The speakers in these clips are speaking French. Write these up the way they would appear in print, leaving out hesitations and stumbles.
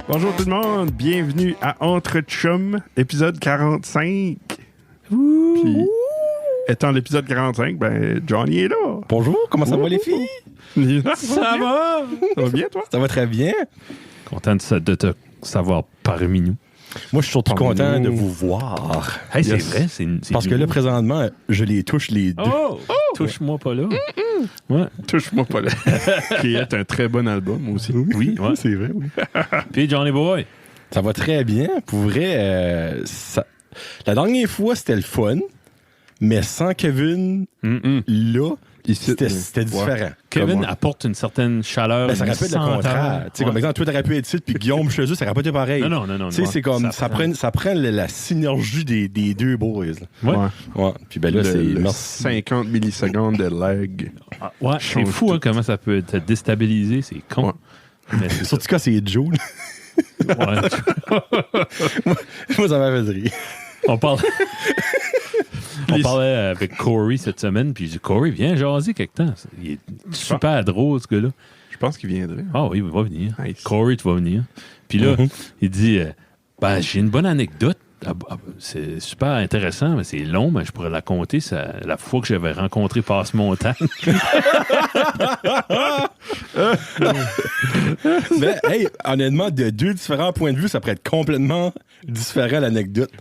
Bonjour tout le monde, bienvenue à Entre Chum, épisode 45. Puis, étant l'épisode 45, ben Johnny est là. Bonjour, comment ça va les filles? Ça va? Ça va bien toi? Ça va très bien. Content de te savoir parmi nous. Moi, je suis surtout Parmi content nous. de vous voir. Hey, Yes. c'est vrai, c'est Parce que là, présentement, je les touche les deux. Oh! Touche-moi pas là. Ouais. Touche-moi pas là. Qui est un très bon album aussi. Oui, ouais. C'est vrai, oui. Puis Johnny Boy. Ça va très bien. Pour vrai, la dernière fois, c'était le fun, mais sans Kevin, là, c'était différent. Kevin Comment? apporte une certaine chaleur. Ben, ça une répète le senteur. contraire. Tu sais, Ouais. comme exemple, toi, t'aurais pu être ici, puis Guillaume chez eux, ça aurait pas été pareil. Non. Tu sais, c'est comme, ça prend la synergie des deux boys. Là. Ouais. Ouais. Puis ben là, c'est... le merci. 50 millisecondes de lag. Ah, ouais, c'est Change fou tout. hein, comment ça peut te déstabiliser. C'est con. Ouais. Mais c'est ça. Surtout quand c'est Joe. là. Ouais. Moi, ça m'a fait rire. On parlait avec Corey cette semaine, puis j'ai dit, Corey, viens jaser quelque temps. Il est super drôle, ce gars-là. Je pense qu'il viendrait. Ah oui, il va venir. Nice. Corey, tu vas venir. Puis là, il dit, ben, j'ai une bonne anecdote. C'est super intéressant, mais c'est long, mais je pourrais la compter. La fois que j'avais rencontré Passe-Montagne. Mais, hey, honnêtement, de deux différents points de vue, ça pourrait être complètement différent, l'anecdote. Tu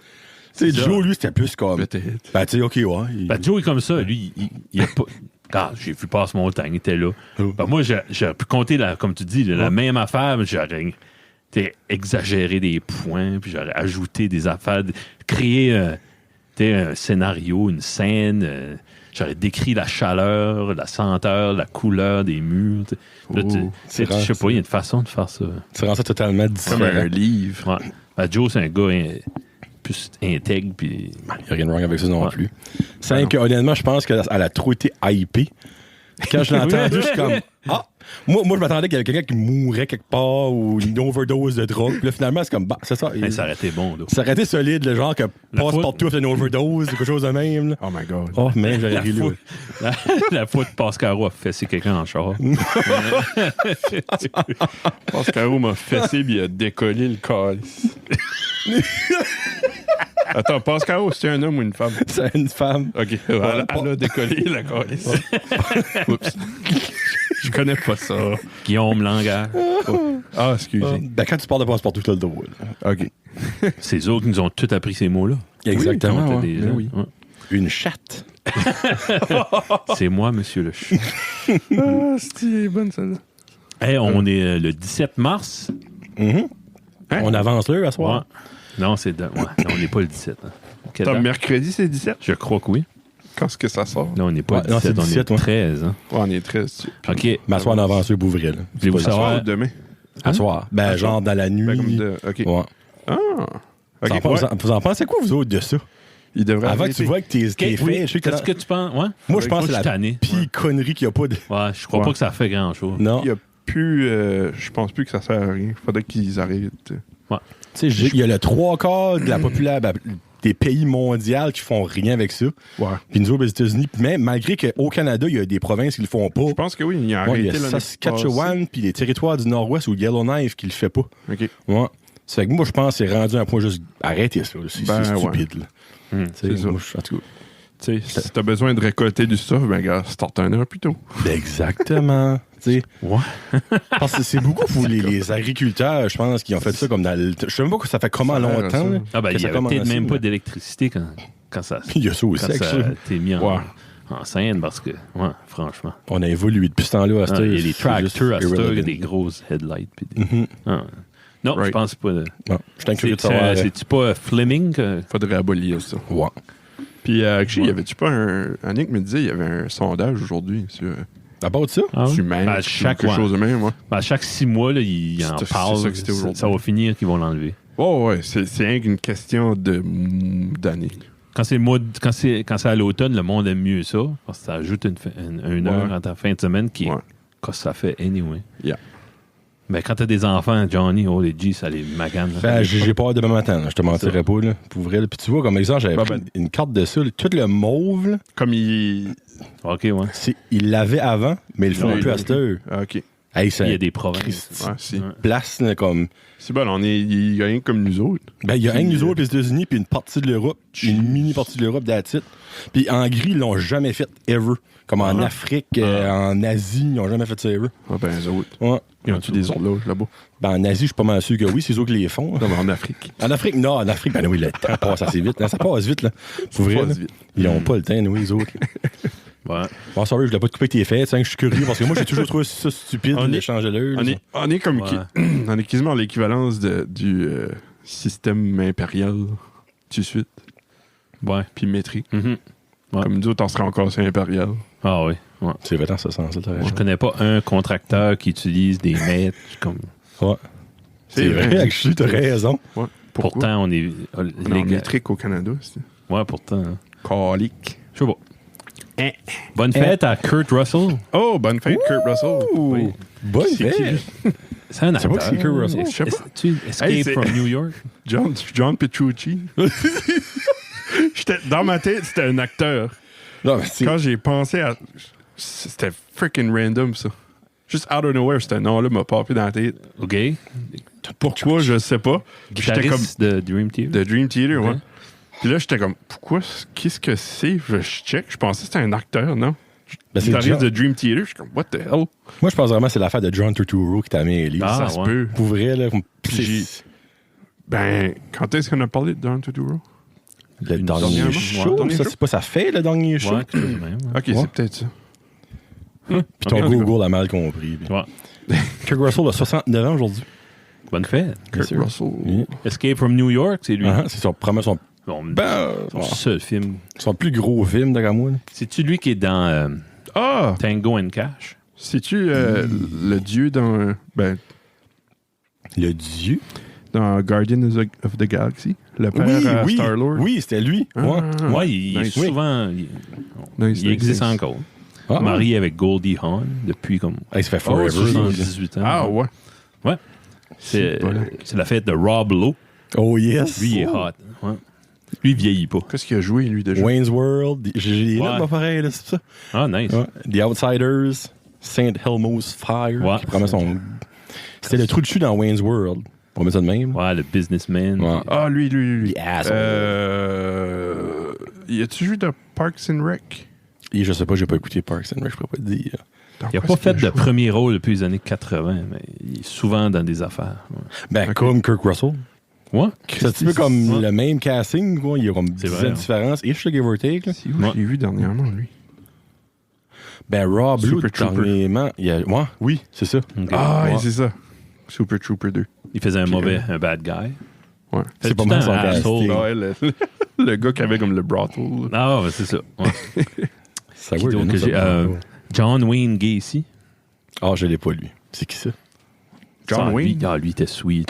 sais, C'est Joe, lui, c'était plus comme... Peut-être. Ben, tu sais, OK, ouais. Ben, Joe est comme ça. Lui, il a pas... Ah, j'ai vu Passe-Montagne, il était là. Ben, moi, j'aurais pu compter, comme tu dis, la même affaire, mais j'aurais exagéré des points, puis j'aurais ajouté des affaires, créé un scénario, une scène. J'aurais décrit la chaleur, la senteur, la couleur des murs. Là, c'est je sais pas, il y a une façon de faire ça. Tu rends ça totalement Comme différent. un livre. Ouais. Ben, Joe, c'est un gars plus intègre, puis... Il n'y a rien de wrong avec ça non Ouais. plus. C'est que, honnêtement, je pense qu'elle a trop été hypée. Quand je l'ai entendu, je suis comme... Ah! Moi, je m'attendais qu'il y avait quelqu'un qui mourrait quelque part ou une overdose de drogue. Puis là, finalement, c'est comme... Bah, c'est ça. Hey, ça aurait été bon, là. Ça aurait été solide, le genre que passe fois- partout avec une overdose ou quelque chose de même. Là. Oh my god. Oh, mais j'aurais ri là. La fois que Pascaro a fessé quelqu'un en char. Pascaro m'a fessé puis il a décollé le calice. Attends, Pascaro, c'est un homme ou une femme? C'est une femme. OK. Elle a décollé la calice. Oups. Je connais pas ça. Guillaume Langage. Ah, excusez. Ben, quand tu parles de passe-partout, tu as le droit. là. OK. C'est eux qui nous ont tous appris ces mots-là. Exactement. Quand ouais. t'es des gens. oui. Ouais. Une chatte. C'est moi, monsieur le chou. Ah, c'est bonne celle-là. Hey, on est le 17 mars. Mhm. Hein? On avance là, à Ouais. soir. Non, non, on n'est pas le 17. Hein. Quelle Attends, date? mercredi, c'est 17? Je crois que oui. Quand est-ce que ça sort? Non, on n'est pas Ouais, le non, 17, c'est on 17, est le ouais. 13. Hein. Ouais, on est 13. OK. Mais à soir, on avance là, Bouvray. Là. Voulez-vous Ce soir ou savoir? demain? À soir. Ben, genre dans la nuit. Ben, comme de... OK. Ouais. Ah! Vous en OK, pensez- ouais. vous en pensez quoi, vous autres, de ça? Il devrait Avant que arrêter. tu vois que t'es OK, fait, oui. je sais que Qu'est-ce que tu penses? Ouais? moi, je pense que Moi, c'est je la suis tanné. pire connerie qu'il n'y a pas de... Ouais, je crois Ouais. pas que ça fait grand-chose. Non. Il y a plus... je pense plus que ça sert à rien. Faudrait qu'ils arrêtent. Tu sais, il y a le 3/4 de la population, des pays mondiaux qui font rien avec ça. Ouais. Puis nous autres, aux États-Unis, mais malgré qu'au Canada, il y a des provinces qui le font pas. Je pense que oui, il a Ouais, il arrêté y a l'année Saskatchewan, puis les territoires du Nord-Ouest ou Yellowknife qui le fait pas. passée. OK. Ouais. Ça fait que moi, je pense que c'est rendu à un point juste arrêtez ça. là. C'est Ben, c'est ouais. stupide. Là. Tu sais, c'est ça. moi, en tout cas. Tu sais, si t'as besoin de récolter du stuff, ben gars, start un heure plus tôt. Exactement. Tu sais. Ouais. Parce que c'est beaucoup pour les agriculteurs, je pense, qui ont fait ça comme dans le... Je sais même pas que ça fait comment Ça a l'air, longtemps. ça. là, Ah ben, que il y ça avait peut-être commencé, même pas là. d'électricité quand ça... Il y a ça aussi, Quand ça actually. t'es mis en, Ouais. en scène parce que, ouais, franchement. On a évolué depuis ce temps-là. À cette Ah, il y a heure, des c'est tracteurs juste à cette heure, il y a irrelevant. des grosses headlights. Puis des... Mhm. Ah. Non, Right. je pense pas. Non, je suis curieux de savoir. C'est-tu pas Fleming? Faudrait abolir ça. Ouais. Puis, actually, Ouais. y avait-tu pas un... Annick me disait, il y avait un sondage aujourd'hui sur... À part de ça? Ah ouais? sur Maine, Ben, sur quelque chose de même, ouais. Ben, chaque 6 mois, là, il en C'est parle. ça que c'était aujourd'hui. Ça va finir qu'ils vont l'enlever. Ouais, c'est rien qu'une question d'année. Quand c'est à l'automne, le monde aime mieux ça. Parce que ça ajoute une heure Ouais. à ta fin de semaine qui est Ouais. que ça fait anyway. Yeah. Mais quand t'as des enfants, Johnny, oh les G, ça les magane. Ben, j'ai peur de demain matin, là. Je te mentirais pas, là. Pour vrai, là. Puis tu vois, comme exemple, j'avais pris une carte de ça, là. Tout le mauve, là. Comme il... OK, ouais. Il l'avait avant, mais ils le font plus à cette heure. Ah, OK. Hey, Il y a des provinces. Ouais, c'est... Place, là, comme... C'est bon, il y a rien comme nous autres. Ben, il y a un nous autres, les États-Unis, puis une partie de l'Europe. Une mini partie de l'Europe, that's it. Puis en gris, ils l'ont jamais fait, ever. Comme en Afrique, en Asie, ils n'ont jamais fait ça, ever. Ah, ben, eux autres. Ouais. Ils ont-tu des horloges là-bas? Ben, en Asie, je suis pas mal sûr que oui, c'est eux qui les font. Non, mais en Afrique. En Afrique, non, en Afrique, ben oui, le temps passe assez vite. Ça passe vite, là. Pour vrai, là. vite. Ils n'ont pas le temps, nous, les autres. Ouais. Bon, sorry, je voulais pas te couper tes fêtes, je suis curieux, parce que moi, j'ai toujours trouvé ça stupide de changer l'heure. On est comme... Ouais. On est quasiment l'équivalence du système impérial tout de suite. Ouais. Puis métrique. Mhm. Ouais. Comme nous autres, on serait encore sur impérial. Ah oui. Ouais. C'est vrai dans ce sens-là, t'as raison. Je connais pas un contracteur qui utilise des mètres comme. Ouais. C'est vrai, t'as raison. Ouais. Pourquoi? Pourtant, on est. On est en métrique au Canada. Ouais, pourtant. Hein. Calique. Je sais pas. Bonne fête à Kurt Russell. Oh, bonne fête, Kurt Russell. Oui. Bonne fête. C'est un C'est pas acteur. que c'est Kurt Russell. Je sais pas. Tu Escape Hey, c'est- from New York. John Petrucci. Dans ma tête, c'était un acteur. Non, mais c'est... Quand j'ai pensé à... C'était freaking random, ça. Juste out of nowhere, ce nom-là m'a popé dans la tête. OK. Pourquoi, je sais pas. Puis j'étais comme... Guitariste de Dream Theater. De Dream Theater, ouais. Ouais. Puis là, j'étais comme, pourquoi? Qu'est-ce que c'est? Je check. Je pensais que c'était un acteur, non? Ben, c'est Guitariste John- de Dream Theater. Je suis comme, what the hell? Moi, je pense vraiment que c'est l'affaire de John Turturro qui t'a mêlé. Ah, Ça se ouais. peut. Pour vrai, là. J'ai- Ben, quand est-ce qu'on a parlé de John Turturro? Le dernier dernièrement? show, Ouais, dernier ça, show. c'est pas ça fait, le dernier show. Ouais, quelque chose de même. Ouais. Ok, Ouais. c'est peut-être ça. Puis ton Ok, Google a mal compris. Puis. Ouais. Kurt Russell a 69 ans aujourd'hui. Bonne fête. Kurt sûr. Russell. Oui. Escape from New York, c'est lui. C'est son, probablement Son seul film. son plus gros film, d'après moi. Là. C'est-tu lui qui est dans Ah! Tango and Cash? C'est-tu le dieu dans... Ben, Le dieu. dans Guardian of the Galaxy? Le père à Star-Lord? Oui, c'était lui. Ah, Ouais. ah, Ouais, il est nice. souvent. Il existe encore. Ah, Marié avec Goldie Hawn depuis comme Hey, ça fait forever. 78 ans. Ah, ouais. Ouais. C'est la fête de Rob Lowe. Oh, yes. Lui, il est hot. Ouais. Lui, il vieillit pas. Qu'est-ce qu'il a joué, lui, déjà? Wayne's World. J'ai les Ouais. notes, pas pareil, là, c'est ça. Ah, nice. Ouais. The Outsiders. Saint Elmo's Fire. Ouais. Qui promet son... C'était le trou de chou dans Wayne's World. On va mettre ça de même. Ouais, le businessman. Ouais. Ah, lui. The asshole. Y a-tu joué de Parks and Rec? Et je sais pas, j'ai pas écouté Parks and Rec, je pourrais pas te dire. Il n'a pas fait de premier rôle depuis les années 80, mais il est souvent dans des affaires. Ouais. Ben, Ok. comme Kirk Russell. Ouais. C'est un petit peu comme Ouais. le même casting, quoi. Il y a comme C'est 10 vrai, ans hein. de différence. Et je suis give or take, là. C'est où je l'ai vu dernièrement, lui? Ben, Rob Lowe, Super Trooper. dernièrement, il y a... Ouais, oui, c'est ça. Ok. Ah, Ouais. c'est ça. Super Trooper 2. Il faisait un Puis, un bad guy. Ouais. Fait C'est pas tout mal le temps son un asshole. casting. Ah ouais, le gars qui avait comme le brothel. là. Ah, ouais, c'est ça. Ouais. Ça Qui va, d'autre le que nom, j'ai, ça. John Wayne Gacy. Ah, je l'ai pas, lui. C'est qui ça? John Wayne? Lui, était sweet.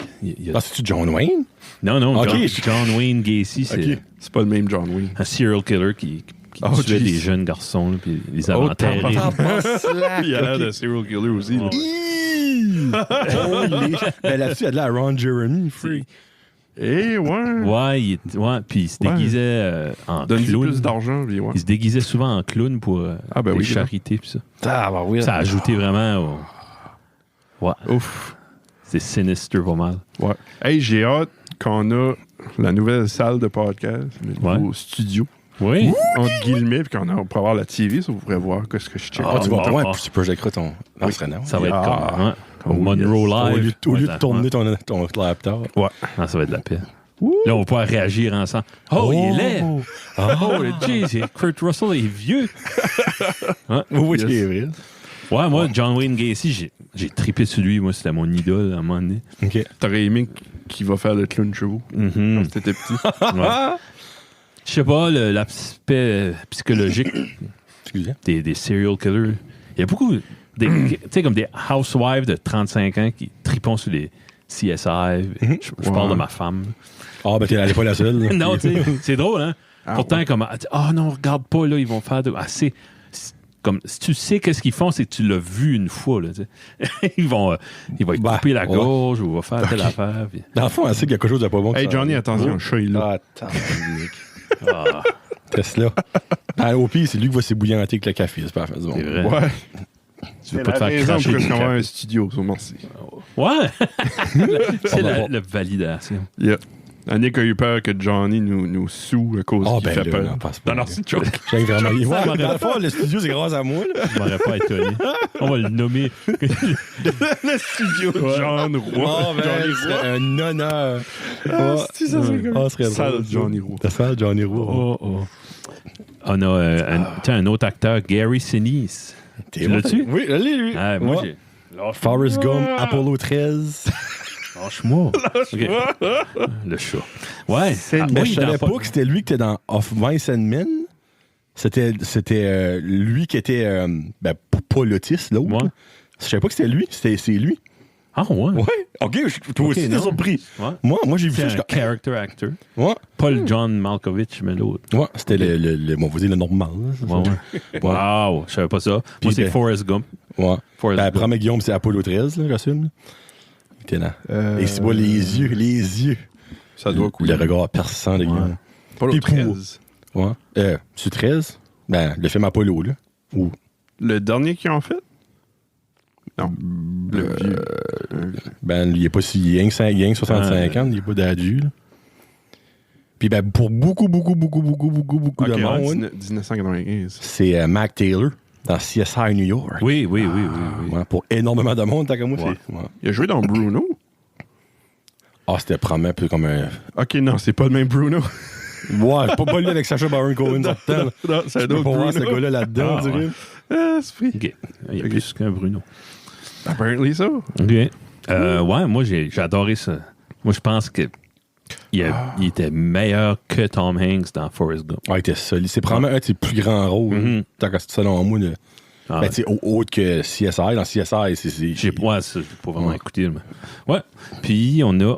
Ah, c'est-tu John Wayne? Non, Ok. John Wayne Gacy, c'est Ok. C'est pas le même John Wayne. un serial killer qui Oh, tuait jeez. des jeunes garçons, là, puis les Oh, avait enterrés. Il a l'air de serial killer aussi. là. Holy shit. Ben, là-dessus, il y a de la Ron Jeremy, free. Eh, ouais. Ouais, puis il se déguisait en Donne-lui clown. plus d'argent, lui, ouais. Il se déguisait souvent en clown pour Ah, ben les oui, charités, puis ça. Ah, bah oui. Ça a ajouté vraiment au... Ouais, Ouf. c'est sinister pas mal. Ouais. Hey, j'ai hâte qu'on a la nouvelle salle de podcast, le nouveau studio, Oui. entre guillemets, puis on pourra avoir la TV, ça vous pourrez voir qu'est-ce que je check. Ah, tu vas Ah, ouais, ah. puis tu projecteras ton... Non, ce serait non. Ça va être Ah. comme, comme Oh, Monroe yes. Live. Au lieu de Ouais, tourner ton laptop. Ouais. non, ça va être de la paix. Là, on va pouvoir réagir ensemble. Oh, il est laid! Oh, le jeez, Kurt Russell est vieux! Oui, Yes. c'est vrai. Ouais, moi, John Wayne Gacy, j'ai trippé sur lui. Moi, c'était mon idole à un moment donné. OK. T'aurais aimé qu'il va faire le clown show Mhm. quand t'étais petit. Ouais. Je sais pas, l'aspect psychologique Excusez. des serial killers. Il y a beaucoup, tu sais, comme des housewives de 35 ans qui tripont sur les CSI. Je parle de ma femme. Ah, ben, elle n'est pas la seule. là. Non, tu sais, c'est drôle, hein? Ah, Pourtant, ouais. comme, non, regarde pas, là, ils vont faire de. Ah, comme si tu sais qu'est-ce qu'ils font, c'est que tu l'as vu une fois. Là, il va couper la gorge ou va faire telle affaire. Puis... Dans le fond, elle sait qu'il y a quelque chose de pas bon. Hey, Johnny, attention, le chat est là. Attends, Tesla. Au pire, c'est lui qui va s'ébouillanter avec le café. C'est pas la fin du monde. C'est vrai. Ouais. Tu veux pas te faire raison cracher pour du qu'on va café. un studio, ça, merci. Ouais. C'est la validation. Yeah. Annick a eu peur que Johnny nous soue à cause qu'il fait peur. Non, passe pas. Non, c'est joke. J'ai vraiment. Ouais, dans le fond, le studio, c'est grâce à moi. Là. Je m'aurais pas étonné. On va le nommer. Le studio de John Roy. Oh, ben, Johnny ce serait Roy. un honneur. Si, ça serait cool. Serait Sale drôle. Johnny Roy. Ça sale Johnny Roy. On a un autre acteur, Gary Sinise. Tu l'as-tu? Oui, je l'ai, lui. Ah, moi, Ouais. j'ai... Forrest Gump, Apollo 13. Lâche-moi. Ok. Le chat. Ouais. Mais je savais pas que c'était lui qui était dans Of Mice and Men. C'était lui qui était pas l'autiste, l'autre. Ouais. Je savais pas que c'était lui. C'est lui. Ah, ouais. Ouais. OK, toi aussi, t'es non. surpris. Ouais. Moi, j'ai vu C'est ça. un character actor. Ouais. Pas le John Malkovich, mais l'autre. Ouais, c'était on va dire le normal. Là, Ouais. Wow, je savais pas ça. Puis Moi, c'est ben- Forrest Gump. Ouais. Forrest Gump. Premier Guillaume, c'est Apollo 13, là, j'assume. Il était là. Et c'est pas les yeux. Ça doit couler. Le regard perçant de Guillaume. Pas le Puis 13. Ouais. C'est 13? Ben, le film Apollo, là. Ou. Le dernier qu'ils ont fait? Non. Le vieux. Ben, il est pas si. Il y a 65 ans, il est pas d'adieu, là. Puis, ben, pour beaucoup de Ok, monde, 1995. c'est Mac Taylor dans CSI New York. Oui. Ouais, pour énormément de monde, tant que moi, Ouais. c'est. Ouais. Il a joué dans Bruno. Ah, c'était probablement un peu comme un. Ok, non, c'est pas le même Bruno. Ouais, pas lui avec Sacha Baron Cohen, certain. Non, c'est un Tu peux autre pas voir Bruno. ce gars-là là-dedans, Ah, tu dirais. Ah, c'est pris. OK. Il y a Ok. plus qu'un Bruno. Apparently so. OK. Ouais, moi, j'ai adoré ça. Moi, je pense que il était meilleur que Tom Hanks dans Forrest Gump. Ouais, il était solide. C'est probablement un de ses plus grands rôles. Mhm. Tant que c'est selon moi. Ah, Ben, tu sais, autre que CSI. Dans CSI, c'est. j'ai pas vraiment Ouais. écouté. Mais... Ouais. Puis, on a...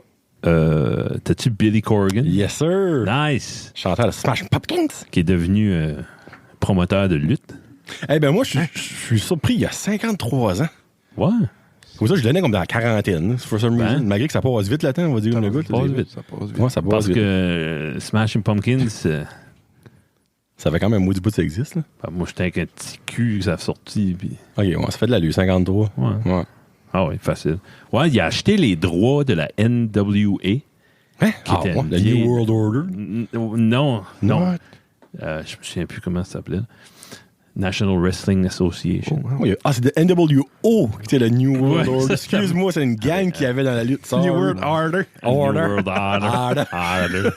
T'as-tu Billy Corgan? Yes, sir. Nice! Chanteur de Smash Pumpkins. Qui est devenu promoteur de lutte. Eh ben, moi, je suis surpris. Il y a 53 ans. Ouais. Pour ça, je l'ai comme dans la quarantaine. For some reason. Malgré que ça passe vite, là, on va dire. Ça le gars, passe vite. Ça passe vite. Ouais, ça passe Parce vite. que Smashing Pumpkins, Ça fait quand même un maudit bout que ça existe, là. moi, j'étais avec un petit cul que ça a sorti. Puis... Ok, ouais, ça fait de l'allure. 53. Ouais. Ah oui, facile. Ouais, il a acheté les droits de la NWA. Hein? était Ouais, une le vieille- New World Order. Non. What? Je me souviens plus comment ça s'appelait. National Wrestling Association. Oui, c'est de NWO qui était le New World Ouais, Order. ça, Excuse-moi, c'est une gang qui avait dans la lutte. New World Order. New World Order. Order.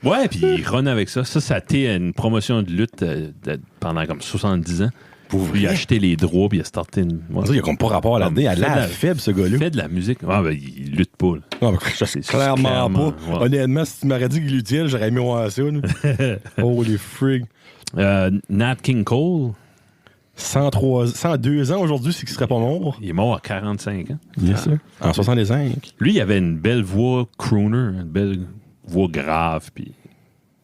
Ouais, puis il run avec ça. Ça a été une promotion de lutte pendant comme 70 ans. Pour Il a vrai? acheté les droits, puis il a starté une... On dirait qu'il n'y a comme pas rapport là-dedans. Il a Fait de l'air la- faible, ce gars-là. Il fait de la musique. Ah, ben, il lutte pas. Là. Non, mais je sais clairement clairement, pas. ouais. Honnêtement, si tu m'aurais dit qu'il luttait, j'aurais aimé voir ça. là. Holy frig. Nat King Cole, 102 ans aujourd'hui, c'est qu'il serait pas mort. il est mort à 45 ans. Yes, sir. En 65. Lui, il avait une belle voix crooner, une belle voix grave. Puis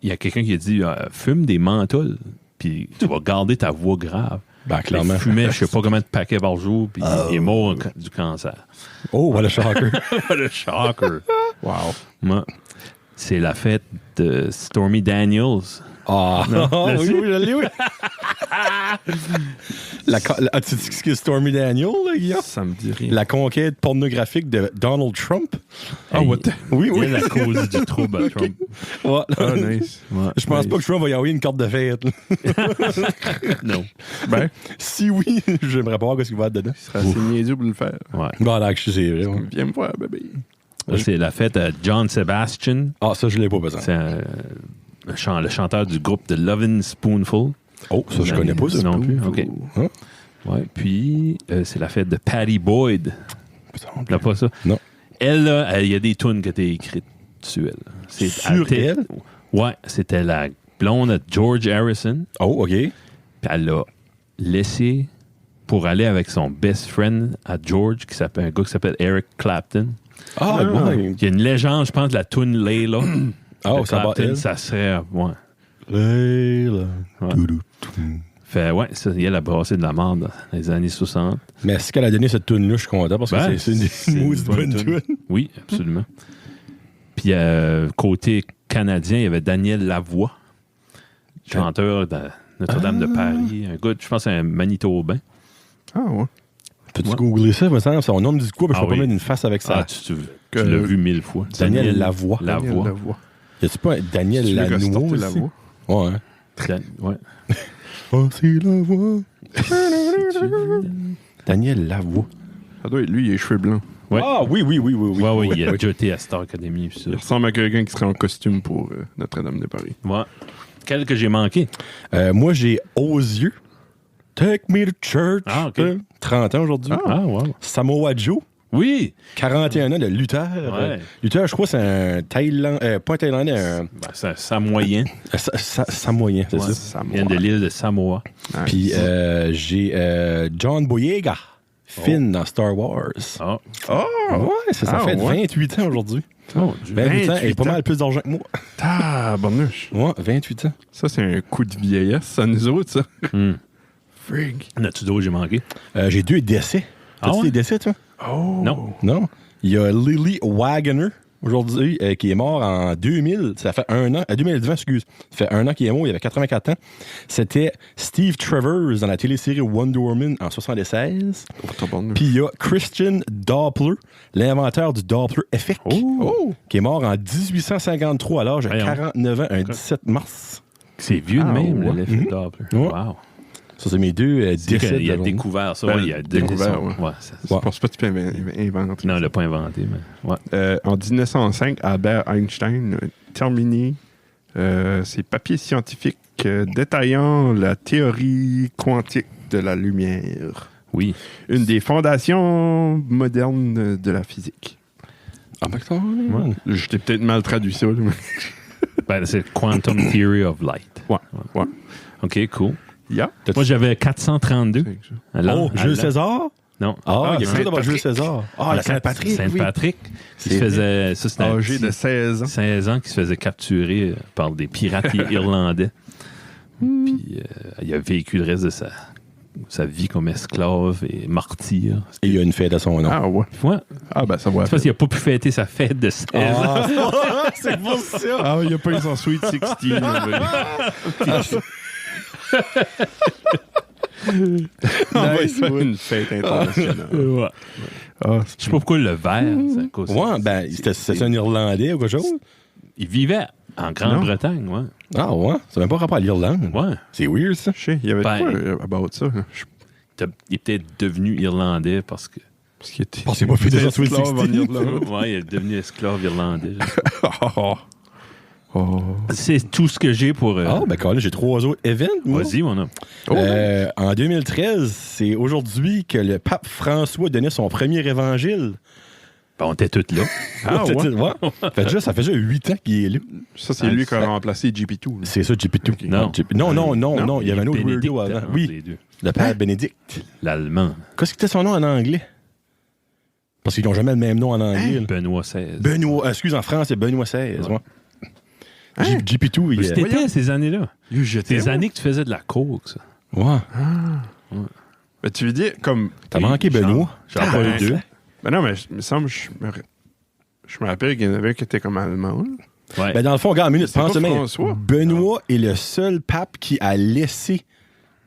il y a quelqu'un qui a dit fume des menthols, puis tu vas garder ta voix grave. Ben, clairement. Il fumait, je sais pas combien de paquets par jour, puis il est mort du cancer. Oh, voilà le shocker. Le shocker. Wow. Ouais. C'est la fête de Stormy Daniels. Ah, oui, Là-dessus? oui, je l'ai, oui. Tu sais ce que Stormy Daniel, là, Guillaume? Ça me dit rien. La conquête pornographique de Donald Trump. Ah, what the... Oui, oui. Il y a la cause du trouble à Trump. Ouais. Ah, nice. Ouais. Je pense pas que Trump va y envoyer une carte de fête. là. Non. Ben, Si oui, j'aimerais pas voir ce qu'il va être dedans. il serait assez niaiseux pour le faire. Ouais. Bon, là, c'est vrai. ouais. Viens me voir, bébé. Là, c'est la fête à John Sebastian. Ah, ça, je l'ai pas besoin. C'est le chanteur du groupe de Lovin' Spoonful. Oh, ça, je connais pas ça. Non plus. OK. Hein? Ouais. Puis, c'est la fête de Patty Boyd. Là, pas ça. Non. Elle, là, il y a des tunes qui étaient écrites sur elle. Sur elle? Ouais. C'était la blonde de George Harrison. Oh, OK. Puis elle l'a laissé pour aller avec son best friend à George, un gars qui s'appelle Eric Clapton. Ah, ouais. Il y a une légende, je pense, de la tune Layla. Ah, de ça va Clapton, elle. ça serait... Ouais. Layla. Ouais. Doudou, doudou. Fait, ouais, ça, il a brassé de la merde dans les années 60. Mais est-ce qu'elle a donné cette tune-là, je suis content parce que Ben, c'est une une maudite bonne tune. Oui, absolument. Puis, côté canadien, il y avait Daniel Lavoie, chanteur de Notre-Dame de Paris. Un gars, je pense, un Manitobain. Ah, ouais. Peux-tu googler ça, me semble? Son nom me dit quoi? Je peux pas oui. mettre une face avec ça. Ah, tu l'as vu 1000 fois. Daniel Lavoie. Daniel Lavoie. Y a-tu pas un Daniel Lanois aussi? Lavoie? Ouais. Hein? Ouais. Oh, c'est Lavoie. Daniel Lavoie. Ça doit être lui, il a les cheveux blancs. Ouais. Ah oui. Ouais, il a déjà été à Star Academy. Puis ça. Il ressemble à quelqu'un qui serait en costume pour Notre-Dame de Paris. Ouais. Quel que j'ai manqué? Moi, j'ai Aux yeux. Take me to church. Ah, OK. 30 ans aujourd'hui. Ah, wow. Samoa Joe. Oui! 41 ans de lutteur. Ouais. Lutteur, je crois, c'est un Thaïlandais. Pas un Thaïlandais, un. Ben, c'est Samoyen. Samoyen, c'est Ouais. ça. Il vient de l'île de Samoa. Puis j'ai John Boyega. Finn dans Star Wars. Ah. Ouais, ça fait 28 ans aujourd'hui. Oh, Dieu. 28 ans et 28 pas ans. mal plus d'argent que moi. Tabarnouche. Ouais, 28 ans. Ça, c'est un coup de vieillesse, ça, nous autres, ça. Frig. N'as-tu d'autres j'ai manqué? J'ai 2 décès. Ah T'as-tu ouais? des décès, toi? Oh. Non. Non. Il y a Lily Wagner, aujourd'hui, qui est mort en 2000. Ça fait 1 an. 2020, excuse. Ça fait 1 an qu'il est mort. Il avait 84 ans. C'était Steve Travers dans la télésérie Wonder Woman en 76. Oh, tabarnouche. Puis il y a Christian Doppler, l'inventeur du Doppler Effect, qui est mort en 1853 à l'âge de Voyons. 49 ans, un 17 mars. C'est vieux de même, ouais. l'effet Doppler. Ouais. Wow. Ça, c'est mes 2 C'est décès. qu'il a de- découvert ça. Ben, Ouais, il a découvert, donné son- ouais. Ouais, c'est- Je pense pas que tu peux inventer. Non, il l'a pas inventé, mais. Ouais. En 1905, Albert Einstein a terminé ses papiers scientifiques détaillant la théorie quantique de la lumière. Oui. Une des fondations modernes de la physique. Ah, ben, ouais. Je t'ai peut-être mal traduit ça. Là, mais... Ben, c'est Quantum Theory of Light. Ouais. OK, cool. Yeah. Moi, j'avais 432. Oh, Jules César? Non. Ah, il y a Saint-Patrick. ça d'avoir Jules César. Ah, la Saint-Patrick. Saint-Patrick. Qui se C'est faisait. Ça, c'était un Âgé petit- de 16 ans. 16 ans qui se faisait capturer par des pirates irlandais. Puis il a vécu le reste de sa vie comme esclave et martyr. Et il y a une fête à son nom. Ah ouais. Ouais. Ah ben ça va. C'est parce qu'il n'a pas pu fêter sa fête de 16 ans. C'est pour ça. Ah, il a pas eu son Sweet 16. On va y faire une fête internationale. Ouais. Ah, Je sais pas pourquoi le vert, c'est à cause. Ouais, ben, c'était un Irlandais ou quelque chose? Il vivait en Grande-Bretagne, ouais. Ah, ouais. Ça n'a même pas rapport à l'Irlande. Ouais. C'est weird, ça. je sais, il y avait Ben, quoi about ça? Il est peut-être devenu irlandais parce que. Parce qu'il était... Parce qu'il n'a pas fait de Sweet esclave en 16. Irlande. Ouais, il est devenu esclave irlandais. Oh. C'est tout ce que j'ai pour. Ah, ben, quand là, j'ai 3 autres events. moi. Vas-y, mon homme. En 2013, c'est aujourd'hui que le pape François donnait son premier évangile. Ben, on était tous là. Ah, ouais. Ça fait déjà 8 ans qu'il est là. Ça, c'est lui qui a remplacé GP2. là. C'est ça, GP2. Non. Non, il y avait un autre Bénédicte weirdo avant. entre Oui, les deux. le père Bénédicte. L'allemand. Qu'est-ce que c'était son nom en anglais? Parce qu'ils n'ont jamais le même nom en anglais. là. Benoît XVI. Benoît, excuse, en France, c'est Benoît XVI. Ouais. GP2, il est... C'était ces années-là. J'étais Ces années que tu faisais de la coke, ça. Ouais. Mais tu veux dire, comme... T'as manqué Benoît. J'en ai pas eu deux. Ben non, mais il me semble, je me rappelle qu'il y en avait un qui était comme allemand. là. Ouais. Ben dans le fond, regarde, une minute, C'est pas pense bien. François. Benoît est le seul pape qui a laissé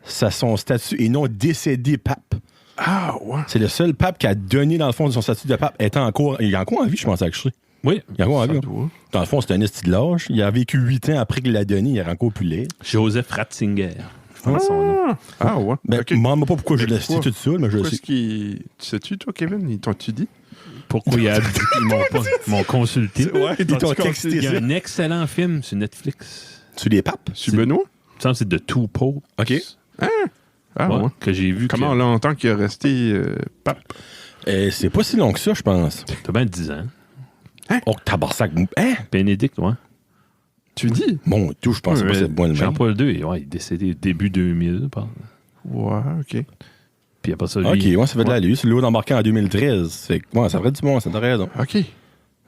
son statut et non décédé pape. Ah, ouais. C'est le seul pape qui a donné, dans le fond, son statut de pape, étant encore... Il est encore en vie, je pense, actually. Oui. Il est encore en Ça vie. doit. Dans le fond, c'est un esti de l'âge. Il a vécu 8 ans après qu'il l'a donné. Il est encore plus laid. Joseph Ratzinger. Je pense son nom. Ah, ouais. Ben, Ok. demande-moi pas pourquoi je Mais l'ai cité pourquoi? tout ça, mais je le Pourquoi sais. est-ce qu'il... Tu sais-tu, toi, Kevin? Ils t'ont-tu dit? Pourquoi ils m'ont consulté? Ouais, Ils t'ont texté Il y a ça. un excellent film sur Netflix. Tu les papes? Sur Benoît? Il me semble que c'est The Two Popes. OK. Ah, Ouais, ouais. que j'ai vu. Comment longtemps qu'il est resté pape? C'est pas si long que ça, je pense. T'as bien 10 ans. Oh, tabarnak. Hein? Bénédicte, ouais. Tu dis? Bon, tout, je pense Ouais, pas que c'est bon le même. Jean-Paul II, ouais, il est décédé début 2000. Ouais, OK. Puis après ça, lui. OK, ouais, ça fait de la luce. L'eau d'embarquer en 2013. Fait que, ouais, ça ferait du bon, ça t'as raison. OK.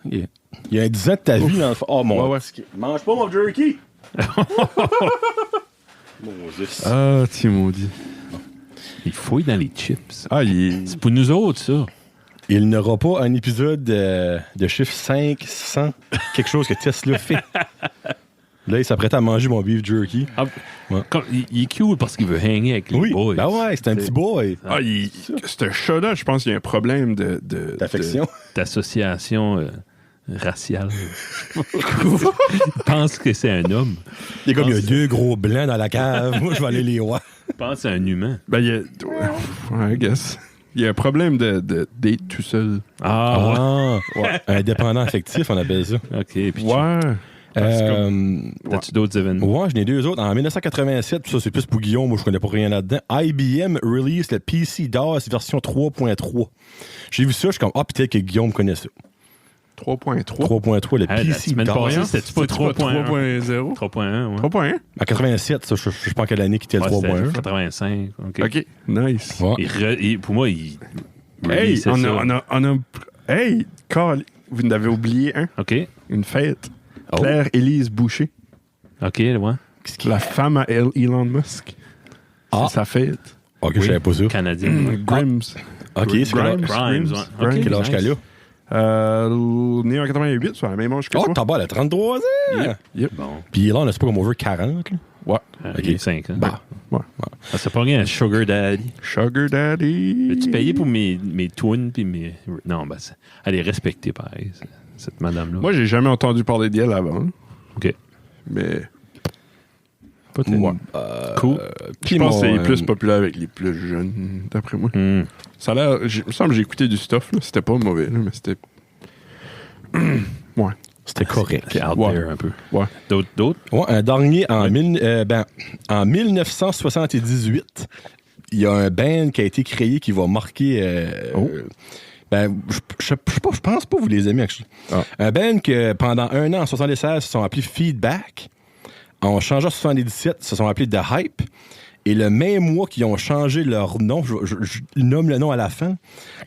OK. Il y a 10 ans de ta vie dans le fond. Oh, mon. Ouais, ouais. Mange pas mon jerky! Moses. Ah, tiens, maudit. Il fouille dans les chips. Ah, il est... C'est pour nous autres, ça. Il n'aura pas un épisode de chiffre 500, quelque chose que Tesla fait. Là, il s'apprête à manger mon beef jerky. Ah, Ouais. il est cute parce qu'il veut hanger avec les Oui, boys. ben ouais, c'est un petit boy. Ah, ce chat-là, je pense qu'il y a un problème D'affection. D'association raciale. Il pense que c'est un homme. Il est comme, il y a 2 gros blancs dans la cave. Moi, je vais aller les voir. Il pense que c'est un humain. Ben, il y a... Ouais, I guess. Il y a un problème d'être tout seul. Ah, Ouais. Un dépendant affectif, on appelle ça. ouais. OK. Puis Ouais. T'as-tu d'autres événements? Ouais, j'en ai 2 autres. En 1987, ça c'est plus pour Guillaume, moi je connais pas rien là-dedans. IBM release le PC DOS version 3.3. J'ai vu ça, je suis comme, peut-être que Guillaume connaît ça. 3.3. 3.3, le Hey, la PC semaine passée, DOS. c'était pas 3.1. 3.0. 3.1, ouais. 3.1. En 87, ça, je sais pas en quelle année qu'il était le Ouais, 3.1. c'était 85. OK. OK, nice. Ouais. Pour moi, il... Hey, c'est on ça. a... Hey, Carl, vous n'avez oublié un? OK. Une fête. Oh. Claire-Élise Boucher, OK, ouais. la femme à Elon Musk. Ah. C'est sa fête. Ok, je savais pas ça. Canadien. Grimes. Ok, c'est Grimes. Grimes, ouais. OK. quel âge qu'elle a? Né en 88, c'est la même âge que Oh, toi. t'as pas, elle a 33 ans! Yep. Bon. Puis là, on a pas comme over 40. Là. Ouais. Il est 5 ans. Bah. Ouais. Ah, c'est pas rien, un sugar daddy. Sugar Daddy. Peux-tu payer pour mes twins puis mes... Non, ben, elle est respectée, pareil, cette madame-là. Moi, j'ai jamais entendu parler d'elle avant. OK. Mais Peut-être. ouais. Cool. Je pense que c'est plus populaire avec les plus jeunes, d'après moi. Hmm. Ça a l'air... Il me semble que j'ai écouté du stuff. Là. C'était pas mauvais, là, mais c'était... ouais. C'était correct. C'est out Ouais. there un peu. Ouais. D'autres? Ouais, un dernier en 1978, il y a un band qui a été créé qui va marquer. Je pense pas que vous les aimez, actually. Ah. Un band que pendant un an, en 76, se sont appelés Feedback. En changeant en 77, se sont appelés The Hype. Et le même mois qu'ils ont changé leur nom, je nomme le nom à la fin,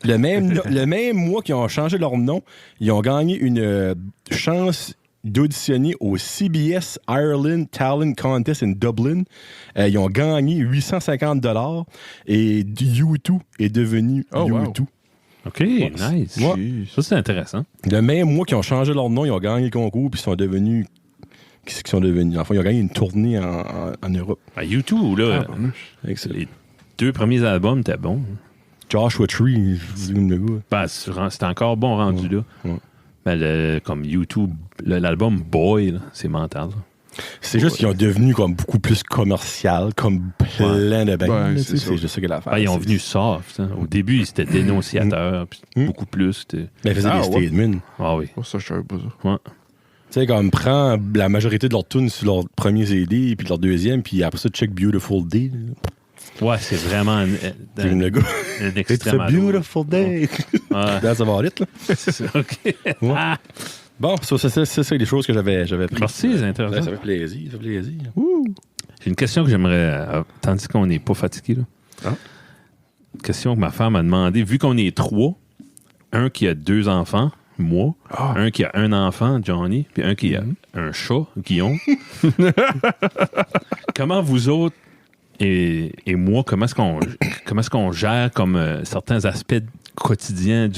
le même mois qu'ils ont changé leur nom, ils ont gagné une chance d'auditionner au CBS Ireland Talent Contest in Dublin. Ils ont gagné $850 et U2 est devenu Oh, wow. U2. OK, nice. Ouais. Ça, c'est intéressant. Le même mois qu'ils ont changé leur nom, ils ont gagné le concours puis ils sont devenus... Qu'est-ce qu'ils sont devenus? Enfin, ils ont gagné une tournée en Europe. Ben, U2, là, Avec ça. les 2 premiers albums étaient bons. Joshua Tree, c'est le gars. Ben, c'était encore bon rendu là. Ouais. Ben, comme YouTube, l'album Boy, là, c'est mental. Là. C'est juste qu'ils ont devenu comme beaucoup plus commercial, comme plein de bands. Ouais, là, c'est tu sais, ça. c'est juste ça que l'affaire. Ben, ils ont C'est- venu soft. Hein. Au début, ils étaient dénonciateurs. Puis beaucoup plus. Ben, ils faisaient Ah, des ouais. statements. Ah oui. Oh, ça, je savais pas ça. Ouais. Tu sais, comme prend la majorité de leurs tunes sur leur premier CD, puis leur deuxième, puis après ça, check Beautiful Day. Ouais, c'est vraiment C'est comme le gars. un It's extrême a à l'autre. beautiful day. Ouais. That's about it, là. C'est ça, OK. Ah, Bon, ça, c'est les choses que j'avais prises. merci, c'est intéressant. Ça fait plaisir, ça fait plaisir. J'ai une question que j'aimerais, tandis qu'on n'est pas fatigué, là. Ah. Une question que ma femme m'a demandé. Vu qu'on est 3, un qui a 2 enfants, moi, Ah. un qui a un enfant, Johnny, puis un qui a un chat, Guillaume. Comment vous autres et moi, comment est-ce qu'on gère comme certains aspects du quotidien,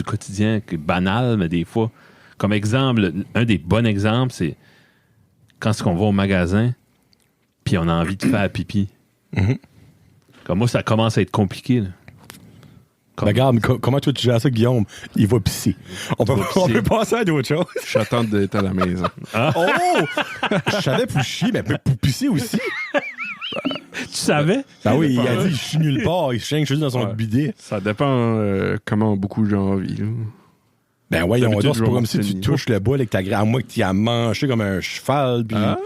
qui est banal, mais des fois, comme exemple, un des bons exemples, c'est quand est-ce qu'on va au magasin, puis on a envie de faire pipi. Mhm. Comme moi, ça commence à être compliqué. Là. Ben, regarde, comment toi tu gères ça, Guillaume? Il va pisser. On peut passer à d'autres choses. J'attends d'être à la maison. Oh! Je savais pour chier, mais pour pisser aussi. Tu savais? Ah oui, il a dit, je suis nulle part. Il chie juste dans son Ouais. bidet. Ça dépend comment beaucoup de gens vivent. Ben ouais, on D'habitude, c'est je pas vais comme si tu m'enseigner. touches le bol avec ta graine. À moins que tu y as mangé comme un cheval. Puis... Ah.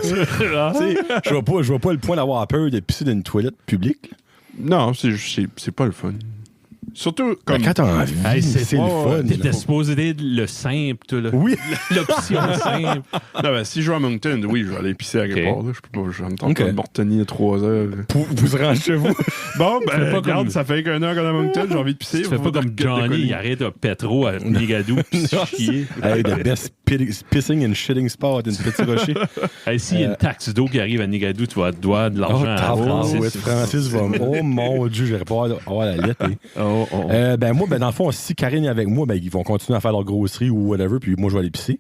Tu sais, je vois pas le point d'avoir peur de pisser dans une toilette publique. Non, c'est pas le fun. Surtout Ben, comme... quand t'as envie, Hey, c'est le fun. T'étais là. supposé être le simple, toi, là. Oui. L'option simple. Non, ben, si je joue à Moncton, oui, je vais aller pisser à quelque Ok. part. Là. Je peux pas, je vais me tenter Ok. de me retenir 3 heures. Pour vous rendre chez vous. Bon, Fais ben, pas regarde, comme- ça fait qu'un heure qu'on est à Moncton, j'ai envie de pisser. Tu fais pas comme Johnny, il arrête à Petro à Nigadou pis chier. Hey, the best pissing and shitting spot in Petit Rocher. Hey, s'il y a une taxe d'eau qui arrive à Nigadou, tu vas te doigt de Oh, l'argent à ouais, Francis. Francis va. Oh mon Dieu, j'aurais pas avoir la lettre. Ben moi, ben dans le fond, si Karine est avec moi, ben ils vont continuer à faire leur grosserie ou whatever, puis moi je vais aller pisser.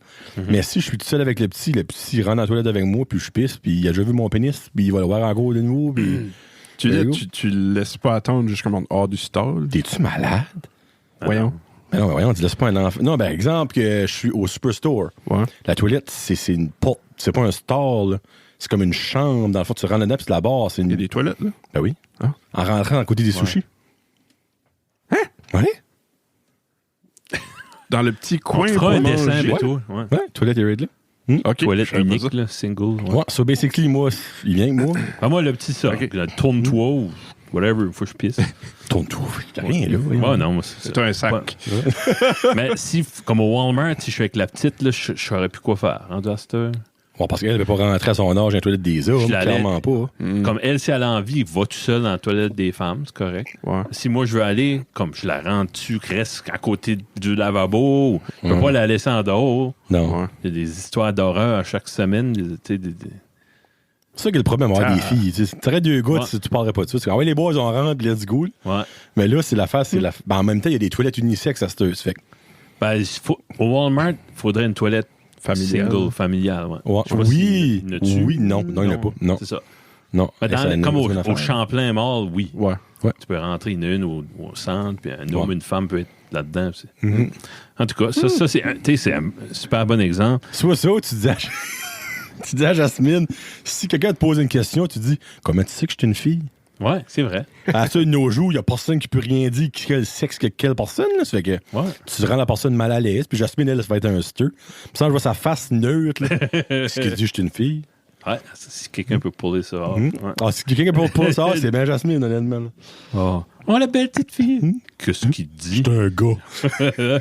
Mais si je suis tout seul avec le petit il rentre dans la toilette avec moi, puis je pisse, puis il a déjà vu mon pénis, puis il va le voir en gros de nouveau, puis. Tu le laisses pas attendre jusqu'à hors du stall. T'es-tu malade? Voyons. Ben non, voyons, tu laisses pas un enfant. Non, ben exemple que je suis au Superstore. Ouais. La toilette, c'est une porte, c'est pas un stall, là. C'est comme une chambre. Dans le fond, tu rentres dedans, puis c'est la barre. C'est Il y a une... des toilettes, là. Ben oui. Ah. En rentrant à côté des sushis. Hein? Ouais? Dans le petit On coin te fera un dessin manger. bientôt. Ouais. Ouais, toilette est raid, là. OK. Toilette je savais pas unique, ça. là, single. Ouais. Ouais, so basically, moi, il vient avec moi. Ah, moi, le petit ça. Ok. Tourne-toi ou whatever, faut que je pisse. Tourne-toi. Y'a rien, là. Ouais, non, moi, c'est C'est ça. un sac. Ouais. Mais si, comme au Walmart, si je suis avec la petite, là, je saurais plus quoi faire. Rendu à cette heure. Bon, parce qu'elle ne peut pas rentrer à son âge dans la toilette des hommes, Je l'allais- clairement pas. Comme elle, si elle a envie, va tout seul dans la toilette des femmes, c'est correct. Ouais. Si moi je veux aller, comme je la rends dessus, reste à côté du lavabo, ou je peux pas la laisser en dehors. Non. Ouais. Il y a des histoires d'horreur à chaque semaine. C'est ça qui est le problème avec des filles. Tu aurais deux gars, Ouais. tu parlerais pas de ça. Tu dis, ah ouais, les boys, on rentre, let's go. Ouais. Mais là, c'est l'affaire, c'est la. Ben, en même temps, il y a des toilettes unisexes à cette heure. Ça fait que- Ben, au Walmart, il faudrait une toilette Familiale. single, familiale. Ouais. Ouais. Je sais pas Oui. s'il y en a-tu. Oui, non, il n'y en a pas. Non. C'est ça. Non. Mais Hey, ça, comme c'est une au affaire. Champlain Mall, oui. Ouais. Tu peux rentrer une au centre, puis un homme, Ouais. une femme peut être là-dedans. Mhm. En tout cas, ça c'est un super bon exemple. Soit ça, tu dis à... tu dis à Jasmine, si quelqu'un te pose une question, tu dis, comment tu sais que je suis une fille? Ouais, c'est vrai. À ça, de nos jours, il n'y a personne qui peut rien dire quel sexe que quelle personne. Là. Ça fait que Ouais. tu rends la personne mal à l'aise, puis Jasmine, elle, ça va être un stir. Puis ça, je vois sa face neutre. Là. Ce qui dit, je suis une fille. Ouais, si quelqu'un peut puller ça. off, Mhm. ouais. Ah, si quelqu'un peut pas ça, c'est bien Jasmine, honnêtement. là. Oh. La belle petite fille. Qu'est-ce qu'il dit? C'est un gars.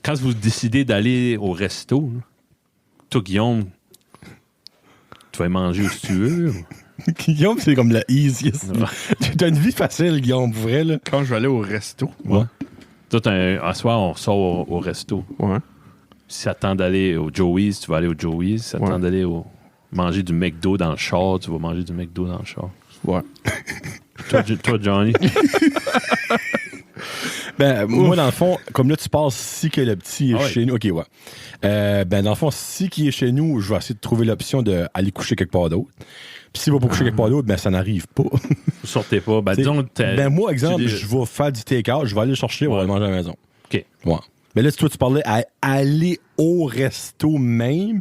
Quand vous décidez d'aller au resto, là, toi, Guillaume, tu vas manger où tu veux. Guillaume, c'est comme la easiest. Ouais. Tu as une vie facile, Guillaume, pour vrai. Là. Quand je vais aller au resto. Ouais. Toi, un soir, on sort au resto. Ouais. Si ça te tente d'aller au Joey's, tu vas aller au Joey's. Si ça te Ouais. tente d'aller manger du McDo dans le char, tu vas manger du McDo dans le char. Ouais. Toi, Johnny. Ben, moi, dans le fond, comme là, tu passes si que le petit est Ah ouais. chez nous. OK, ouais. Ben, dans le fond, si qui est chez nous, je vais essayer de trouver l'option d'aller coucher quelque part d'autre. Puis s'il va pas coucher quelque part d'autre, ben, ça n'arrive pas. Vous sortez pas. Ben, T'sais, disons, ben, moi, exemple, tu dis- je vais faire du take-out, je vais aller le chercher, on va Ouais. le manger à la maison. OK. Ouais. Mais là, si toi, tu parlais à aller au resto même,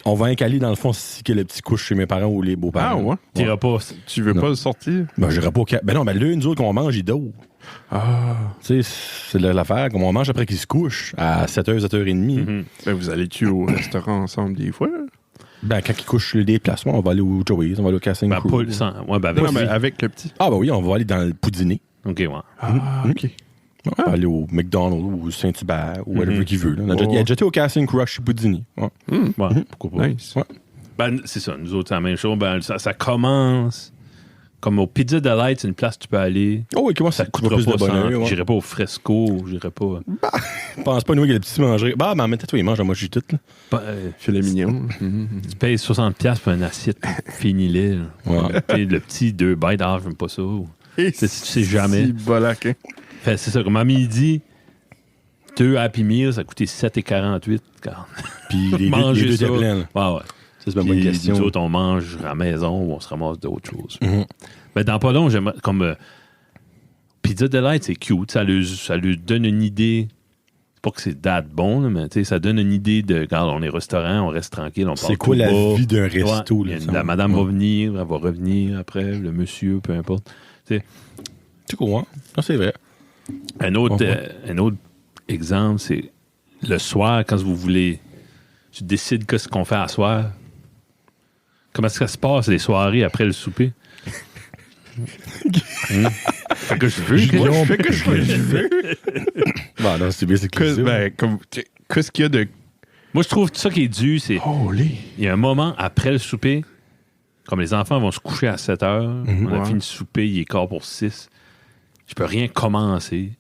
on va aller dans le fond si que le petit couche chez mes parents ou les beaux-parents. Ah, ouais. T'iras pas. Tu veux Non. pas le sortir? Ben, j'irai pas au Ben non, ben là, nous autres, qu'on mange, il dort. Ah. Tu sais, c'est l'affaire. Comme on mange après qu'il se couche à 7h, 7h30. Mhm. Ben, vous allez-tu au restaurant ensemble des fois? Ben, quand il couche les déplacements, on va aller au Joey's, on va aller au Casting Ben, Crew. pas sans. Ouais, ben, avec Non, mais lui. avec le petit. Ah, ben oui, on va aller dans le Poudiné. OK, ouais. Ah, OK. On va aller au McDonald's ou au Saint-Hubert ou whatever Mhm. qu'il veut. Là. Oh. Il a déjà été au Casting Crew chez Poudiné. Ouais. Ouais, pourquoi pas. Nice. Ouais. Ben, c'est ça. Nous autres, c'est la même chose. Ben, ça commence. Comme au Pizza Delight, c'est une place que tu peux aller. Oh, oui, comment Ça ça coûtera plus de pas bonheur. 100. Ouais. J'irai pas au Fresco. J'irai pas. Je pense pas, nous, que le petit mangerait. Bah, mais en même temps, toi, il mange à moi, je suis tout. Là. Filet mignon. Tu payes 60$ pour une assiette fini-lait. Ouais. Le petit 2 bites, ah, j'aime pas ça. Tu sais jamais. Si bolac, hein. Fait, c'est ça. Comme à midi, 2 Happy Meals, ça a coûté 7,48$. Puis les Manger deux ça. étaient pleins. là. Ouais, ouais. Ça, c'est une bonne Puis, question. nous autres, on mange à la maison ou on se ramasse d'autres choses. Mhm. Ben, dans pas long, j'aimerais. Comme Pizza Delight, c'est cute. Ça lui donne une idée. C'est pas que c'est date bon, là, mais tu sais, ça donne une idée de. Regarde, on est restaurant, on reste tranquille, on parle C'est quoi tout la bas. vie d'un resto? Ouais, là, il y a ça? la madame va Ouais. venir, elle va revenir après, le monsieur, peu importe. C'est cool, hein? Non, c'est vrai. Un autre, Ouais. un autre exemple, c'est le soir, quand vous voulez, tu décides qu'est-ce qu'on fait à soir. Comment est-ce que ça se passe, les soirées après le souper? fais que je veux. Je fais que je veux. Bon, non, c'est bien, c'est que Ben, qu'est-ce qu'il y a de... Moi, je trouve ça qui est dû, c'est... Holy! Il y a un moment après le souper, comme les enfants vont se coucher à 7 heures, on a fini de souper, il est quart pour 6. Je peux rien commencer.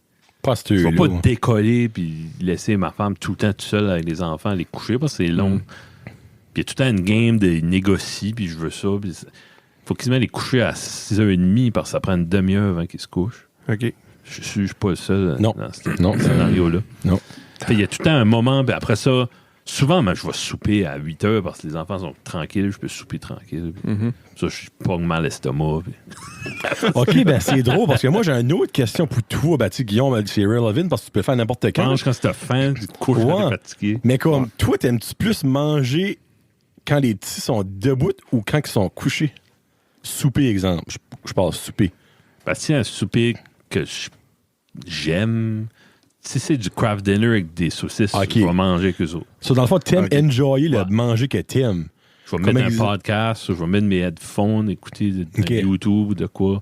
Pas Je vais pas décoller puis laisser ma femme tout le temps toute seule avec les enfants, les coucher, parce que c'est long. Puis il y a tout le temps une game de négocie, puis je veux ça. Puis faut qu'ils se mettent les coucher à 6h30 parce que ça prend une demi-heure avant qu'ils se couchent. OK. Je suis pas le seul dans ce scénario-là. Non. Il y a tout le temps un moment, puis après ça, souvent, je vais souper à 8 heures parce que les enfants sont tranquilles, je peux souper tranquille. Ça, je pogne mal l'estomac. OK, ben c'est drôle parce que moi, j'ai une autre question pour toi. Ben, tu sais, Guillaume, c'est relevant parce que tu peux faire n'importe quand. Mange quand t'as faim, tu te couches quand t'es fatigué. Mais comme toi, t'aimes-tu plus manger quand les petits sont debout ou quand ils sont couchés? Souper, exemple. Je parle souper. Ben, si un souper que j'aime, si c'est du craft dinner avec des saucisses, je vais manger avec eux autres. So, dans le fond, t'aimes enjoyer le manger que t'aimes. Je vais mettre un podcast, je vais mettre mes headphones, écouter YouTube ou de quoi.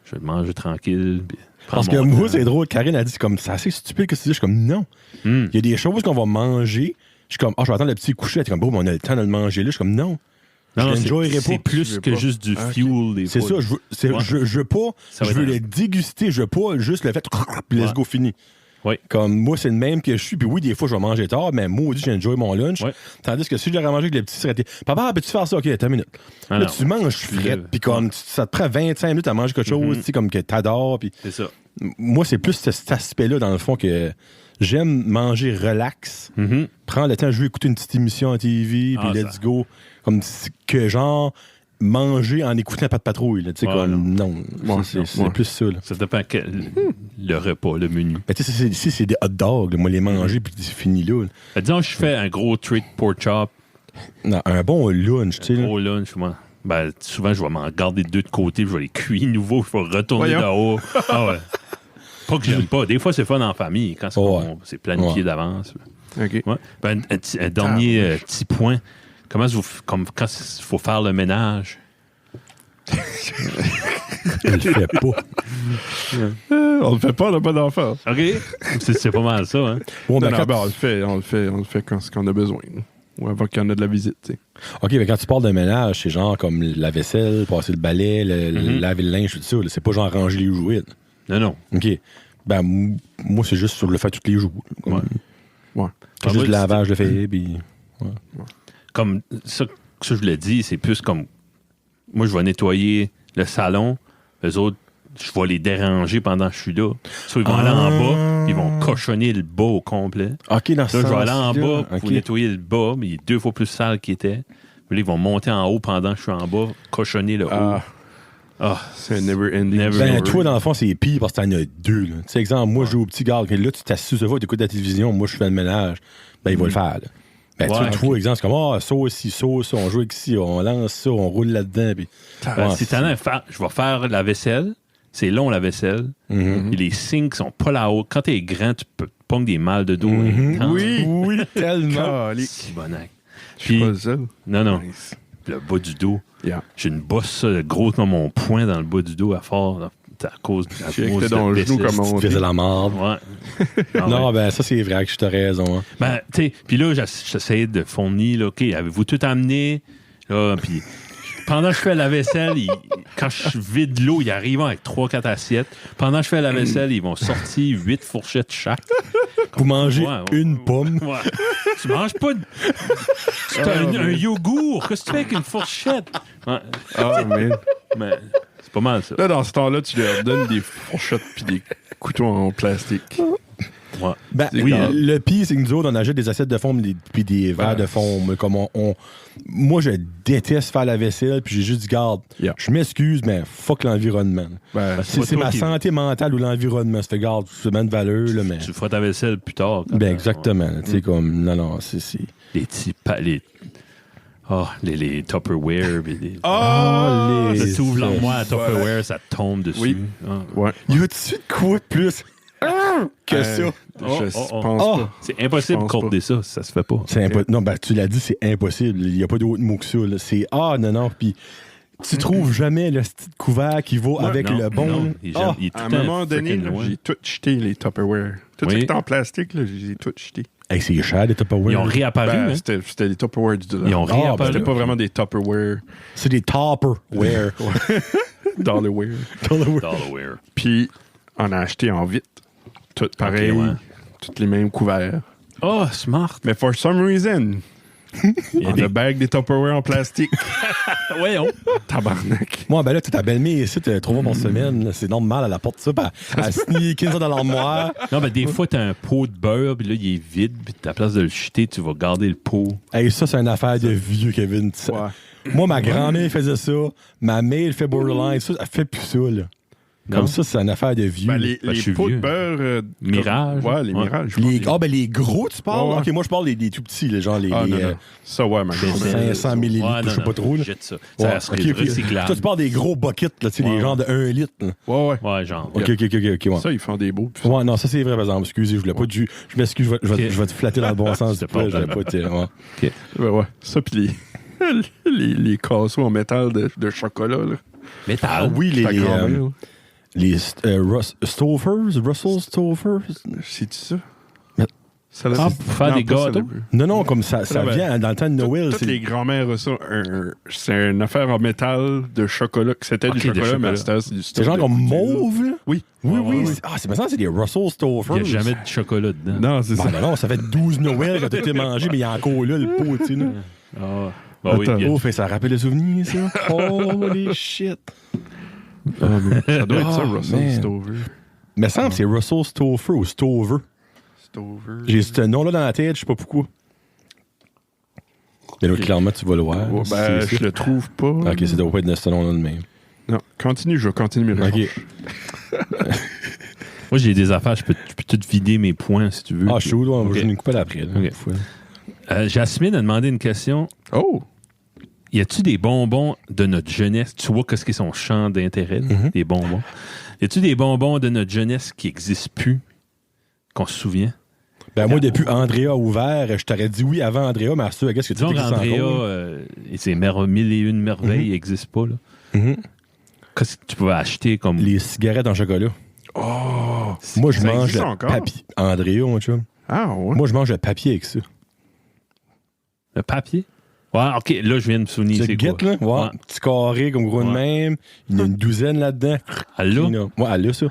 Je vais manger tranquille. Parce que moi, c'est drôle. Karine a dit, c'est assez stupide que tu dis. Je suis comme, non. Il y a des choses qu'on va manger. Je suis comme, je vais attendre le petit coucher. Elle est comme, bon, on a le temps de le manger là. Je suis comme, non. C'est plus que juste du fuel. C'est ça. Je veux pas. Je veux le déguster. Je veux pas juste le fait. Puis let's go, fini. Oui. Comme moi, c'est le même que je suis. Puis oui, des fois, je vais manger tard, mais moi, j'ai enjoy mon lunch. Oui. Tandis que si je l'aurais mangé avec le petit, ça aurait été papa, peux-tu faire ça? OK, attends une minute. Là, tu manges frais. Puis comme ça te prend 25 minutes à manger quelque chose, tu sais, comme que t'adores. Puis c'est ça. Moi, c'est plus cet aspect-là, dans le fond, que j'aime manger relax. Prends le temps, je veux écouter une petite émission à TV, puis let's go. Comme que genre manger en écoutant Pas de patrouille. Tu sais, comme non. C'est plus ça. Là. Ça dépend le repas, le menu. Ben, tu sais, c'est des hot dogs. Là, moi, les manger, puis c'est fini là. Disons, je fais un gros treat pork chop. Non, un bon lunch, tu sais. Un gros lunch, moi. Ben, souvent, je vais m'en garder deux de côté, puis je vais les cuire nouveau, je vais retourner là-haut. Ah ouais. Pas que j'aime pas. Des fois, c'est fun en famille, quand c'est planifié d'avance. OK. Ouais. Ben, un dernier petit point. Quand il faut faire le ménage. On le fait pas. On le fait pas, on n'a pas d'enfant. OK? C'est pas mal ça, hein? Bon, on le fait quand on a besoin. Ou avant qu'il y en ait de la visite, tu sais. OK, mais quand tu parles de ménage, c'est genre comme la vaisselle, passer le balai, laver le linge, tout ça. Là. C'est pas genre ranger les jouets. Non. OK. Ben, moi, c'est juste sur le fait tous les jours. Ouais. C'est juste le lavage, le fait, puis... Comme ça, je l'ai dit, c'est plus comme... Moi, je vais nettoyer le salon. Eux autres, je vais les déranger pendant que je suis là. Soit ils vont aller en bas, ils vont cochonner le bas au complet. OK, dans ce sens-là. Je vais aller en bas pour nettoyer le bas, mais il est 2 fois plus sale qu'il était. Puis là, ils vont monter en haut pendant que je suis en bas, cochonner le haut. C'est never-ending. Ben, toi, dans le fond, c'est pire parce que t'en as deux. Tu sais, exemple, moi, je joue au petit garde. Là, tu t'assises sur le tu écoutes la télévision. Moi, je fais le ménage. Ben, il va le faire. Là. Ben, toi, exemple, c'est comme, ça aussi, ça, on joue avec ci, on lance ça, on roule là-dedans. Puis... si t'en as à faire, je vais faire la vaisselle. C'est long, la vaisselle. Et les sinks sont pas là-haut. Quand t'es grand, tu peux pogner des mal de dos. Oui, tellement. C'est bonac. Je suis pas le seul. Non. Nice. Le bas du dos. Yeah. J'ai une bosse grosse comme mon poing dans le bas du dos à fort. À cause de dans le genou comme on dit. Tu faisais la marde. Ouais. Non, ben ça, c'est vrai que je t'ai raison. Hein. Ben, tu sais, puis là, j'essayais de fournir, là, OK, avez-vous tout amené? Là, puis pendant que je fais la vaisselle, quand je vide l'eau, ils arrivent avec 3-4 assiettes. Pendant que je fais la vaisselle, ils vont sortir 8 fourchettes chaque. Pour manger une pomme. Ouais. Tu manges pas de... C'est un yogourt. Qu'est-ce que tu fais avec une fourchette? Ouais. Mais c'est pas mal, ça. Là, dans ce temps-là, tu leur donnes des fourchettes puis des couteaux en plastique. Ouais. Ben, le pire, c'est que nous autres, on achète des assiettes de fond puis des verres de fond. Comme moi, je déteste faire la vaisselle, puis j'ai juste dit, garde, je m'excuse, mais fuck l'environnement. C'est ma santé mentale ou l'environnement. Ça fait, garde, c'est même de valeur. Là, mais... Tu feras ta vaisselle plus tard. Ben, exactement. Tu sais, comme, non, c'est... Les petits les Tupperware. Tu ouvres l'armoire à Tupperware, ça tombe dessus. Oui. Ouais. Y a-tu de quoi de plus que ça? Je pense pas. C'est impossible de corder ça se fait pas. Non, ben tu l'as dit, c'est impossible. Il n'y a pas d'autre mot que ça. Là. C'est non. Puis Tu trouves jamais le style couvert qui va avec Non, le bon. non, il est tout À un le temps moment donné, freaking là, loin. j'ai tout jeté, les Tupperware. Tout ce Oui. qui est en plastique, là, j'ai tout jeté. Hey, c'est cher, les Tupperware. Ils ont réapparu. Ben, hein? c'était les Tupperware du dollar. Ils ont ben, réapparu. C'était pas vraiment des Tupperware, C'est des Tupperware. Dollarware. Delaware. Puis, on a acheté en vite. Tout pareil. Ok, ouais. Tous les mêmes couverts. Oh, smart. Mais for some reason, Il y a on a bag des Tupperware en plastique. Voyons. Tabarnak. Moi, ben là, t'as ta belle-mère ici, t'as 3 mois par semaine. là. C'est normal, elle apporte ça, puis elle sneak ça dans l'armoire. Non, mais des fois, t'as un pot de beurre, puis là, il est vide, puis à la place de le jeter, tu vas garder le pot. Hey, ça, c'est une affaire de vieux, Kevin. Ouais. Moi, ma grand-mère faisait ça. Ma mère fait borderline. Ça, elle fait plus ça, là. Non? Comme ça, c'est une affaire de vieux. Ben, les Ben, je suis pots de vieux. beurre. Mirage. Ouais, les Ouais. mirages. je Les, pense. les gros, tu parles? Ouais. Ok, moi, je parle des tout petits, là, genre les. Ah, non, les, non. Ça, ouais, ma grand-mère. 500 millilitres, Ouais, je sais non, pas trop, là. Jette ça. Ouais. Ça serait Ok, ok. recyclable. Toi, tu parles des gros buckets, là, tu sais, les Ouais. gens de 1 litre. là. Ouais, ouais. Ouais, genre. Ok, ouais. Ça, ils font des beaux. Ouais, non, ça c'est vrai, par exemple. Excusez, je voulais pas du. Je m'excuse, je vais te flatter dans le bon sens. C'est du poil, pas j'avais pas été. Ouais. Ouais. Ça, puis les casseaux en métal de chocolat, là. Métal. Ah oui, Ta grand-mère, là. les Stouffer's, Russell Stouffer's. C'est-tu ça? Mais- Ça Ah, pour faire des gâteaux? Non, comme ça ben, vient dans le temps de Noël. Toutes c'est- les grand-mères ont ça. C'est une affaire en métal de chocolat. C'était Ok, du de chocolat, mais chocolat. c'était du C'est genre comme mauve, là? Oui. Oui, Ouais, oui. ouais. C'est maintenant, c'est des Russell Il Stouffer's. n'y a jamais de chocolat dedans. Non, c'est ça. Ben non, ça fait 12 Noël quand t'as mangé, mais il y a encore là le pot, tu sais. là. Ah, bah oui. Attends. il y a- Oh, fait ça rappelle le souvenir, ça. Holy shit. Ça doit être ça, Ah, Russell man. Stover. Mais semble que c'est Russell Stouffer ou Stover. Stover. J'ai ce nom-là dans la tête, je sais pas pourquoi. Mais là, clairement, tu vas le voir. Ouais, ben, C'est- je le trouve pas. Ok, ça doit pas être de ce nom-là de même. Non, continue, je vais continuer mes recherches. Ok. Moi, j'ai des affaires, je peux tout vider mes points si tu veux. Ah, je suis où, on va Ok. jouer une coupelle après. là. Ok. Faut- Jasmine a demandé une question. Oh! Y a-tu des bonbons de notre jeunesse? Tu vois qu'est-ce qui est son champ d'intérêt, là, Mhm. des bonbons. Y a-tu des bonbons de notre jeunesse qui n'existent plus, qu'on se souvient? Ben, moi, depuis Andrea a ouvert, je t'aurais dit oui avant Andrea, mais à ça, qu'est-ce que tu Disons dis qu'Andrea encore? et ses mille et une merveilles n'existent pas. Là. Mhm. Qu'est-ce que tu pouvais acheter comme... Les cigarettes en chocolat. Oh! Moi, je Ça mange existe le encore? papier. Andrea, mon chum. Ah, ouais. Moi, je mange le papier avec ça. Le papier? Ouais, OK, là, je viens de me souvenir. Tu C'est guettes, quoi? là? Ouais. Ouais. Petit carré comme gros de Ouais. même. Il y en a une douzaine là-dedans. Allô? Ouais, elle a ça.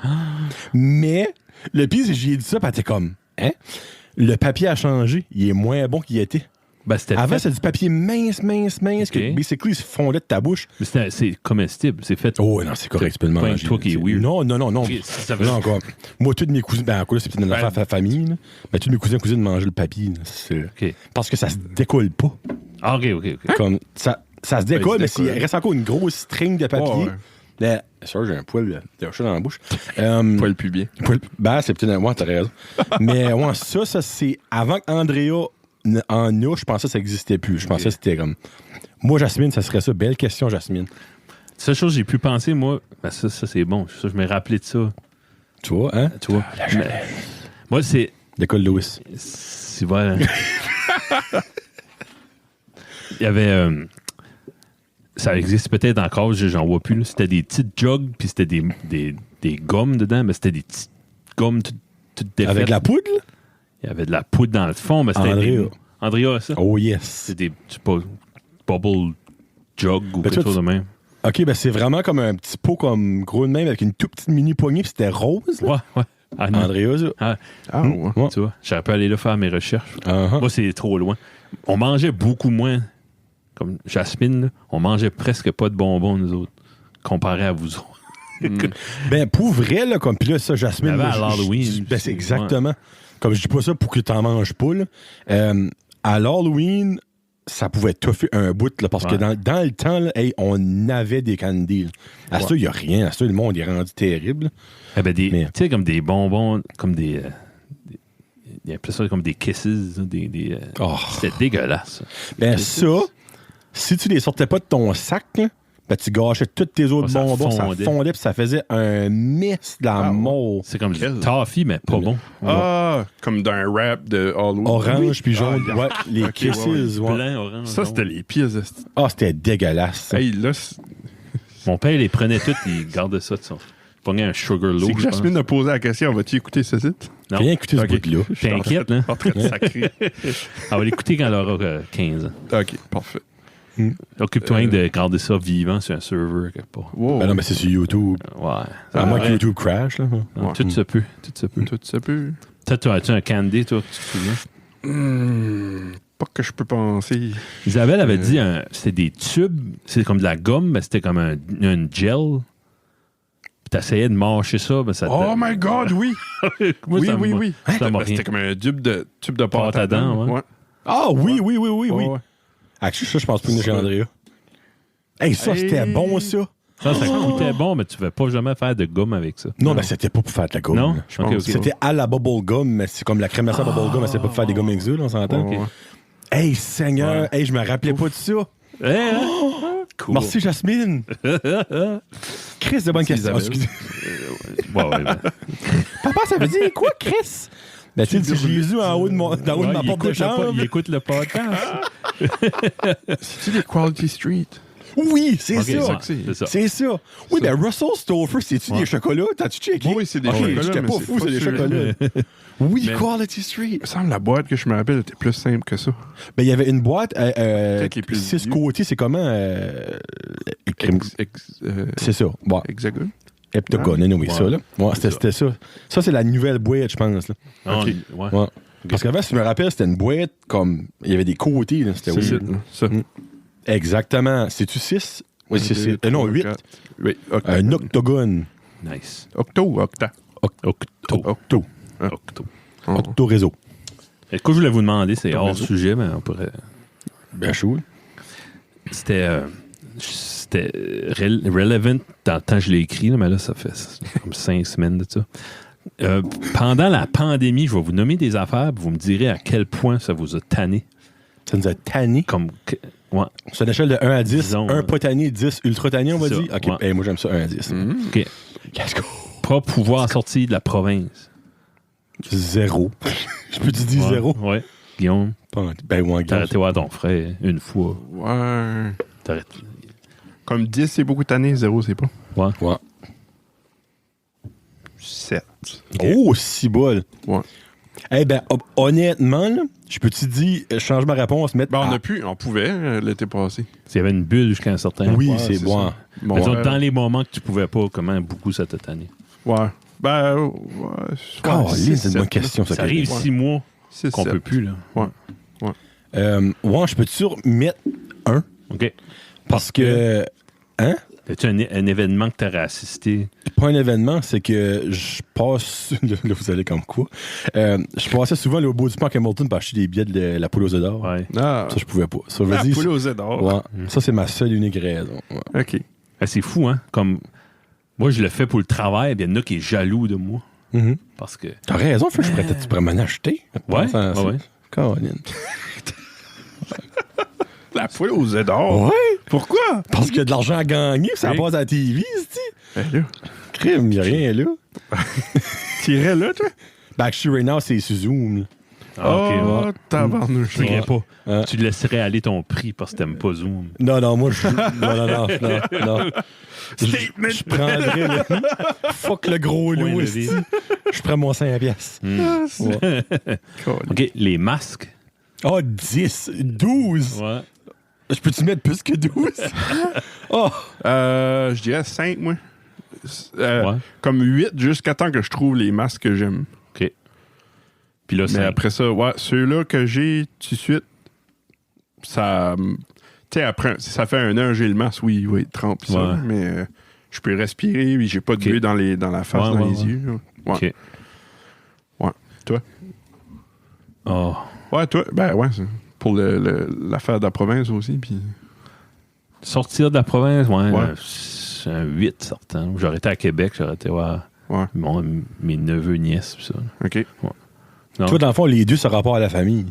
Mais, le pire, c'est que j'ai dit ça, puis elle était comme, hein? Le papier a changé. Il est moins bon qu'il était. Ben, c'était Avant, fait- c'est du papier mince, Ok. que, basically, il se fondait de ta bouche. mais c'est comestible. C'est fait... Oh, non, c'est correct, tu peux le Pas manger. toi qui est weird. Non. Ok, ça veut- Non, encore. Moi, tous mes cousins, ben, encore là, c'est peut-être une affaire de famille, là. Mais tous mes cousins et cousines mangeaient le papier, là. OK. Parce que ça se décolle pas. Ah, OK. Comme, ça se décolle, Ben, il mais se décolle. il reste encore une grosse string de papier. Ouais, ouais. Là, ça, j'ai un poil de chat dans la bouche. Pas le pubien. Ben, c'est peut-être moi, t'as raison. Mais ouais, ça, c'est avant qu'Andrea en a, je pensais que ça n'existait plus. Je pensais que c'était comme. Moi, Jasmine, ça serait ça. Belle question, Jasmine. Seule chose que j'ai pu penser, moi, ben ça c'est bon. Ça, je m'ai rappelé de ça. Tu vois, hein? Tu vois? Mais- moi, c'est... L'école Lewis. C'est vrai. Il y avait... ça existe peut-être encore, j'en vois plus. Là. C'était des petites jugs, puis c'était des gommes dedans, mais c'était des petites gommes toutes défaites. Avec de la poudre, là? Il y avait de la poudre dans le fond, mais c'était Andrea. Andrea, ça? Oh, yes. C'est des je sais pas, bubble jug ou Ben, quelque toi, chose de même. OK, ben c'est vraiment comme un petit pot comme gros de même avec une toute petite mini poignée, puis c'était rose, là. Ouais. Ah, non. Andrea, ça. Ah, Ah, ouais. Ouais. tu vois, j'aurais pu aller là faire mes recherches. Uh-huh. Moi, c'est trop loin. On mangeait beaucoup moins. Comme Jasmine, là, on mangeait presque pas de bonbons, nous autres, comparé à vous autres. Ben, pour vrai, là, comme, puis là, ça, Jasmine. Il y avait là, à l'Halloween, Ben, c'est c'est- exactement. Comme je dis pas ça pour que t'en manges pas, là. À l'Halloween, ça pouvait toffer un bout, là, parce que Ouais. dans le temps, là, hey, on avait des candies, là. À ça, il n'y a rien. À ça, le monde est rendu terrible. Eh ben, Mais- tu sais, comme des bonbons, comme des. Il appelait ça comme des kisses. Oh. C'était dégueulasse. Ben, ça, si tu les sortais pas de ton sac, là, ben, tu gâchais tous tes autres Ça bonbons, ça fondait. fondait, puis ça faisait un mess de la Ah ouais. mort. C'est comme Quel- du toffee, mais pas bon. Ah, comme dans un rap de Halloween. Orange puis jaune. Ah, Ouais, les Ok, kisses. ouais, ouais. Blanc, orange. Ça, c'était jaune. les pièces. Ah, c'était dégueulasse. ça. Hey, là, Mon père, il les prenait toutes, il gardait ça de son. Il prenait un sugar low. C'est que Jasmine a posé la question, vas-tu écouter ce site? Non. Rien écouter ce Ok. bout-là. T'inquiète, hein? En train de sacrer. On va l'écouter quand elle aura 15 ans. OK, parfait. Occupe-toi rien de garder ça vivant sur un serveur quelque part. Wow. Ben non, mais c'est sur YouTube. Ouais. À moins que Ouais. YouTube crash, là. Non, Ouais. Tout se peut. Tout se peut. Tout ça peut... Toi, as-tu un candy, toi, que tu te souviens? Pas que je peux penser. Isabelle avait dit c'était des tubes, c'est comme de la gomme, mais c'était comme un gel. Puis t'essayais de mâcher ça, mais ça te... Oh my God, oui! Moi, oui, ça oui, m'a- oui. ça m'a Ben, rien. c'était comme un tube de pâte à dents, dents. ouais. Ah oui, oui, oui, oui, oui. Ouais. Actually, ça, je pense pas que chez Ça. Andrea. Hey, ça, Hey. c'était bon, ça. Ça coûtait bon, mais tu ne vas pas jamais faire de gomme avec ça. Non, mais c'était pas pour faire de la gomme. Non? là. Je pense Ok, ok. que C'était à la bubble gum, mais c'est comme la crème glacée à bubble gum, mais c'est pas pour faire des gommes avec ça, là, on s'entend? Ouais. Hey, Seigneur! Ouais. Hey, je me rappelais pas de ça. Eh, hein? Cool. Merci, Jasmine. Chris, de bonne Merci, question. Isabelle. Excusez. Ouais, ouais, ouais. Papa, ça veut dire quoi, Chris? Ben, tu sais, c'est Jésus en haut de, d'en haut de Ouais, ma il porte de écoute le chambre. il écoute le podcast. C'est-tu des Quality Street? Oui, c'est Ok, ça. ouais, c'est ça. C'est ça. Oui, ben Russell Stover, c'est-tu Ouais. des chocolats? T'as-tu checké? Oui, c'est des Ok, chocolats, J'étais mais pas c'est fou, pas c'est des sûr. chocolats. Oui, Mais- Quality Street. Il me semble que la boîte que je me rappelle était plus simple que ça. Ben, il y avait une boîte, Peut-être les plus 6 vieux. côtés, c'est comment? C'est ça. Bon, Hexagone? heptagone, anyway, Ouais. ça, là. Ouais, c'était ça. Ça, c'est la nouvelle boîte, je pense, là. Ah, Ok. ouais. Ouais. Parce qu'avant, si je me rappelle, c'était une boîte comme. Il y avait des côtés, là. C'était C'est weird. ça. Exactement. C'est-tu 6? Oui, c'est. Non, 8. Oui, Un octogone. Nice. Octo ou octa? Octo. Octo. Octo. Octo réseau. Et ce que je voulais vous demander, c'est hors réseau. sujet, mais on pourrait. Bien chaud. C'était relevant dans le temps que je l'ai écrit, là, mais là, ça fait comme 5 semaines de ça. Pendant la pandémie, je vais vous nommer des affaires, puis vous me direz à quel point ça vous a tanné. Ça nous a tanné. Comme, ouais, Sur une échelle de 1 à 10, Disons, 1 pas tanné, 10 ultra tanné, on va ça, dire. OK, ouais. hey, moi j'aime ça, 1 à 10. OK. Qu'est-ce que. Pas pouvoir sortir de la province. 0. Je peux te dire Ouais, 0? Ouais. Guillaume, Ben, ouais, t'as arrêté voir ton frère une fois. Ouais. T'arrêtes. Comme 10, c'est beaucoup tanné, 0, c'est pas. Ouais. Ouais. 7. Oh, si bol. Ouais. Eh ben, honnêtement, là, je peux te dire, change ma réponse, mettre. Ben, on pouvait l'été passé. S'il y avait une bulle jusqu'à un certain Oui, Ouais, c'est bon. ça. Bon, Mais disons, ouais. dans les moments que tu pouvais pas, comment beaucoup ça t'a tanné? Ouais. Ben, ouais. Caroline, c'est une bonne question, ça. Ça arrive Ouais. 6 mois C'est qu'on peut plus, là. Ouais. Ouais, je peux toujours mettre 1 OK. parce que. Hein? As-tu un événement que tu aurais assisté? Pas un événement, c'est que je passe. Là, vous allez comme quoi? Je passais souvent là, au bout du parc Hamilton pour acheter des billets de la poule aux œufs d'or. Ouais. Ah, Ça, je pouvais pas. Ça, la vas-y, poule aux œufs d'or. ouais. Ça, c'est ma seule et unique raison. Ouais. OK. Ah, c'est fou, hein? Comme moi, je le fais pour le travail, bien il y en a qui est jaloux de moi. Mhm. Parce que. T'as raison, je pourrais peut-être tu pourrais m'en acheter. Ouais, Pensant à ça. ouais. Caroline. La poule aux œufs d'or. Ouais, Pourquoi? parce qu'il y a de l'argent à gagner, puis ça Oui. passe à la TV, c'est-tu? Ben là, Crime, il n'y a rien là. t'irais là, toi? Back to right now, c'est sur Zoom. Là. Ah, OK, Oh, ouais. tabarnouche. Je dirais pas. Hein? Tu laisserais aller ton prix parce que t'aimes pas Zoom. Non, moi, je. Non. Statement. Je prendrais le. Fuck le gros Point loup, levé. esti. Je prends mon 5 piastres. Ouais. OK, les masques. Oh, 10, 12. Ouais. Je peux-tu mettre plus que 12? Oh, Je dirais 5, moi. Ouais. Comme 8 jusqu'à temps que je trouve les masques que j'aime. OK. Puis là, Mais c'est. après ça, ouais, ceux-là que j'ai tout de suite, ça. Tu sais, après, ça fait 1 an, j'ai le masque, oui, 30 pis ça, Ouais. mais je peux respirer, puis j'ai pas de Ok. buée dans la face, Ouais, dans ouais, les ouais. yeux. là. Ouais. OK. Ouais. Toi? Oh. Ouais, toi? Ben ouais, c'est pour l'affaire de la province aussi, puis. Sortir de la province, ouais. Ouais. C'est un 8 sortant. J'aurais été à Québec, j'aurais été voir Ouais. mes neveux, nièces, pis ça. OK. Non. toi, dans le fond, les deux, ça rapport à la famille.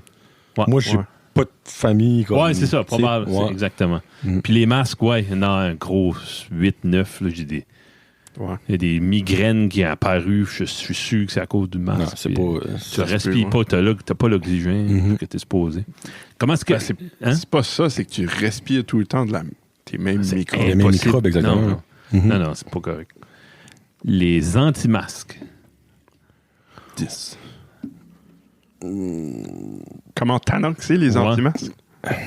Ouais. Moi, je suis Ouais. pas de famille. Comme, Ouais, c'est ça, tu sais, probable. ouais. C'est exactement. Mm. Puis les masques, ouais, non, un gros 8, 9, là, j'ai des. Ouais. Il y a des migraines qui sont apparues. Je suis sûr que c'est à cause du masque. Non, c'est Puis, pas. Tu Ça se respires peut, pas, t'as pas l'oxygène Mhm. que t'es supposé. Comment est-ce que. Ben, c'est hein? c'est pas ça, c'est que tu respires tout le temps de la Tes mêmes C'est micros. Les mêmes impossible. microbes, exactement. Non, non, non, c'est pas correct. Les anti-masques. 10. Comment tannant que c'est, les Ouais. anti-masques?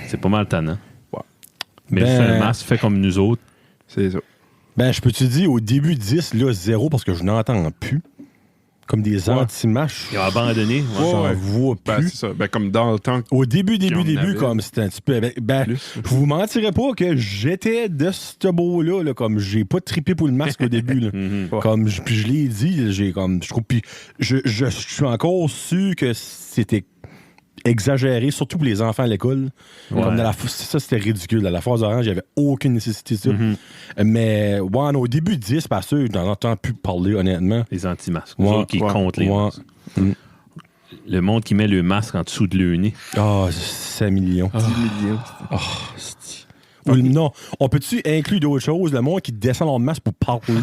C'est pas mal tannant. Ouais. Mais Ben- le masque fait comme nous autres. C'est ça. Ben, je peux te dire, au début 10, là, 0, parce que je n'entends plus. Comme des anti-mâches. Ils ont abandonné. Ouais. J'en ouais. vois Ben, plus. c'est ça. Ben, comme dans le temps. Au début, Puis on avait. comme c'était un petit peu... Ben, Plus. je vous mentirais pas que j'étais de ce beau-là, là, comme j'ai pas trippé pour le masque au début. Là. Mhm. Ouais. Comme, puis je l'ai dit, j'ai comme... Je trouve, puis je suis encore sûr que c'était exagéré, surtout pour les enfants à l'école. Ouais. Comme ça, c'était ridicule. À la phase orange, il n'y avait aucune nécessité de ça. Mhm. Mais ouais, au début 10, parce que j'en entends plus parler, honnêtement. Les anti-masques. Ouais, Nous autres qui ouais, comptent les ouais. masques. Mm. Le monde qui met le masque en dessous de le nez. Ah, 5 millions. 10 millions. Non, on peut-tu inclure d'autres choses? Le monde qui descend leur masque pour parler.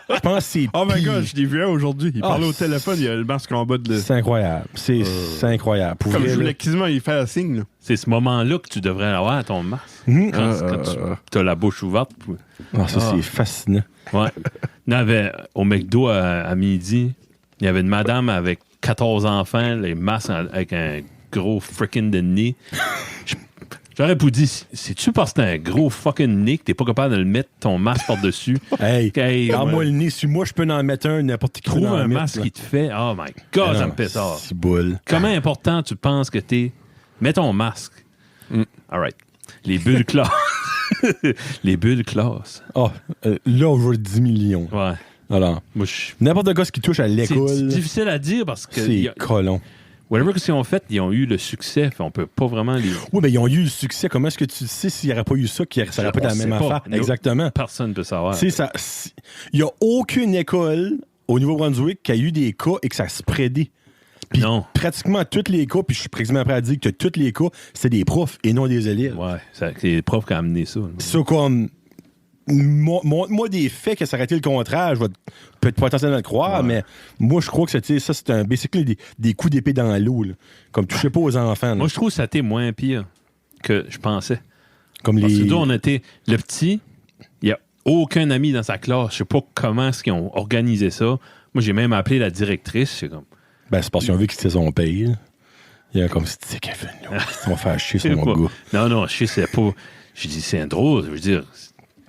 Je pense que c'est Oh my pire. god, je l'ai vu un aujourd'hui. Il Ah, parlait au téléphone, il y a le masque en bas de le. C'est incroyable. C'est incroyable. Pour Comme vrai, je là. voulais quasiment y faire un signe. Là. C'est ce moment-là que tu devrais avoir ton masque. Mhm. Quand tu as la bouche ouverte. Ah, ça, Ah. c'est fascinant. Ouais. Il y avait, au McDo à midi, il y avait une madame avec 14 enfants, les masques avec un gros freaking de nez. J'aurais pu dire, c'est-tu parce que t'as un gros fucking nez que t'es pas capable de le mettre ton masque par-dessus? Hey, Hey, moi ouais. le nez, si moi je peux en mettre un, n'importe qui peut Trouve en un mettre, masque là. qui te fait. Oh my God, Ah ça non, me fait ça. C'est boule. Comment important tu penses que t'es? Mets ton masque. All right. Les bulles classe. Les bulles classe. Ah, là, on veut 10 millions. Ouais. Alors, Moi, je... n'importe quoi ce qui touche à C'est l'école, difficile à dire parce que c'est colon. whatever qu'ils ont fait, ils ont eu le succès. Fait on peut pas vraiment les... Oui, mais ils ont eu le succès. Comment est-ce que tu sais s'il n'y aurait pas eu ça, ça n'aurait pas été la On même sait pas. affaire? Nous- Exactement. Personne ne peut savoir. Tu sais, il n'y a aucune école au Nouveau-Brunswick qui a eu des cas et que ça se prédit. Puis Non. pratiquement tous les cas, puis je suis pratiquement prêt à dire que tous les cas, c'est des profs et non des élèves. Ouais, c'est les profs qui ont amené ça. Ça, comme. Montre-moi des faits que ça aurait été le contraire, je vais peut-être potentiellement le croire, Ouais. mais moi, je crois que ça, c'est un basically des coups d'épée dans l'eau. Là. Comme touchez pas aux enfants. là. Moi, je trouve que ça a été moins pire que je pensais. Comme Parce que les. nous, on était... Le petit, il n'y a aucun ami dans sa classe. Je sais pas comment est-ce qu'ils ont organisé ça. Moi, j'ai même appelé la directrice. C'est comme... Ben, c'est parce qu'ils ont vu que c'était son pays. là. Il y a comme si tu sais, Kevin, là, ils vont faire chier sur mon gars. Non, non, je sais, c'est pas... J'ai dit, c'est drôle. Je veux dire,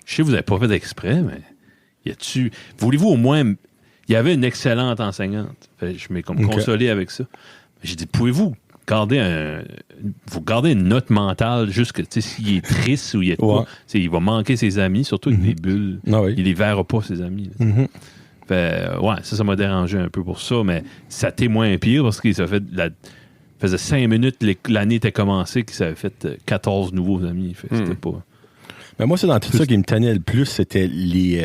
je sais que vous n'avez pas fait exprès, mais y a-tu... Voulez-vous au moins... Il y avait une excellente enseignante. Fait que je m'ai comme Ok. consolé avec ça. J'ai dit, pouvez-vous garder vous gardez une note mentale juste que, tu sais, s'il est triste ou il est Ouais. pas... tu sais, il va manquer ses amis, surtout avec des bulles. Ah oui. Il les verra pas, ses amis. là. Mhm. Fait, ouais, ça m'a dérangé un peu pour ça, mais ça t'est moins pire parce qu'il s'est fait... faisait 5 minutes, l'année était commencée, qu'il s'avait fait 14 nouveaux amis. Fait que c'était pas... Ben, moi, c'est dans tout ça qui me tannait le plus, c'était les.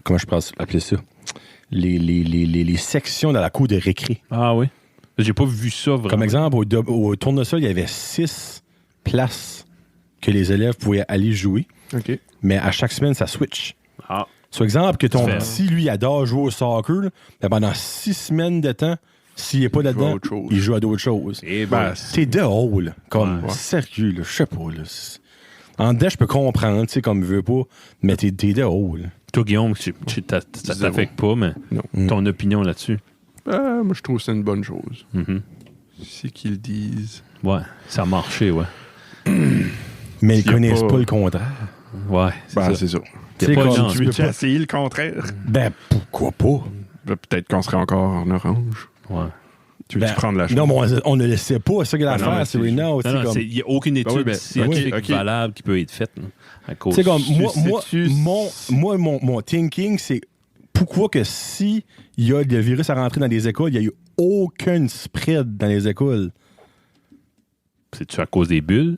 Comment je peux appeler ça? Les sections dans la cour de récré. Ah oui? J'ai pas vu ça vraiment. Comme exemple, au tournesol, il y avait 6 places que les élèves pouvaient aller jouer, OK. mais à chaque semaine, ça switch. Ah, Sur exemple, que ton Différent. petit, lui, adore jouer au soccer, là, ben pendant 6 semaines de temps, s'il n'est pas joue à là-dedans, autre chose. il joue à d'autres choses. et Ben, ben, C'est dehors, là. Comme, Ouais. sérieux, là. Je sais pas, là. En dedans, je peux comprendre, tu sais, comme il veut pas, mais t'es dehors, là. toi, Guillaume, ça t'affecte pas, mais Non. ton opinion là-dessus? Moi, je trouve que c'est une bonne chose. Mhm. C'est qu'ils le disent. Ouais, ça a marché, ouais. Mais ils S'il y a connaissent pas- pas le contraire. Ouais, c'est Ben, ça. c'est ça. T'es C'est pas comme genre- Tu peux veux-tu pas- essayer le contraire? Ben, pourquoi pas? Ben, peut-être qu'on serait encore en orange. Ouais. Tu veux Ben, prendre la chance? non, mais on ne le sait pas. C'est ça que non, l'affaire, mais c'est c'est- right now. Non, tu sais, non, comme- il n'y a aucune étude oui, ben, scientifique ok. valable qui peut être faite là, à cause Tu sais, comme, Sais-tu- mon thinking, c'est pourquoi que si il y a le virus à rentrer dans les écoles, il n'y a eu aucun spread dans les écoles. C'est-tu à cause des bulles?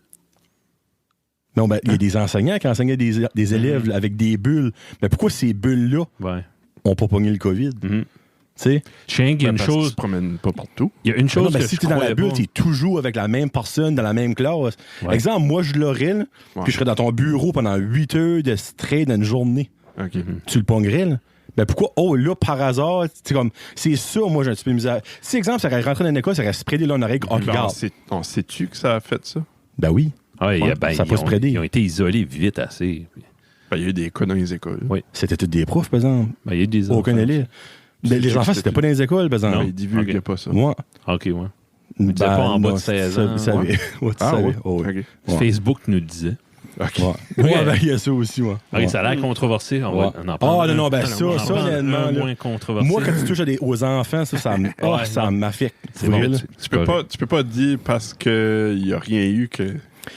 Non, ben, il y a des enseignants qui enseignaient des élèves là, avec des bulles. Mais pourquoi ces bulles-là Ouais. n'ont pas pogné le COVID? Mhm. Tu sais? Je sais qu'il y a Ben, une parce qu'ils chose... se promènent pas partout. Il y a une Non, chose ben, que si je tu es dans la croyais bulle, pas. tu es toujours avec la même personne dans la même classe. Ouais. Exemple, moi, je l'aurais, là, Ouais. puis je serais dans ton bureau pendant 8 heures de straight dans une journée. OK. Tu le pognerais, là? Ben pourquoi, oh là, par hasard, c'est ça, moi, j'ai un petit peu de misère. Si, exemple, ça aurait rentré dans une école, ça aurait spreadé là en oreille, oh, Ben, regarde. on sait-tu que ça a fait ça? Ben oui. Ah, Ouais, ça peut se prédire. ils ont été isolés vite assez. Ben, il y a eu des cas dans les écoles. Oui. C'était tous des profs, par exemple. Ben, il y a eu des Aucun enfants. élève. Les enfants, c'était pas dans les écoles, par exemple. Non, ils divulguaient Ok. pas ça. Moi. OK, ouais. Ils disaient pas en bas de 16 ans. Vous savez. Ouais, tu savais. ouais? Oh, oui. OK. Ouais. Facebook nous le disait. OK. Ouais, ouais, ben, il y a ça aussi, ouais. OK, Ouais. ça a l'air controversé. On Ouais. en parle. non, ben on ça, en ça, parle honnêtement, un là. moins controversé. Moi, quand tu touches aux enfants, ça Ouais, m'affecte. C'est Pour bon. vrai, là. Tu peux pas dire parce qu'il n'y a rien eu que.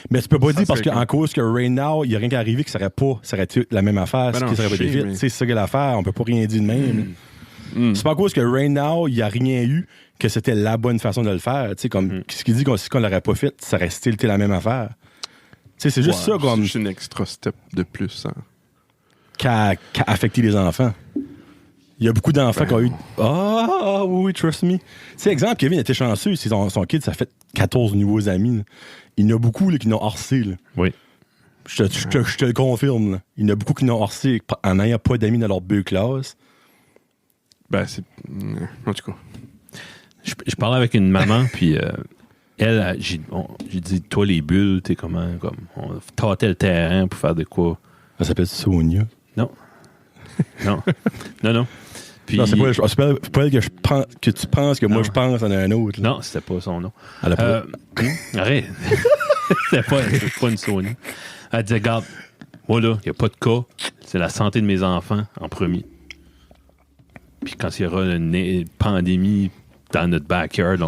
Mais tu peux pas Ça dire parce serait qu'en cause que right now, il n'y a rien qui est arrivé que ça aurait été la même affaire, Ben ce non, qui serait pas je sais, été vite. mais- Tu sais, c'est ça que l'affaire, on peut pas rien dire de même. C'est pas à cause que right now, il n'y a rien eu que c'était la bonne façon de le faire. Tu sais, comme ce qui dit si on l'aurait pas fait, ça aurait still été la même affaire. Tu sais, c'est juste ça comme C'est une extra step de plus. Hein. qui a affecté les enfants. Il y a beaucoup d'enfants qui ont eu. Ah, oui, trust me. Tu sais, exemple, Kevin était chanceux. Son kid, ça fait 14 nouveaux amis. Là. Il y en a beaucoup là, qui l'ont horsé. Là. Oui. Je te le confirme. Là. Il y en a beaucoup qui l'ont horsé en n'ayant pas d'amis dans leur deux classes. Ben, c'est. En tout cas. Je parlais avec une maman, puis elle, j'ai dit, toi, les bulles, t'es comment? Comme, on tâtait le terrain pour faire de quoi? Ça s'appelle Sonia. Non. Non. Non. Puis, Non, c'est pas elle que tu penses que moi Non. je pense en un autre. Là. Non, c'était pas son nom. Elle a pas- Arrête. C'était pas une Sony. Elle disait, regarde, moi là, il n'y a pas de cas. C'est la santé de mes enfants en premier. Puis quand il y aura une pandémie dans notre backyard,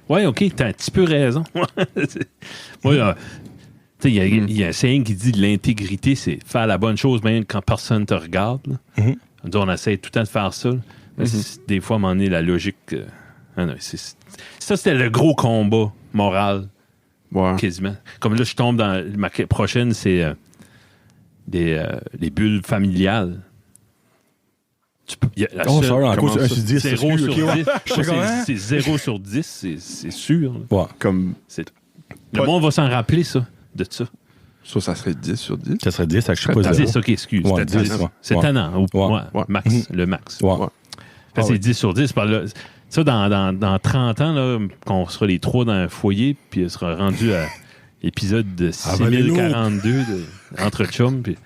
ouais, OK, t'as un petit peu raison. Moi, tu sais, il y a un saying qui dit l'intégrité, c'est faire la bonne chose même quand personne te regarde. Là. Mhm. On essaie tout le temps de faire ça. Mais des fois, à un moment donné, la logique... non, ça, c'était le gros combat moral, Ouais. quasiment. Comme là, je tombe dans... Ma prochaine, c'est les bulles familiales. Sorry, en cause comment un ça? sur 10. 0 sur 10. Je sais comment. C'est 0 sur 10, c'est sûr. Là. Ouais. Comme. Le monde va s'en rappeler, ça, de ça. Ça serait 10 sur 10. Ça serait 10, ça, je sais pas. C'est zéro. ça qui excuse. Ouais, C'était 10, tannant. ouais. C'est Ouais. tannant. Ouais. Ouais. Max, le max. Ouais. Ouais. Fait que c'est 10 sur 10. Par là, ça, dans 30 ans, là, qu'on sera les trois dans un foyer, puis on sera rendu à l'épisode de 6042 entre chums. Puis,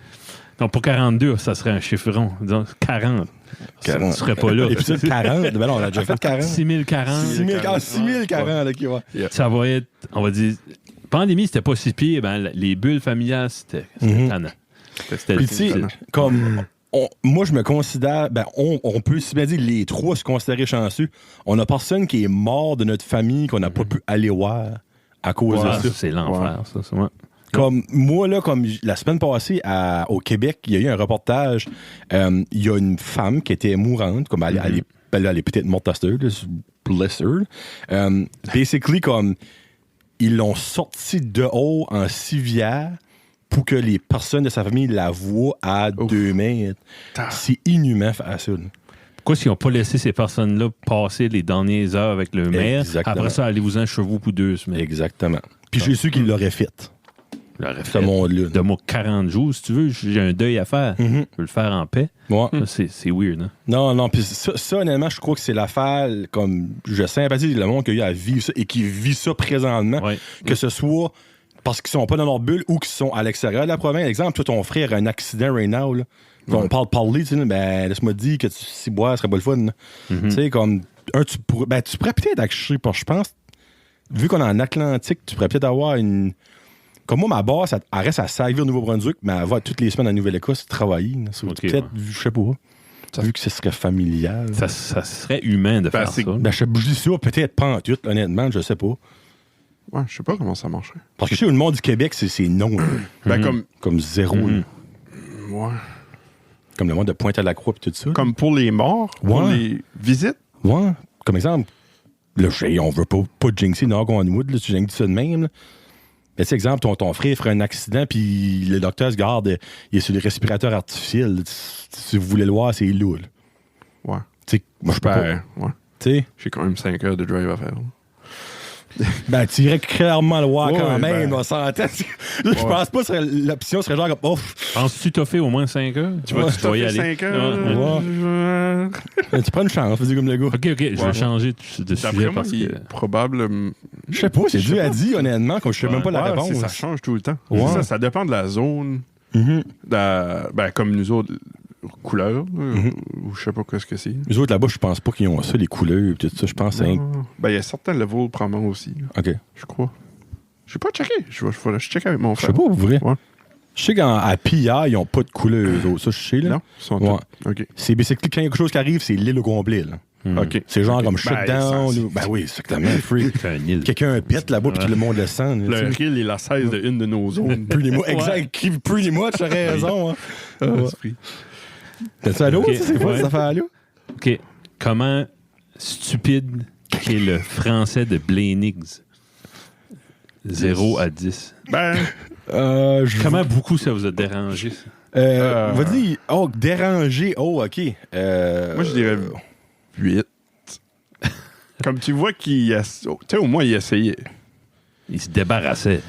non, pas 42, ça serait un chiffron. Disons 40. 40. Tu serais pas là. Épisode 40. Ben non, on a déjà fait 40. 6040. 6040, OK, ouais. Ça va être, on va dire, pandémie, c'était pas si pire. Ben, les bulles familiales, c'était tannant. C'était Puis tu sais, tannant. comme... moi, je me considère... Ben, on peut si bien dire les trois se considérer chanceux. On a personne qui est mort de notre famille qu'on n'a pas pu aller voir à cause Ouais, de ça. c'est l'enfer, ça. Ouais. Comme moi, là, comme la semaine passée au Québec, il y a eu un reportage. Il y a une femme qui était mourante, comme elle est peut-être morte à cette heure, là, bless her. Basically, comme ils l'ont sortie de haut en civière pour que les personnes de sa famille la voient à 2 mètres. C'est inhumain faire ça. Là. Pourquoi s'ils n'ont pas laissé ces personnes-là passer les dernières heures avec le maire, Exactement. après ça, allez-vous-en chez vous pour 2 semaines? Exactement. Puis j'ai su qu'il l'aurait fait, ce monde-là. Donne-moi 40 jours, si tu veux. J'ai un deuil à faire. Je veux le faire en paix. Ouais. Ça, c'est weird, hein? Non, puis ça, honnêtement, je crois que c'est l'affaire, comme je sympathise le monde qui a eu à vivre ça et qui vit ça présentement, Ouais. que ce soit parce qu'ils sont pas dans leur bulle ou qu'ils sont à l'extérieur de la province. Exemple, toi, ton frère a un accident right now, là. On parle de parler, tu sais, ben, laisse-moi te dire que si boire, ce serait pas le fun. là. Tu sais, comme, tu pourrais peut-être accoucher, parce que je pense, vu qu'on est en Atlantique, tu pourrais peut-être avoir une... Comme moi, ma base, elle reste à Saguenay au Nouveau-Brunswick, mais elle va toutes les semaines en Nouvelle-Écosse travailler. Là. Ok, Peut-être, ouais. je sais pas, vu que ce serait familial. Ça serait humain de faire c'est- ça. Ben, je dis ça, peut-être pas en tout, honnêtement, je sais pas. Ouais, je sais pas comment ça marcherait. Parce que chez le monde du Québec, c'est non. là. Ben, Comme zéro. là. Ouais. Comme le monde de Pointe-à-la-Croix et tout ça. Comme pour les morts, pour Ouais. les visites. Ouais. Comme exemple, là, on veut pas jinxer Knock-on-Wood, là, tu jinxes ça de même. Là. Mais tu sais, exemple, ton frère ferait un accident, puis le docteur se garde, il est sur les respirateurs artificiels. Là. Si vous voulez le voir, c'est lourd. là. Ouais. Tu sais, moi, je peux pas. Ouais. Tu sais, J'ai quand même 5 heures de drive à faire. Ben, tu irais clairement le voir Ouais, quand même, ben. on s'entend. Je pense pas que l'option serait genre comme, ouf. Penses-tu t'as fait au moins 5 heures? Tu vas vas y aller. 5 heures? Tu prends une chance, vas-y comme le gars. OK, je vais changer de sujet D'après moi, parce il que... est probablement... Je sais pas, c'est dur à dire, honnêtement, comme je sais même pas la Ouais, réponse. ça change tout le temps. Ouais. Ça dépend de la zone. Mhm. Comme nous autres, couleurs, ou je sais pas ce que c'est. Les autres là-bas, je pense pas qu'ils ont ça, les couleurs et tout ça. Je pense que c'est. Il y a certains levels probablement aussi, là, OK. je crois. Je vais pas checker. Je vais checker avec mon Je sais frère. pas, pour vrai. Ouais. Je sais qu'à PIA, ils ont pas de couleurs, eux autres. Ça, je sais, là. Non? Ils sont Ouais. tous- OK. C'est basically quand il y a quelque chose qui arrive, c'est l'île au complet, là. OK. C'est genre OK. comme Ben, shutdown. ça, ou... Ben oui, exactement. Free. C'est un île. Quelqu'un pète là-bas, puis tout le monde le sent. là, Le tu sais. rill est la 16 de une de nos zones. Pretty much. Exact. Pretty much, t'as raison. Hein. Ouais. Esprit. T'as-tu à l'eau? Ok, C'est quoi ouais. cette affaire-là? OK. Comment stupide qu'est le français de Blaniggs? 0 à 10. Ben, Comment beaucoup ça vous a dérangé, ça? Vas-y. Oh, déranger. Oh, OK. moi, je dirais 8. Comme tu vois qu'il a... Tu sais, au moins, il essayait. Il se débarrassait.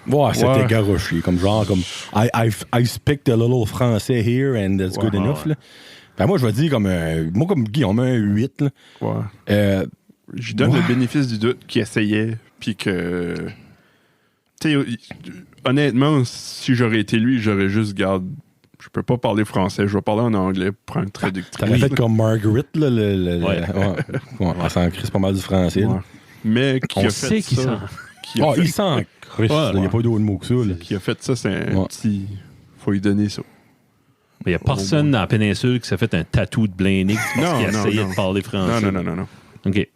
Ouais, c'était Ouais. garoché. Comme genre, comme I speak a little français here and that's good Ouais, enough. Là. Ben, moi, je vais dire comme moi, comme Guillaume, un 8. Là. Ouais. Je donne le bénéfice du doute qu'il essayait, puis que... Tu sais, honnêtement, si j'aurais été lui, j'aurais juste gardé... Je peux pas parler français, je vais parler en anglais pour un traductrice. T'aurais fait comme Margaret, là. Ouais. Elle s'en crisse pas mal du français. Ouais. Là. Mais qui On a sait fait qu'il ça... sent. Qui a Oh, fait- il s'en crisse. Ouais, Il n'y a ouais. pas d'autre mot que ça. Là. Qui a fait ça, c'est un Ouais. petit... Faut lui donner ça. Il n'y a personne dans la péninsule qui s'est fait un tatou de Blaniggs parce Non, qu'il non, essayait non. de parler français. Non. OK.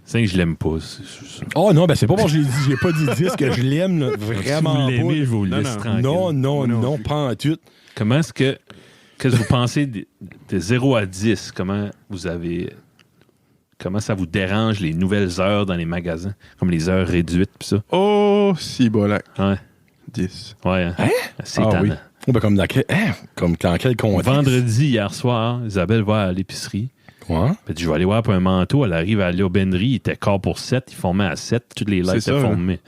C'est que je l'aime pas. C'est- Oh non, ben c'est pas bon, j'ai pas dit 10 que je l'aime, là, vraiment Si vous l'aimez, je pas. vous Non, laisse non. tranquille. Non, pas en tout. Comment est-ce que... Qu'est-ce que vous pensez de 0 à 10? Comment ça vous dérange les nouvelles heures dans les magasins? Comme les heures réduites pis ça? Oh, si bolac. Ouais. 10. Ouais. Hein? C'est Ah étonnant. oui. Oh, ben comme dans quel contexte? Vendredi, hier soir, Isabelle va à l'épicerie. Ouais. Elle dit, je vais aller voir pour un manteau. Elle arrive à l'aubainerie, il était quart pour 7. Il formait à 7. Toutes les lights C'est étaient ça, formées.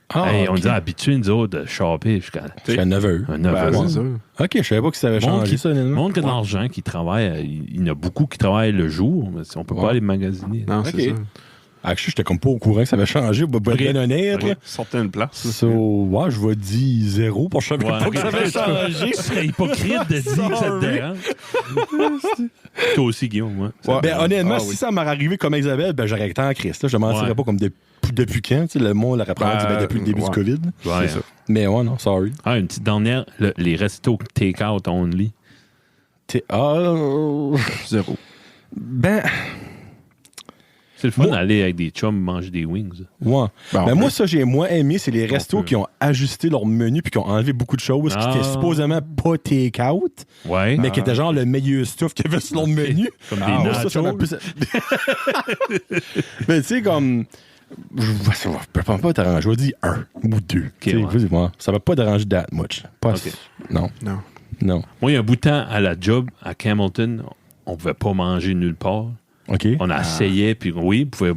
Ah, Hey, on ok. disait, habitué, nous autres, de shopper jusqu'à C'est un 9 heures. un 9 Ben, heures. c'est ça. Ok, je savais pas que ça avait changé, ça, Le honnêtement. monde qui a de l'argent, qui travaille, il y en a beaucoup qui travaillent le jour, mais on peut Ouais. pas aller magasiner. Non, Ok. c'est ça. Actually, j'étais comme pas au courant que ça avait changé, pour être bien honnête. là. Sortez une place. So, ouais, je vais dire 0 pour chaque Ouais. pas que ça avait changé. Tu serais hypocrite de dire que ça te Sorry. dérange. Toi aussi, Guillaume, moi. Ouais. Ben, honnêtement, Ah, si oui. ça m'aurait arrivé comme Isabelle, ben, j'aurais été en Christ. Là. Je ne mentirais Ouais. pas comme depuis quand. Tu sais, le monde l'aurait probablement dit, ben, depuis le début ouais. du COVID. Ouais. C'est ça. Mais ouais, non, sorry. Ah, une petite dernière, les restos take-out only. Zéro. Ben, C'est le fun Moi- d'aller avec des chums manger des wings. ouais. Ben, Ben, on moi, peut. ça, j'ai moins aimé, c'est les restos peut. qui ont ajusté leur menu puis qui ont enlevé beaucoup de choses qui Ah. étaient supposément pas take-out, Ouais. mais qui étaient genre le meilleur stuff qu'il y avait sur leur menu. Comme des Moi, nachos. ça m'a plus... Mais tu sais, comme... Ça va peut-être pas t'arranger. Je vais dire 1 ou 2. Tu sais, ouais. vas-y, moi, ça va pas déranger that much. Pas Ok. Non, Non. non. Moi, il y a un bout de temps à la job, à Campbellton, on pouvait pas manger nulle part. OK. On essayait, puis oui, vous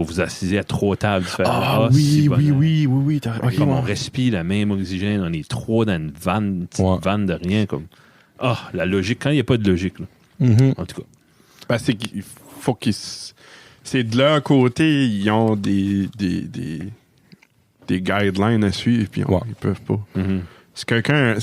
vous assisiez à 3 tables différentes. Ah si oui, bonheur. oui. OK, Comme on ouais. respire la même oxygène, on est 3 dans une petite Ouais. vanne de rien. Comme la logique, quand il n'y a pas de logique, là. Mhm. En tout cas. Ben, c'est qu'il faut qu'ils... C'est de leur côté, ils ont des guidelines à suivre, puis Ouais. ils peuvent pas. Mhm. C'est qu'un...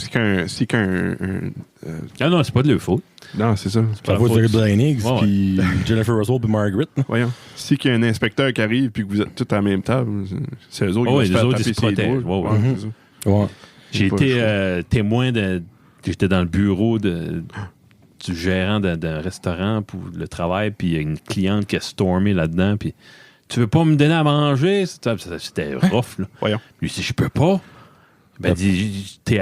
Ah non, c'est pas de leur faute. Non, c'est ça. Ça la va faute. dire Blaine Higgs, Ouais, puis Jennifer Russell, puis Margaret. Voyons. Si qu'il y a un inspecteur qui arrive puis que vous êtes tous à la même table, c'est eux autres qui Ouais, vont se les faire autres, taper ils se ses protègent. doigts. Ouais, ouais. Ouais, c'est ça. Ouais. J'ai Pas le été choix. témoin j'étais dans le bureau du gérant d'un restaurant pour le travail, puis il y a une cliente qui a stormé là-dedans, puis tu veux pas me donner à manger? C'était rough, là. Voyons. Lui, si je peux pas. Ben, dit, t'es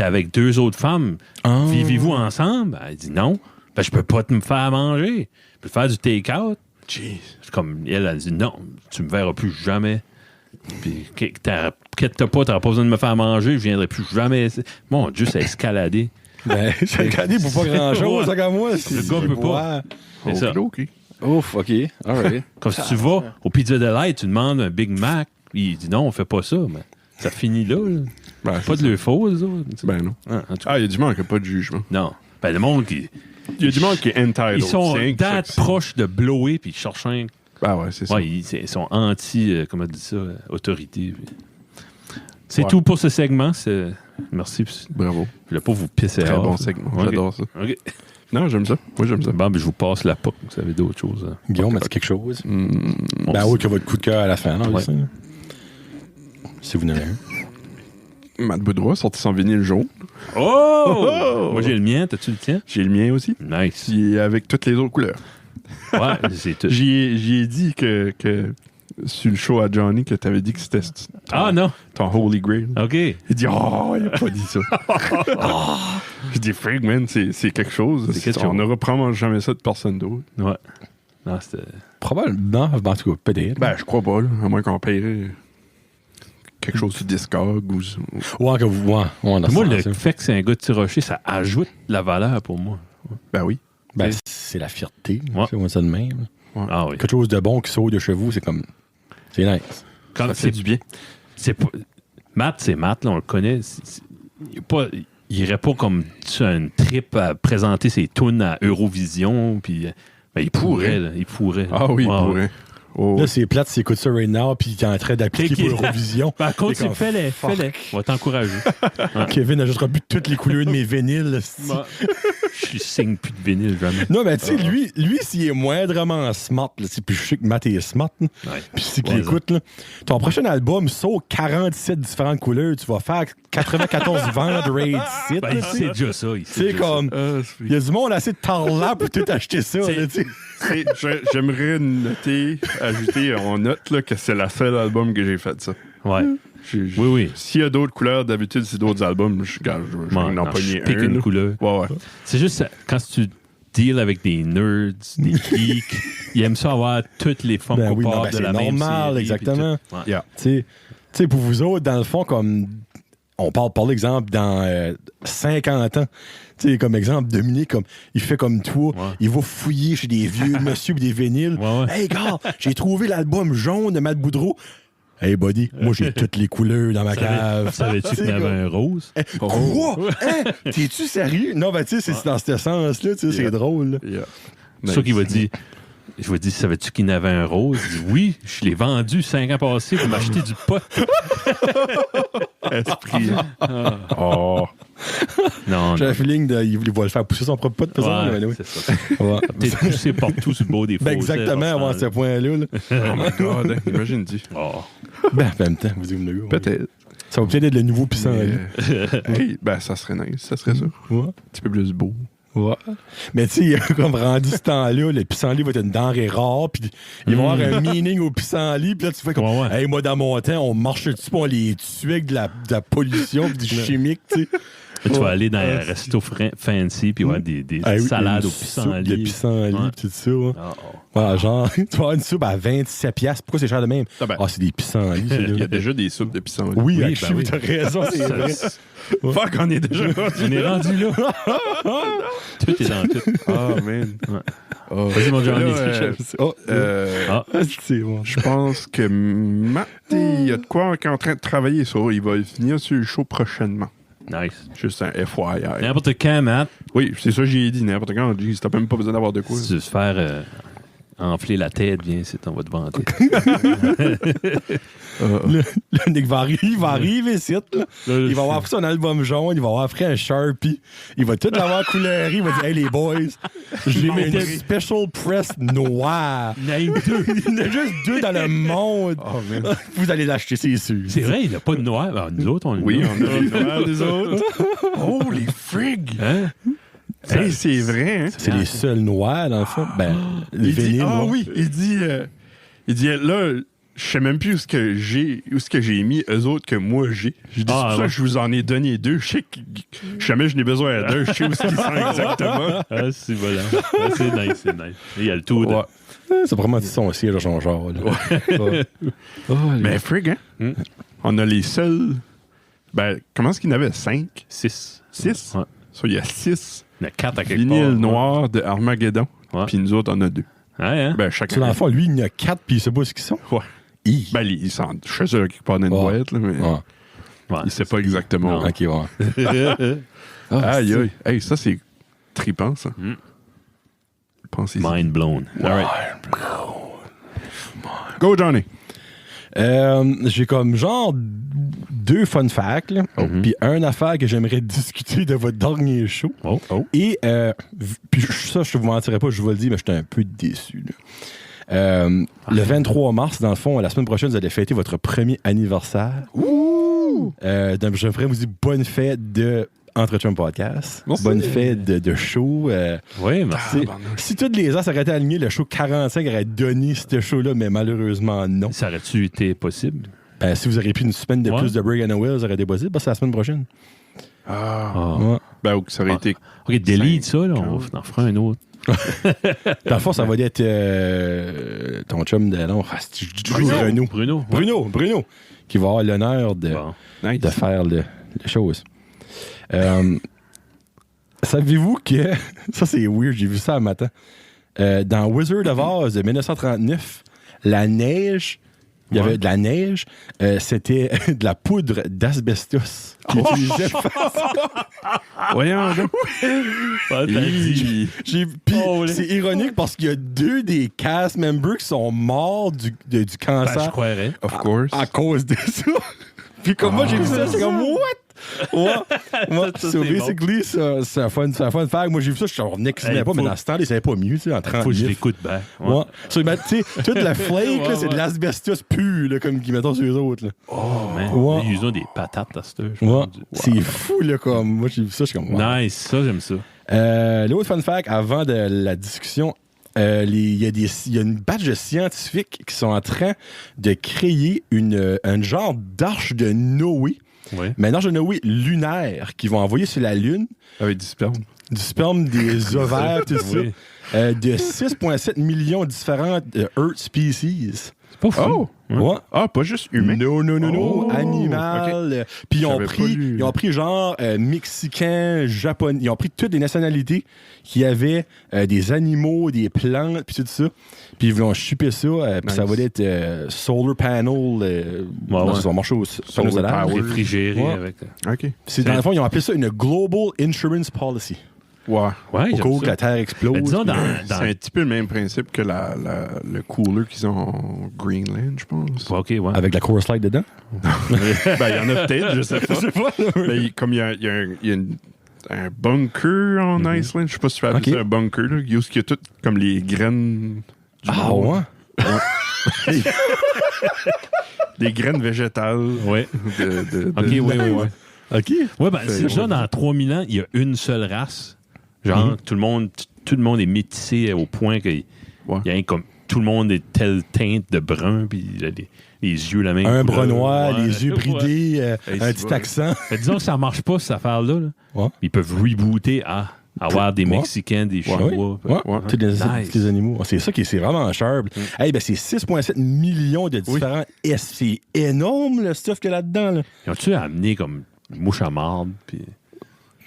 avec 2 autres femmes. Ah. Vivez-vous ensemble? Elle dit non. Ben, je peux pas te me faire manger. Je peux faire du take-out. Jeez. C'est comme elle dit non, tu me verras plus jamais. Puis, t'inquiète-toi pas, t'auras pas besoin de me faire manger, je viendrai plus jamais. Mon Dieu, ça a escaladé. Ben, j'ai regardé pour pas grand-chose, Ouais. ça, comme moi. Le gars peut pas. C'est ça. OK. Ouf, OK. All right. Comme si tu vas au Pizza Delight, tu demandes un Big Mac, puis il dit non, on fait pas ça. Mais ça finit là. Ben, Pas de leur faute, ça. Ben non. En tout cas, Ah, il y a du monde qui n'a pas de jugement. non. Ben, le monde qui. Il y a du monde qui est entitled. Ils sont C'est date proches de blower, puis ils cherchent un. Ah ouais, c'est ça. Ouais, ils sont anti, comment on dit ça, autorité. C'est Ouais. tout pour ce segment. Merci. Bravo. Je voulais pas vous pisser Très off. bon segment. Ok. J'adore ça. OK. Non, j'aime ça. Moi, j'aime ça. Bon, ben, je vous passe la POC. Vous savez d'autres choses. Hein. Guillaume, est-ce quelque chose? On Ben s- oui, que votre coup de cœur à la fin, non? Ouais. Ça, là. Si vous n'avez un. Matt Boudrois sorti son vinyle jaune. Oh! Moi, j'ai le mien. T'as-tu le tien? J'ai le mien aussi. Nice. Qui est avec toutes les autres couleurs. Ouais, c'est tout. J'y ai dit que sur le show à Johnny que t'avais dit que c'était Ah, non. ton Holy Grail. OK. Il dit oh, il a pas dit ça. Je dis Frig, man, c'est quelque chose. C'est quelque On chose. n'aura probablement jamais ça de personne d'autre. Ouais. Non, c'était. Probablement, en tout cas, peut-être. Ben, je crois pas, là, à moins qu'on paierait quelque chose sur Discog ou. Ouais, que vous. Ouais, dans Moi, ce le sens-là. fait que c'est un gars de Tirocher, ça ajoute de la valeur pour moi. Ben oui. Ben, c'est la fierté. Ouais. C'est moi ça de même. Ah oui. Quelque chose de bon qui saute de chez vous, c'est comme. C'est nice. Quand Ça fait du bien. C'est pas. Matt, c'est Matt, là, on le connaît. Il irait pas comme sur une trip à présenter ses tunes à Eurovision, puis ben, il pourrait, là, il pourrait. Ah oui, il Ouais, pourrait. Oh. Là, c'est plate s'il écoute ça right now, puis il est en train d'appliquer Qui- pour Eurovision. Ben, continue, C'est comme, fais-les, fais-les. On va t'encourager. Kevin n'ajoutera plus toutes les couleurs de mes vinyles. c'est- Je signe plus de vinyle, jamais. Non, mais tu sais, lui s'il est moindrement smart, là, tu sais, puis je sais que Matt est smart, là, Ouais. puis c'est qu'il Ouais, écoute, là, ton prochain album, sauf 47 différentes couleurs, tu vas faire 94 ventes raid site. Ben, il sait déjà ça. Il sait C'est déjà comme. Il y a du monde assez de talent pour tout acheter ça. C'est- Là, tu sais. J'aimerais noter, ajouter en note là, que c'est la seule album que j'ai fait ça. ça. Ouais. Oui, Oui. S'il y a d'autres couleurs, d'habitude, c'est d'autres albums. Je vais Ouais, en non, pogner je pique un. une là. couleur. Ouais. C'est juste quand tu deals avec des nerds, des geeks, ils aiment ça avoir toutes les Funko Ben oui, non, Pop ben de c'est la même normal, série, exactement. puis tout. Ouais. Yeah. Tu sais, pour vous autres, dans le fond, comme. On parle par exemple dans 50 ans. Tu sais, comme exemple, Dominique, comme, il fait comme toi. Ouais. Il va fouiller chez des vieux monsieur pis des vinyles. Ouais, ouais. Hey, gars, j'ai trouvé l'album jaune de Matt Boudreau. Hey, buddy, moi, j'ai toutes les couleurs dans ma cave. Savais-tu qu'il y C'est avait comme- un rose? Quoi? Hein? T'es-tu sérieux? Non, ben, tu sais, c'est dans ce sens-là, tu sais, c'est drôle. Là. Yeah. C'est ça qu'il va dire. Je vais dire, savais-tu qu'il y en avait un rose? Il dit, oui, je l'ai vendu 5 ans passés pour m'acheter du pot. Esprit. Oh. Non, J'ai non. le feeling il va le faire pousser son propre pot, de toute façon, Ouais, mais oui. c'est ça. Ouais. Peut-être poussé partout sur le beau des Ben, fossés, exactement, avant forcément, ce point-là. Là. Oh my god, hein, imagine-tu. Oh. Ben, en même temps, vous dites, le gars. Peut-être. Ça va peut-être être le nouveau pissenlit. Hey, ben, ça serait nice, ça serait ça. Un Ouais. petit peu plus beau. Ouais. Mais tu sais, comme rendu ce temps-là, le pissenlit va être une denrée rare, puis il va y avoir un meaning au pissenlit, puis là, tu fais comme, Ouais, ouais. hey, moi, dans mon temps, on marchait dessus, puis on les tuait avec de la pollution, puis du chimique, tu sais. Tu vas aller dans un resto fancy puis avoir des Ah oui, salades une au pissenlit. soupe de pissenlit, Ouais. pis tout ça. Ouais. Ah, oh. Ouais, genre, tu vas avoir une soupe à 27 piastres. Pourquoi c'est cher de même? Ah ben. Ah, c'est des pissenlits. c'est Il y a là. déjà des soupes de pissenlit. Oui, Oui, ben ben oui. t'as raison, c'est Ça- vrai. Fuck, on est déjà On est rendu là. Tout est dans tout. Oh, man. Ouais. Oh. Vas-y, mon Johnny. Oh, Ah, c'est bon. Je pense que Matt, il y a de quoi qu'il est en train de travailler sur. Il va venir sur le show prochainement. nice. Juste un FYI. N'importe quand, Matt, Oui, c'est ça que j'ai dit. N'importe quand, on dit, t'as même pas besoin d'avoir de quoi. si tu veux se faire enfler la tête, viens ici, on va te vanter. Le Nick va arriver ici. Là. Il va avoir pris son album jaune, il va avoir pris un Sharpie, il va tout l'avoir couleur, il va dire, hey les boys, je l'ai mis une special press noire. Name 2. Il y en a juste 2 dans le monde. Oh, man. Vous allez l'acheter, c'est sûr. C'est vrai, il n'a pas de noir. Alors, nous autres, on le Oui, a. on a les noirs des autres. Oh, les frigs! Hein? Hey, c'est vrai, hein? C'est les seuls noirs, dans le fond. Ben, les Il dit, vinyles. ah noirs. oui, il dit, là, je sais même plus où ce que j'ai mis eux autres que moi j'ai. Je dis, c'est pour ça ouais. que je vous en ai donné 2. Je sais que jamais je n'ai besoin d'un. Je sais où ils sont exactement. Ah, c'est voilà. Ah, c'est nice, c'est nice. Il y a le tout. Ouais. C'est vraiment son siège à son genre. Là. Ouais. Mais frig, hein? On a les seuls. Ben, comment est-ce qu'il y en avait? 5? 6. 6? Ouais. So, il y a 6 Il y en a 4 à quelque vinyles part. noirs de Armageddon. Ouais. Puis nous autres, on a 2. hein? Ben, chaque Dans le fond, lui, il y en a 4 puis il sait pas ce qu'ils sont. Ouais. Hi. Ben, il s'en... Je suis sûr qu'il part dans une boîte, là, mais Ouais. Ouais, il sait pas exactement. Non. Ok, ouais. Aïe, aïe. Hey, ça, c'est trippant, ça. Pensez-y. Mind blown. All right. Go, Johnny. J'ai comme genre 2 fun facts, là, puis une affaire que j'aimerais discuter de votre dernier show. Oh. Et puis ça, je vous mentirais pas, je vous le dis, mais j'étais un peu déçu. Là. Le 23 mars, dans le fond, la semaine prochaine, vous allez fêter votre premier anniversaire. Donc, je ferais vous dire bonne fête de Entre Chum Podcast. Merci. Bonne fête de show. Oui, merci. Si toutes les ans s'arrêtaient été alignés, le show 45 aurait donné ce show-là, mais malheureusement, non. Ça aurait-tu été possible? Si vous auriez pris une semaine de plus de Break and Will, ça aurait été possible. C'est la semaine prochaine. Ah. Ouais. Ben, ça aurait été... OK, delete ça, là. On en fera un autre. Dans le fond, ça va être ton chum de... Non, Bruno, qui va avoir l'honneur de faire le chose. Savez-vous que... Ça, c'est weird, j'ai vu ça un matin. Dans Wizard of Oz de 1939, la neige... Il y avait de la neige, c'était de la poudre d'asbestos qui utilisait Voyons, donc. C'est ironique parce qu'il y a 2 des cast members qui sont morts du cancer. Je croirais. Of course. À cause de ça. Puis comme moi, j'ai vu ça, c'est comme, what? Ouais. So basically, c'est un fun fact. Moi, j'ai vu ça, je revenais qu'ils pas, mais dans ce temps, ils savaient pas mieux, tu sais, en 30 Faut que je l'écoute bien. Ouais. So, ben, tu sais, toute la flake, là, c'est de l'asbestos pur, là, comme qu'ils mettent sur les autres. Là. Oh, man. Ouais. Ils ont des patates à cette heure. Ouais. C'est fou, là, comme. Moi, j'ai vu ça, je suis comme. Wow. Nice, ça, j'aime ça. L'autre fun fact, avant de la discussion, il y a une batch de scientifiques qui sont en train de créer un genre d'arche de Noé. Oui. Mais une arche de Noé lunaire qu'ils vont envoyer sur la Lune. Avec du sperme. Du sperme, des ovaires, tout Oui. ça. De 6,7 millions de différentes Earth species. C'est pas fou. Ouais. Ah, pas juste humain. Non. Animal. Puis ils ont pris genre mexicain, japonais. Ils ont pris toutes les nationalités qui avaient des animaux, des plantes, puis tout ça. Puis ils vont chipper ça. Puis ça va être solar panel. Ça va marcher au panneau solaire. Réfrigéré avec. OK. Dans le fond, ils ont appelé ça une Global Insurance Policy. Ouais. Ouais, Au cas où ça. que la Terre explose. Mais disons, C'est un petit peu le même principe que le cooler qu'ils ont en Greenland, je pense. OK, ouais. Avec la Coors Light dedans. Ben, il y en a peut-être, je sais pas. Mais comme il y a un bunker en Iceland, je sais pas si tu peux appeler ça un bunker, là, où il y a tout comme les graines du monde. Ouais? Des graines végétales. Ouais. OK, ouais. OK. Ouais, ben, c'est genre, dans 3000 ans, il y a une seule race. Genre, tout le monde est métissé au point que comme tout le monde est telle teinte de brun, puis il a les yeux la même Un couleur. bras noir, Ouais. les yeux bridés, Hey, un c'est petit vrai. accent. Fait, disons que ça marche pas, cette affaire-là. Là. Ouais. Ils peuvent rebooter à avoir des Mexicains, des Chinois. Ouais. Tous les, Nice. les animaux. C'est ça qui est vraiment sharp. Hey, ben, c'est 6,7 millions de différents S. C'est énorme, le stuff qu'il y a là-dedans. Là. Ils ont-tu amené comme mouche à marde? Puis...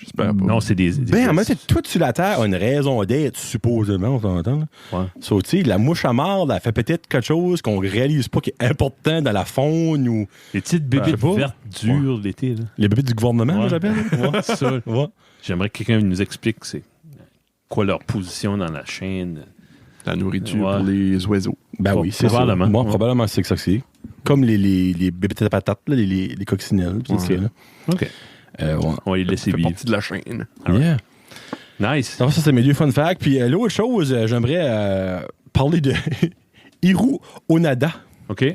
J'espère pas. Non, c'est des Ben, en même temps, tout sur la Terre a une raison d'être, supposément, on s'entend. Ouais. So, tu sais, la mouche à marde, elle fait peut-être quelque chose qu'on réalise pas qui est important dans la faune ou Les petites bébés vertes dures l'été. Là. les bébés du gouvernement, Ouais. j'appelle. Ouais, c'est ça. Ouais. J'aimerais que quelqu'un nous explique c'est quoi leur position dans la chaîne. La nourriture Ouais. pour les oiseaux. Ben oui, c'est Probablement. ça. Moi, Ouais. probablement, c'est ça que c'est. Comme les bébés de patates, là, les coccinelles. Pis tout ça, là. OK. Ouais. On va les laisser C'est vivre. partie de la chaîne. Yeah. Nice. Alors, ça, c'est mes 2 fun facts. Puis l'autre chose, j'aimerais parler de Hiru Onada. OK.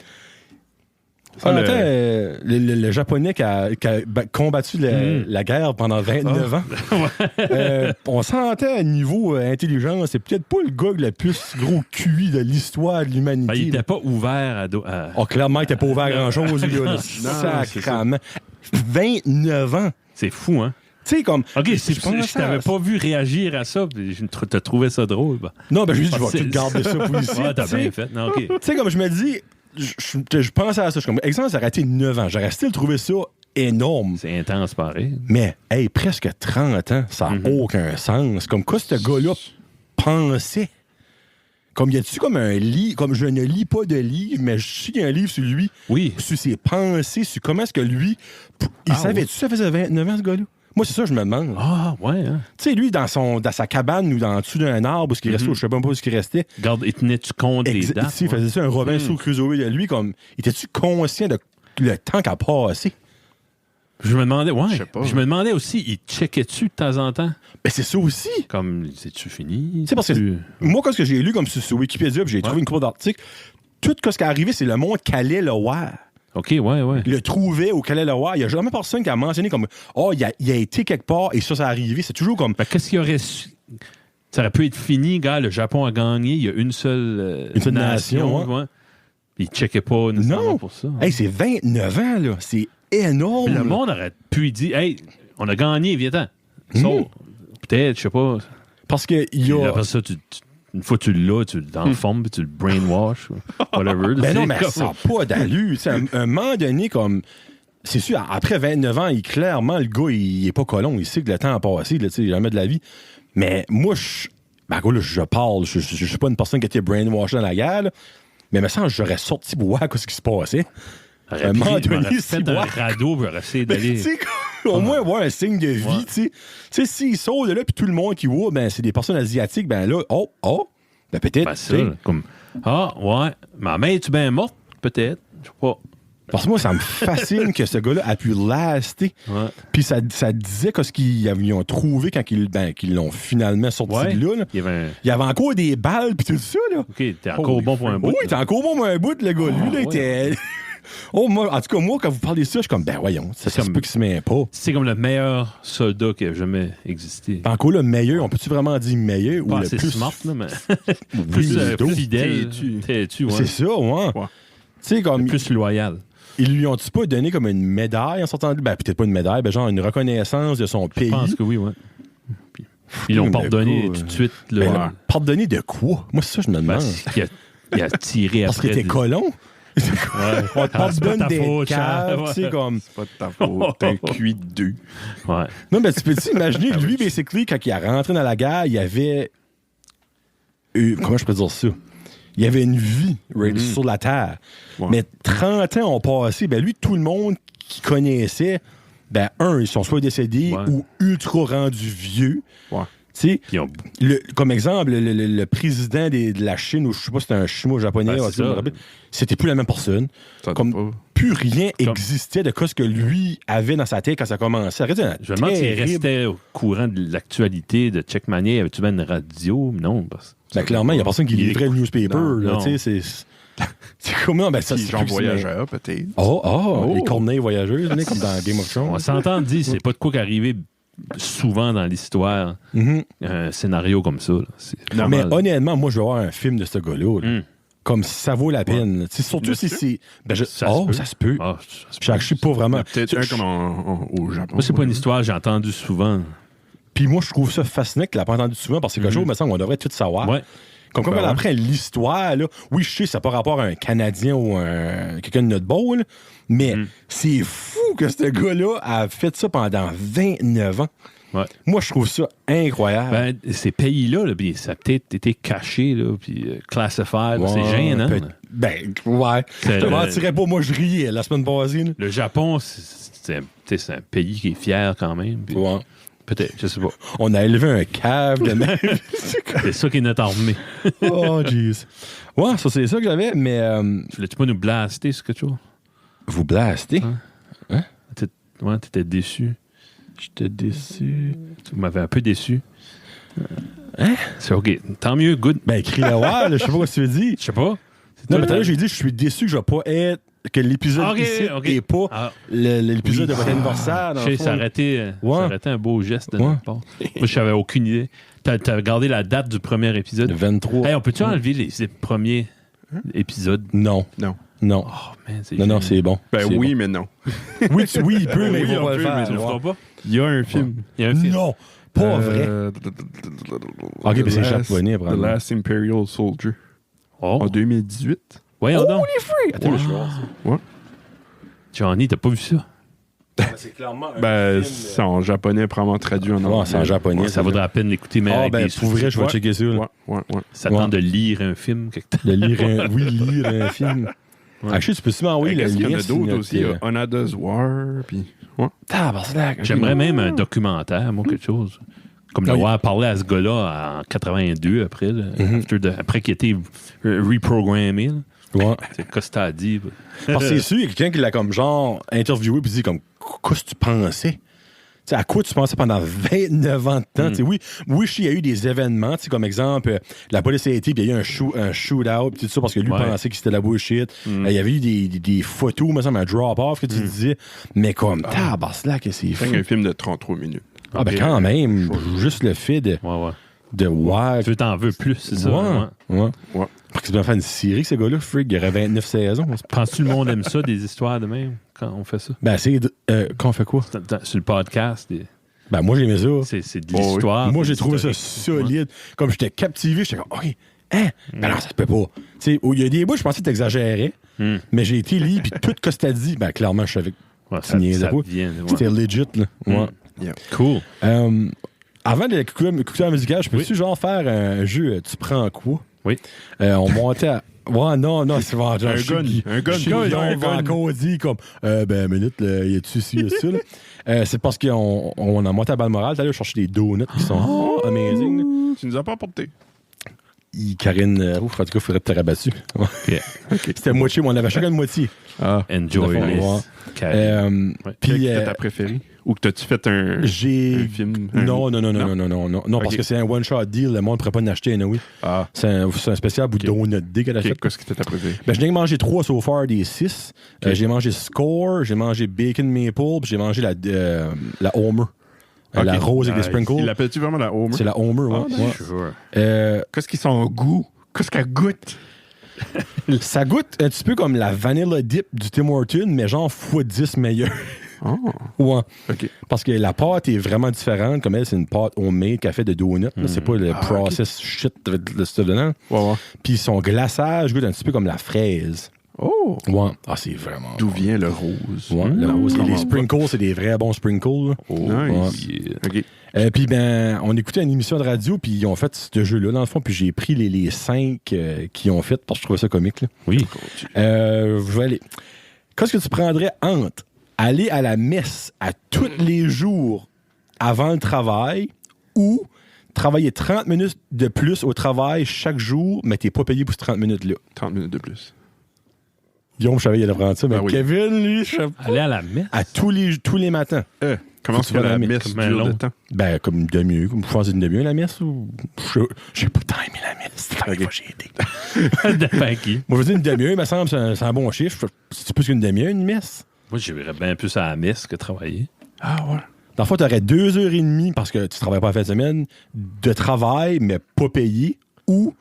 Ça longtemps, le Japonais qui a combattu la guerre pendant 29 ans. On sentait à niveau intelligence, c'est peut-être pas le gars le plus gros QI de l'histoire de l'humanité. Ben, il n'était pas ouvert à... Oh, clairement, il n'était pas ouvert à grand-chose, lui, là. Sacrement. 29 ans. C'est fou, hein? Tu sais, comme. OK, je pense je t'avais pas vu réagir à ça, puis t'as trouvé ça drôle. Ben. Non, ben, je lui dis, je Ah, vais tout garder ça pour ici. Ouais, t'as tu sais. bien fait. Non, OK. Tu sais, comme je me dis, je pensais à ça. Je suis comme, exemple, ça aurait été 9 ans. J'aurais still trouvé ça énorme. C'est intense, pareil. Mais, hey, presque 30 ans, ça n'a aucun sens. Comme quoi ce gars-là pensait. Comme y a-tu comme un livre, comme je ne lis pas de livre, mais je sais qu'il y a un livre sur lui, sur ses pensées, sur comment est-ce que lui, il savait-tu ça faisait 29 ans, ce gars-là? Moi, c'est ça que je me demande. Ah, ouais, hein? Tu sais, lui, dans sa cabane ou en dessous d'un arbre, où ce qui restait, je sais pas où ce qui restait. Regarde, il tenait-tu compte des dates? Il faisait ça, un Robinson Crusoe de lui, comme, était-tu conscient de le temps qu'a passé? Je me demandais, Je sais pas. Je me demandais aussi, il checkait-tu de temps en temps? Ben, c'est ça aussi. Comme, c'est-tu fini? Tu sais, parce que moi, quand j'ai lu comme sur Wikipédia, puis j'ai trouvé une couple d'articles, tout ce qui est arrivé, c'est le monde qui allait le voir. OK, ouais. Le trouvait ou qu'elle allait le voir. Il n'y a jamais personne qui a mentionné comme il a été quelque part et ça a arrivé. C'est toujours comme. Ben, qu'est-ce qu'il aurait su? Ça aurait pu être fini, gars. Le Japon a gagné. Il y a une seule nation. Ouais. Il ne checkait pas nécessairement pour ça. Hey, c'est 29 ans, là. C'est énorme. Le monde aurait pu dire hey, on a gagné, viens-t'en. Peut-être, je sais pas. Parce que il y a. Après ça, une fois que tu l'as, tu l'enformes puis tu le brainwash, whatever. Ben non, mais ça n'a pas d'allure. À un moment donné, comme. C'est sûr, après 29 ans, clairement, le gars, il est pas colon. Il sait que le temps a passé, là, jamais de la vie. Mais moi, je parle. Je suis pas une personne qui a été brainwashed dans la guerre, là, mais me semble que j'aurais sorti pour voir ce qui se passait. À un moment donné, fait un radeau pour essayer d'aller. Au moins voir un signe de vie, tu sais. S'ils sautent de là, puis tout le monde qui voit, ben, c'est des personnes asiatiques, ben là, ben peut-être. Ben ça, comme, ouais, ma mère est-tu bien morte? Peut-être, je sais pas. Parce que moi, ça me fascine que ce gars-là a pu laster. Ouais. Puis ça disait ce qu'ils ont trouvé quand qu'ils l'ont finalement sorti de là. Il y avait encore des balles, puis tout ça, là. OK, t'es encore bon pour un bout. Oui, t'es encore bon pour un bout, le gars. Lui, là, était... moi, en tout cas, moi, quand vous parlez de ça, je suis comme, ben voyons, ça se peut qu'il se met pas. C'est comme le meilleur soldat qui a jamais existé. Encore le meilleur, on peut-tu vraiment dire meilleur? Pas ou assez le plus smart, là, mais plus fidèle. C'est ça, ouais. Tu sais, comme... Plus loyal. Ils lui ont-tu pas donné comme une médaille en sortant de... Ben, peut-être pas une médaille, ben genre une reconnaissance de son pays. Je pense que oui, ouais. Ils l'ont pardonné tout de suite. Là, pardonné de quoi? Moi, c'est ça, je me demande. Il a tiré parce après. qu'il était colon? On te pardonne des caves, tu sais, comme... C'est pas de ta faute, t'es un cuit de deux. Ouais. Non, mais tu peux-tu imaginer, lui, basically, quand il est rentré dans la guerre, il y avait... comment je peux dire ça? Il y avait une vie sur la Terre. Ouais. Mais 30 ans ont passé. Ben lui, tout le monde qui connaissait, ben ils sont soit décédés ou ultra rendus vieux. Ouais. Tu sais, comme exemple, le président de la Chine, ou je sais pas si c'était un chinois japonais, c'était plus la même personne. Comme plus rien existait de ce que lui avait dans sa tête quand ça commençait. Je me demande s'il restait au courant de l'actualité de Checkmania. Avait-tu même une radio? Non. Clairement, il n'y a personne qui livrait le newspaper. C'est comment? Ben, ça, c'est genre voyageur, peut-être. Les corneilles voyageuses, comme dans Game of Thrones. On s'entend dire, c'est pas de quoi qu'arriver souvent dans l'histoire, un scénario comme ça. Non, mais honnêtement, moi, je veux voir un film de ce gars-là. Comme ça vaut la peine. Surtout si c'est... Ben, ça se peut. Je sais pas vraiment. Peut-être un comme au Japon. Moi, c'est pas une histoire que j'ai entendue souvent. Puis moi, je trouve ça fascinant qu'il l'a pas entendu souvent parce que quelque chose, me semble, on devrait tout savoir. Ouais. Comme on apprend l'histoire, là, oui, je sais, ça n'a pas rapport à un Canadien ou quelqu'un de notre ball, mais c'est fou que ce gars-là a fait ça pendant 29 ans. Ouais. Moi, je trouve ça incroyable. Ben, ces pays-là, là, ça a peut-être été caché, là, puis classified. C'est gênant. Je te mentirais pas, moi, je riais la semaine passée. Là. Le Japon, c'est un pays qui est fier quand même. Puis, peut-être, je sais pas. On a élevé un cave de même. C'est ça qui est notre armée. Oh, jeez. Ouais, ça, c'est ça que j'avais, mais... Voulais-tu pas nous blaster, ce que tu vois? Vous blaster? Hein? Ouais, t'étais déçu. J'étais déçu. Tu m'avais un peu déçu. Hein? C'est OK. Tant mieux, good. Ben, écris-le voir, je sais pas ce que tu veux dire. Je sais pas. Non, mais tout à l'heure, j'ai dit, je suis déçu que je vais pas être... Que l'épisode ici n'est pas l'épisode de votre anniversaire. Ça aurait été un beau geste de notre part. Moi, je n'avais aucune idée. T'as regardé la date du premier épisode? Le 23. Hey, on peut-tu enlever les premiers épisodes? Non. Oh, man, non, c'est bon. Ben c'est oui, bon. mais non. Oui, il peut, mais il va pas le faire. Mais je le ferai pas. Il y a un film. Non, pas vrai. OK, mais c'est japonais, The Last Imperial Soldier. En 2018. Voyons donc. les free! Attends, je vais voir ça. Ouais. Johnny, t'as pas vu ça? C'est clairement c'est en japonais, probablement traduit en anglais. c'est en japonais. Ça vaudrait la peine d'écouter, mais avec des pour vrai, je vais checker ça. Ouais. Ça tente de lire un film quelque temps. Lire un film. Actually, tu peux sûrement envoyer le Il y en lien. a d'autres aussi. Onada's War, puis... Ouais. J'aimerais même un documentaire, moi, quelque chose. Comme d'avoir parlé à ce gars-là en 82, après, après qu'il ait été reprogrammé. Ouais. C'est ce que t'as dit. Parce que c'est sûr, il y a quelqu'un qui l'a comme genre interviewé puis dit comme qu'est-ce que tu pensais? T'sais, à quoi tu pensais pendant 29 ans de temps? Oui, il y a eu des événements, comme exemple, la police a été, puis il y a eu un shootout, puis tout ça, parce que lui pensait que c'était de la bullshit. Il y avait eu des photos, me semble, un drop-off que tu disais, mais comme, tabarnak, que c'est fou. C'est un film de 33 minutes. Quand même, juste le fait de... Tu veux t'en veux plus, c'est ça? Ouais. Parce qu'ils doivent faire une série, ces gars-là, Freak, il y aurait 29 saisons. Penses-tu le monde aime ça, des histoires de même, quand on fait ça? Quand on fait quoi? Sur le podcast. Moi, j'aimais ça. C'est de l'histoire. Moi, j'ai trouvé ça solide. Comme j'étais captivé, j'étais comme, OK, ben non, ça se peut pas. Il y a des bouts, je pensais que t'exagérais, mais j'ai été lié, puis tout ce que t'as dit, clairement, je savais que tu niaisais pas. C'était legit, là. Cool. Avant de l'écouter la musicale, je peux-tu genre faire un jeu Tu prends quoi? Oui. On montait à... Ouais, non, c'est vraiment genre... Un gun. On va encore dire comme... minute, y a-tu ci, y a ça, là? C'est parce qu'on a monté à Balmoral, t'allais chercher des donuts qui sont amazing, là. Tu nous as pas apporté. Karine, en tout cas, il faudrait te rabattu. C'était moitié, mais on avait chacun une moitié. Enjoy this. Puis que ta préférée? Ou que t'as-tu fait un film? Non, parce que c'est un one-shot deal, le monde ne pourrait pas en acheter un, oui. C'est un spécial bout de donut dé qu'elle a fait. Qu'est-ce que t'as préféré? Je n'ai mangé 3 so far des 6. J'ai mangé Score, j'ai mangé Bacon Maple, puis j'ai mangé la Homer. La rose avec des sprinkles. Il l'appelle-tu vraiment la Homer? C'est la Homer, Qu'est-ce qu'ils sont au goût? Qu'est-ce qu'elle goûte? Ça goûte un petit peu comme la Vanilla Dip du Tim Hortons, mais genre x10 meilleur. Ouais. OK. Parce que la pâte est vraiment différente. Comme elle, c'est une pâte homemade qu'elle fait de donuts. C'est pas le process shit de ça dedans. Puis son glaçage goûte un petit peu comme la fraise. Oh! Ouais. C'est vraiment... D'où vient le rose? Ouais, le rose. Les sprinkles, c'est des vrais bons sprinkles. Nice. OK. Puis on écoutait une émission de radio, puis ils ont fait ce jeu-là, dans le fond, puis j'ai pris les 5 qu'ils ont fait, parce que je trouvais ça comique. Là. Oui. Je vais aller... Qu'est-ce que tu prendrais entre aller à la messe à tous les jours avant le travail ou travailler 30 minutes de plus au travail chaque jour, mais t'es pas payé pour ces 30 minutes-là? 30 minutes de plus. Guillaume, je savais qu'il allait prendre ça, mais Kevin, lui, je sais pas. Aller à la messe? À tous les matins. Comment tu vas à la messe dure de temps? Comme une demi-heure. Comme vous pensez une demi-heure, la messe? Ou... J'ai pas tant aimé la messe. J'ai été. Dépend qui. Moi, je veux dire une demi-heure, il me semble, c'est un bon chiffre. C'est plus qu'une demi-heure, une messe? Moi, j'irais bien plus à la messe que travailler. Ouais. Dans le fond, tu aurais 2h30 parce que tu travailles pas la fin de semaine de travail, mais pas payé. Ou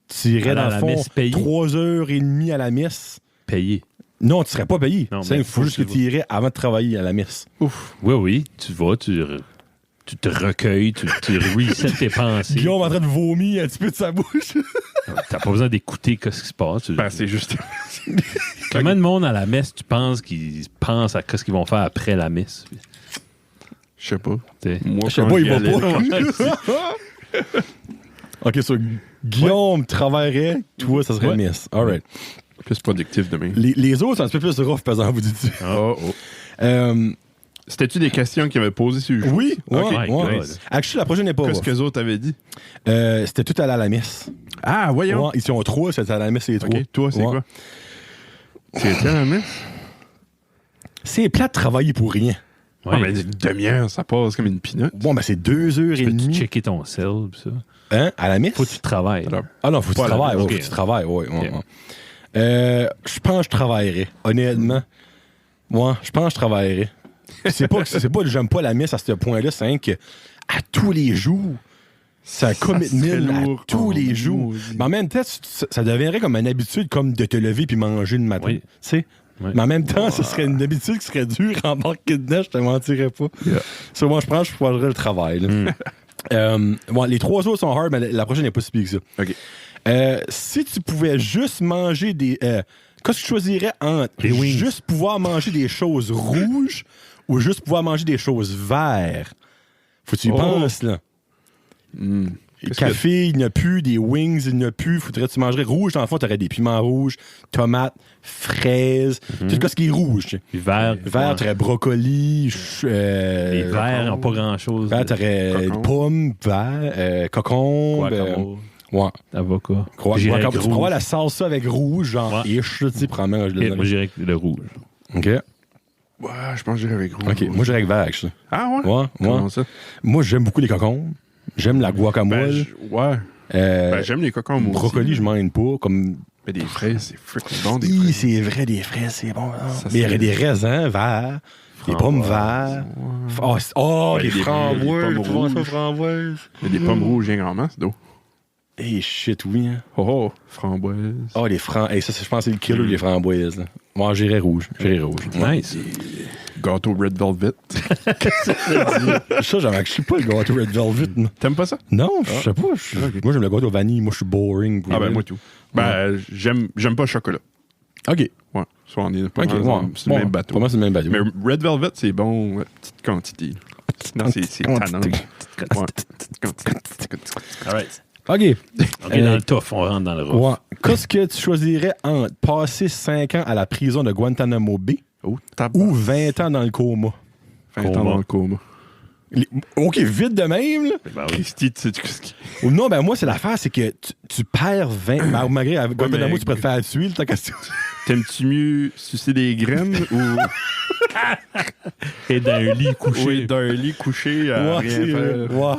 tu irais dans le fond 3h30 à la messe. Payé. Non, tu serais pas payé. Il faut juste que tu irais avant de travailler à la messe. Ouf. Oui. Tu vas, tu te recueilles, tu resets tes pensées. Guillaume en train de vomir un petit peu de sa bouche. T'as pas besoin d'écouter ce qui se passe. C'est juste... Combien de monde à la messe, tu penses qu'ils pensent à ce qu'ils vont faire après la messe? Je sais pas. Moi, je sais pas, il va pas. OK, so Guillaume travaillerait, toi, ça serait messe. All right. Plus productif demain. Les autres, c'est un petit peu plus rough, par exemple, vous dites-tu. C'était-tu des questions qu'ils avaient posées sur le jeu? Oui. Nice. Actually, la prochaine n'est pas Qu'est-ce que les autres avaient dit? C'était tout à la messe. Ah, voyons. Ils sont 3, c'était à la messe, les 3. OK, toi, c'est quoi? C'était à la messe? C'est plate de travailler pour rien. Mais une demi-heure, ça passe comme une pinotte. Bon, c'est 2h30. Peux-tu checker ton sel, ça? Hein? À la messe? Faut que tu travailles. Non, faut que tu travailles. Faut que tu travailles, je pense que je travaillerais, honnêtement. Moi, je pense que je travaillerais. C'est pas que j'aime pas la messe à ce point-là, c'est que à tous les jours, c'est un commitment à tous les jours. Mais en même temps, ça deviendrait comme une habitude comme de te lever puis manger le matin. Tu sais? Mais en même temps, ce serait une habitude qui serait dure à embarquer dedans, je te mentirais pas. Moi, je pense que je ferais le travail. Les 3 autres sont hard, mais la prochaine n'est pas si pire que ça. OK. Si tu pouvais juste manger des... qu'est-ce que tu choisirais entre juste pouvoir manger des choses rouges ou juste pouvoir manger des choses vertes. Faut que tu y penses, là. Café, il n'y a plus. Des wings, il n'y a plus. Faudrait que tu mangerais rouge. Dans le fond, tu aurais des piments rouges, tomates, fraises, tout ce qui est rouge. Puis vert. Vert, tu aurais brocoli. Les verts n'ont pas grand-chose. Vert, tu aurais pommes, verts, concombre. Ouais. Avocat. Tu peux avoir la salsa avec rouge, genre ish, tu sais, probablement. Moi, j'irais avec le rouge. OK. Ouais, je pense que j'irais avec rouge. OK. Moi, j'irais avec vert, actually. Ah ouais? Ouais. Comment ça? Moi, j'aime beaucoup les concombres. J'aime la guacamole. J'aime les concombres aussi. Brocoli, je mange pas. Comme... Mais des fraises, c'est freaking bon, des fraises. C'est vrai, des fraises, c'est bon. Mais il y aurait des raisins verts, des pommes vertes. Des framboises. Il y a des pommes rouges en masse, d'eau. Hey, shit, oui. Hein. Oh, framboises. Oh, les framboises. Hey, ça, je pense que c'est le killer, les framboises. Là. Moi, j'irais rouge. Nice. Gâteau Red Velvet. Ça, je suis pas le gâteau Red Velvet. T'aimes pas ça? Non, je sais pas. Moi, j'aime le gâteau vanille. Moi, je suis boring. Moi tout. J'aime pas le chocolat. OK. Ouais. Soit on est pas sur le même bateau. Pour moi, c'est le même bateau. Mais Red Velvet, c'est bon, petite quantité. Non, c'est tannant. All right. OK. Dans le tough, on rentre dans le rough. Ouais. Qu'est-ce que tu choisirais entre passer 5 ans à la prison de Guantanamo Bay ou 20 ans dans le coma? 20 ans dans le coma. OK, vite de même, là. Christy, tu sais ce qui... Non, moi, c'est l'affaire, c'est que tu perds 20... malgré à Guantanamo, tu peux te faire tuer, ta question. T'aimes-tu mieux sucer des graines ou... Et dans un lit couché. Oui, dans un lit couché à rien faire. Ouais.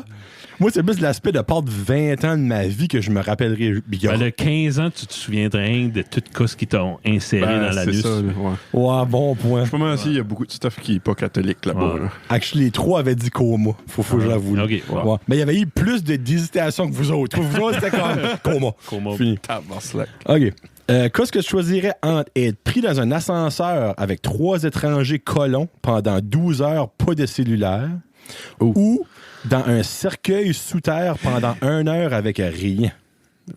Moi, c'est plus l'aspect de perdre 20 ans de ma vie que je me rappellerai. Le 15 ans, tu te souviendrais de toutes les choses qui t'ont inséré dans la luce. Ouais, bon point. Je pense aussi il y a beaucoup de stuff qui n'est pas catholique là-bas. Ouais. Là. Actually, les 3 avaient dit coma. Faut que j'avoue. OK. Ouais. Mais il y avait eu plus d'hésitation que vous autres. Vous autres, c'était comme coma. Fini. OK. Qu'est-ce que tu choisirais entre être pris dans un ascenseur avec 3 étrangers colons pendant 12 heures, pas de cellulaire, ou dans un cercueil sous terre pendant 1 heure avec rien?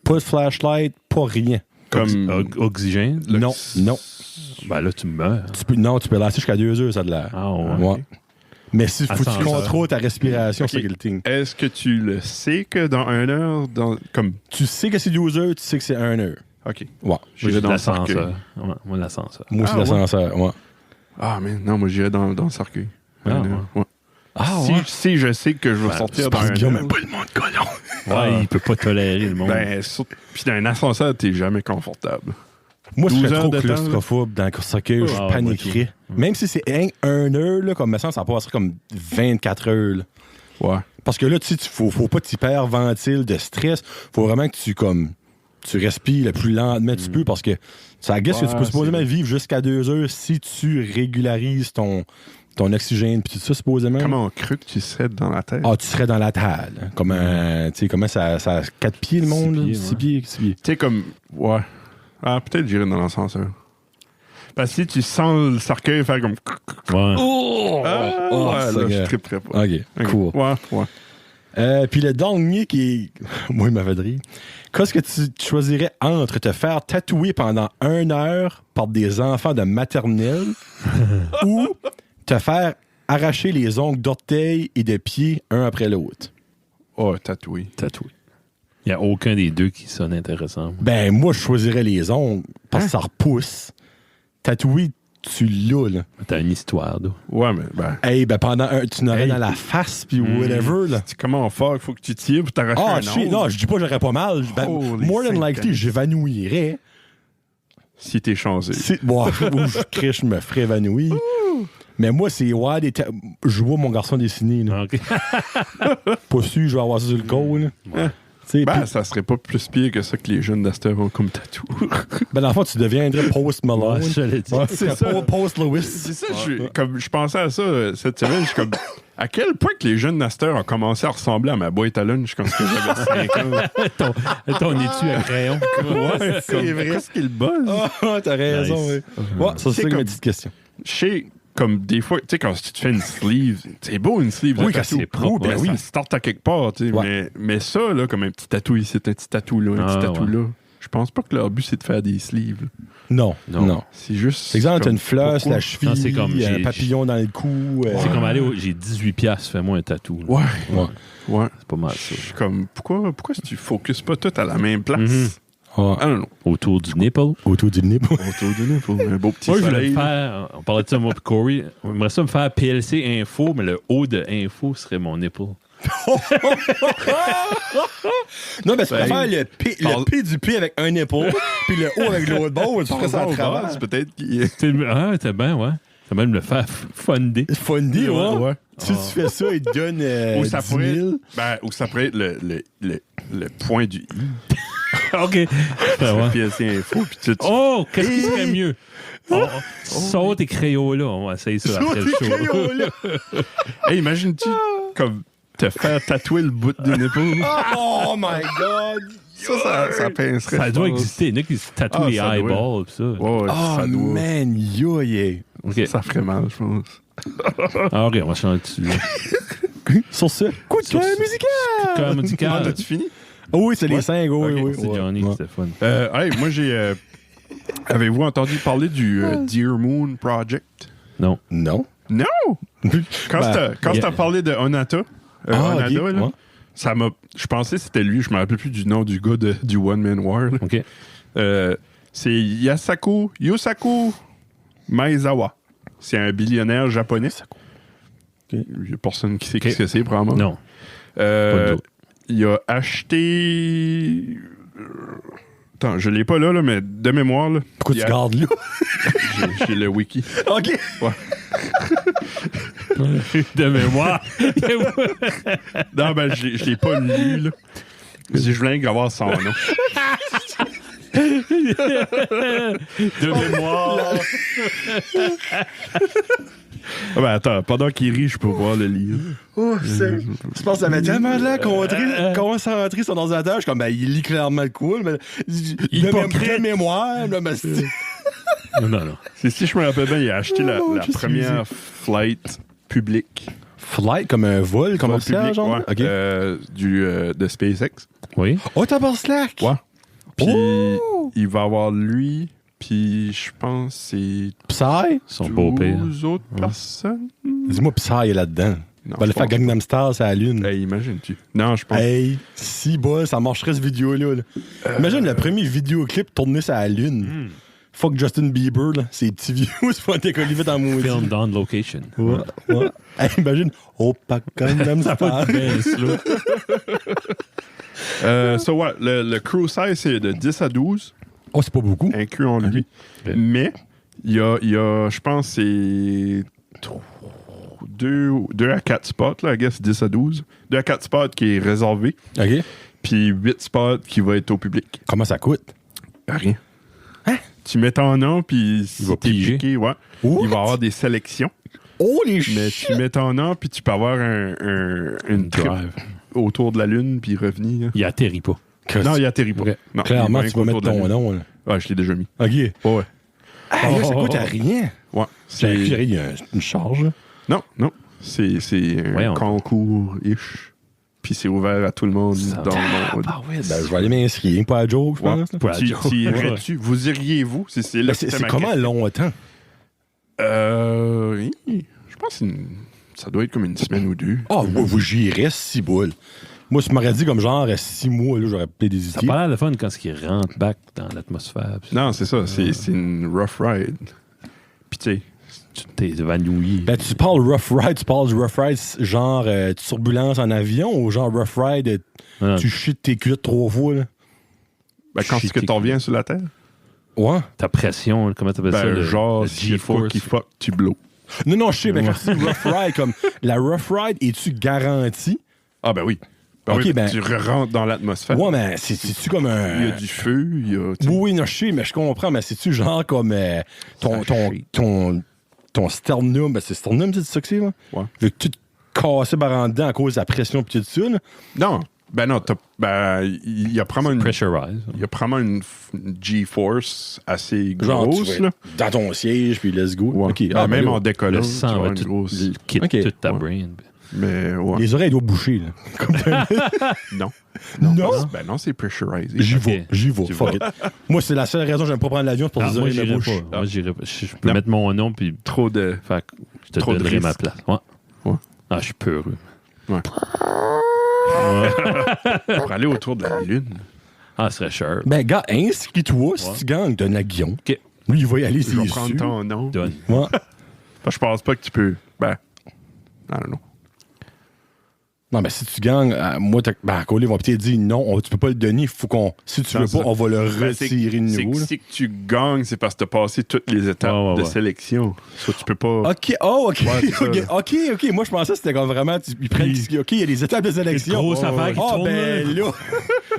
Pas de flashlight, pas rien. Comme oxygène? Non. Ben là, tu meurs. Tu peux rester jusqu'à 2 heures, ça de l'air. Ah ouais. Mais si faut que tu contrôles ta respiration, c'est le thing. Est-ce que tu le sais que dans 1 heure, comme... Tu sais que c'est 12 heures, tu sais que c'est 1 heure. OK. Ouais. J'irais dans l'ascenseur. Moi, l'ascenseur. Moi aussi, l'ascenseur, ouais. Ah, mais non, moi, j'irais dans le cercueil. Si je sais que je vais sortir dans un Guillaume, mais pas le monde colon. Ouais, il peut pas tolérer le monde. Puis dans un ascenseur, t'es jamais confortable. Moi, je serais trop claustrophobe dans le cercueil, je paniquerais. Même si c'est 1 heure, là, comme ça passerait comme 24 heures. Là. Ouais. Parce que là, tu sais, faut pas t'hyperventiler de stress. Faut vraiment que tu respires le plus lentement que tu peux parce que ça guesse que tu peux supposément vivre jusqu'à 2 heures si tu régularises ton oxygène puis tout ça, supposément. Comment on crut que tu serais dans la Terre? Ah, tu serais dans la Terre. Comme tu sais, comment ça a 4 pieds le monde? 6 pieds. 6 pieds. Tu sais, comme... Ouais. Ah, peut-être j'irais dans l'ascenseur. Parce que si tu sens le cercueil faire comme... Ouais. Là, je triperais pas. OK, cool. Ouais. Puis le dernier qui est... Moi, il m'avait dit... Qu'est-ce que tu choisirais entre te faire tatouer pendant 1 heure par des enfants de maternelle ou te faire arracher les ongles d'orteils et de pieds un après l'autre? Oh, tatouer. Il n'y a aucun des deux qui sonne intéressant. Ben, moi, je choisirais les ongles parce que ça repousse. Tatouer, tu l'as, là. T'as une histoire, là. Ouais, mais pendant tu n'aurais dans la face, puis whatever, là. C'est comment faire? Il faut que tu tires pour t'arracher un ongle. Non, je dis pas que j'aurais pas mal. More than likely, j'évanouirais. Si t'es chanceux. Je me ferais évanouir. Mais moi, c'est je vois mon garçon dessiner, là. Okay. Pas sûr, je vais avoir ça sur le col, là. Ça serait pas plus pire que ça que les jeunes d'Aster ont comme tatou. Dans le fond, tu deviendrais Post Malone. C'est ça. Post Lewis. C'est ça, je pensais à ça cette semaine. Je suis comme, à quel point que les jeunes d'Aster ont commencé à ressembler à ma boîte à lunch quand j'avais 5 ans. ton étui à crayon. Ouais, c'est vrai. Qu'est-ce qu'il buzz? T'as raison, oui. Ouais, ça, c'est ma petite question. Je sais, comme des fois, tu sais, quand tu te fais une sleeve, c'est beau une sleeve. Oui, quand c'est propre. Ça starte à quelque part, tu sais. Mais ça, là, comme un petit tatou ici, un petit tatou là, un petit tatou là. Je pense pas que leur but, c'est de faire des sleeves. Non. C'est juste... Exemple, t'as une fleur, pourquoi? la cheville, Non, c'est comme un papillon dans le cou. C'est comme aller j'ai 18$, fais-moi un tatou. Là. Ouais. C'est pas mal Je ça. suis comme, pourquoi tu focuses pas tout à la même place? Ouais. I don't know. Autour du nipple. Autour du nez. Autour du nez, pour un beau petit Moi, je voulais soleil. me faire, on parlait de ça, moi et Corey, j'aimerais ça me faire PLC info, mais le haut de info serait mon nipple. Non, mais tu préfères le P du P avec un épaule, puis le O avec l'autre bord, tu ferais ça à travers. C'est peut-être qu'il T'es bien, ouais. Ça va me le faire funder. Fundy, ouais. Ouais. Si tu fais ça, il te donne Ou ça 10 pourrait 000. ou ça pourrait être le point du I. OK. Ouais. PLC Info, puis tu... Oh, qu'est-ce qui serait mieux? Saute et Crayola. On va essayer ça après le show. Hey, imagine-tu comme te faire tatouer le bout du nipple? Oh my God! Ça pincerait. Ça doit je pense. exister. Il y en a qui se tatouent les ça doit. eyeballs pis ça. Ouais, Oh ça doit. man, yo, yeah. OK. Ça ferait mal, je pense. Ah, OK, on va changer dessus. Sur ce, coup de cœur Sur ce- musical! Cœur Ah, musical. t'as-tu fini? Oh oui, c'est les 5, oui, Ok, oui. C'est ouais. Johnny, Ouais. c'était fun. Hey, moi, j'ai... avez-vous entendu parler du Dear Moon Project? Non. Non? Non! Quand t'as parlé de Onata, Onada, ok, là, ouais. ça m'a... Je pensais que c'était lui, je me rappelle plus du nom du gars du One Man War. Là. OK. C'est Yosaku Maezawa. C'est un billionnaire japonais. Il n'y a personne qui sait Ok. ce que c'est, probablement. Non. Pas de doute. Il a acheté... Attends, je l'ai pas là, mais de mémoire, là, Pourquoi tu gardes là? j'ai le wiki. OK. De mémoire. Non, ben, je l'ai pas lu, là. Je voulais avoir son nom. De mémoire. Ah ben, attends, pendant qu'il rit, je peux voir le lire. Oh, c'est... Je pense que ça m'a tellement de l'air concentré sur l'ordinateur. Je suis comme, ben, il lit clairement le cool, mais... Hypocrite. De mémoire, là, mais c'est... Non. Si je me rappelle bien, il a acheté la je suis première flight publique. Flight, comme un vol commercial, Public, genre? ouais, OK. de SpaceX. Oui. Oh, t'as pas Slack? Ouais. Puis Oh! il va avoir lui, puis je pense que c'est Psy? Son beau-père. 12 autres personnes. Dis-moi, Psy est là-dedans. Non, Va le je faire pense Gangnam Style, c'est la lune. Hey, imagine-tu. Non, je pense. Hey, si bol, ça marcherait ce vidéo-là. Là. Imagine le premier vidéoclip tourné sur la lune. Fuck Justin Bieber, là. Ses petits views se font décoller vite en maudit. Film down location. Ouais. Hey, imagine, oh, pas Gangnam Ça va être Style. bien slow. Ouais, le crew size, c'est de 10 à 12, Oh, c'est pas beaucoup. incluant lui. Ok. Mais, il y a je pense, c'est 2 à 4 spots, là, I guess, 10 à 12. 2 à 4 spots qui est réservé, OK. puis 8 spots qui va être au public. Comment ça coûte? Rien. Tu mets ton nom, puis si va t'es piger. piqué, ouais, What? il va y avoir des sélections. Oh, les Mais tu mets ton nom, puis tu peux avoir une trip Drive. autour de la Lune, puis revenir. Il atterrit pas. Non, il atterrit pas. Ok. Non, Clairement, il tu vas va mettre autour de la ton Lune. nom. Là. Ouais, je l'ai déjà mis. OK. Ouais. Ah, là, ça coûte à rien. Ouais. Il y a une charge. Là. Non. C'est un Voyons. concours-ish. Puis c'est ouvert à tout le monde dans le monde. Ah ouais, Ben, je vais aller m'inscrire. Pas à joke, je Ouais. pense. là. Pour la Tu joke. irais-tu? Vous iriez-vous? C'est là Ben, que c'est ma comment question. longtemps? Je pense que ça doit être comme une semaine ou deux. Ah, vous j'irais 6 boules. Moi, tu m'aurais dit comme genre 6 mois, là, j'aurais peut-être Ça hésité. a pas l'air de fun quand il rentre back dans l'atmosphère. Puis Non, c'est ça. C'est une rough ride. Puis tu sais, tu t'es évanoui. Ben, tu parles rough ride, tu parles du rough ride genre turbulence en avion ou genre rough ride, Non, tu chites tes culottes 3 fois, là? quand Shit, est-ce que tu reviens sur la Terre? Ouais. ta pression, comment t'appelles ça? Ben, genre, le s'il faut G-force. qu'il fuck, tu blows. Non, je sais, mais quand tu dis rough ride, comme la rough ride, es-tu garantie? Ah ben oui. Ben Ok, oui, ben- tu rentres dans l'atmosphère. Ouais, mais c'est-tu comme un. Il y a du feu, il y a... tu sais, Oui, non, je sais, mais je comprends, mais c'est-tu genre comme ton sternum, ben c'est sternum, c'est ça que c'est, là? Ouais. Vu que tu te casses par en dedans à cause de la pression pis tout ça, là. Non, il y a probablement une... Pressurized. Il y a probablement une G-force assez Genre, tu grosse, vas là. être dans ton siège, puis let's go. Ouais. OK. Ben, même là, en décollant, Le tu vas sang avoir va une tout grosse... quitte Ok. toute ta Ouais. brain. Mais ouais. Les oreilles doivent boucher, là. Non. Non? Ben non, c'est pressurized. J'y Ok. vais. Fuck it. Moi, c'est la seule raison que j'aime pas prendre l'avion, c'est pour les Moi, oreilles de j'irai bouche. pas. Moi, j'irai pas. Je peux Non. mettre mon nom, puis Trop de... fait que je te Trop de donnerai ma risques. place. Ouais. Ouais. Ah, je suis peureux. Pour aller autour de la Lune. Ah, ce serait cher. Ben, gars, inscris-toi si tu gagnes, donne à Guillaume. OK. Lui, il va y aller, Je vais c'est prendre sûr. ton nom. Donne. Ouais. Je pense pas que tu peux... Ben... I don't know. Non, mais si tu gagnes, moi, Colin va peut-être dire non, tu peux pas le donner. Faut qu'on, si tu Non, veux pas, ça. on va le Ben, c'est- retirer de c'est nouveau. que là. si que tu gagnes, c'est parce que tu as passé toutes les étapes de Ouais. sélection. Soit tu peux pas... OK, oh, OK. Ouais, c'est ça, OK. Moi, je pensais que c'était comme vraiment, ils prennent, OK, il y a des étapes de sélection. grosse affaire qui Ah, tourne, ben là,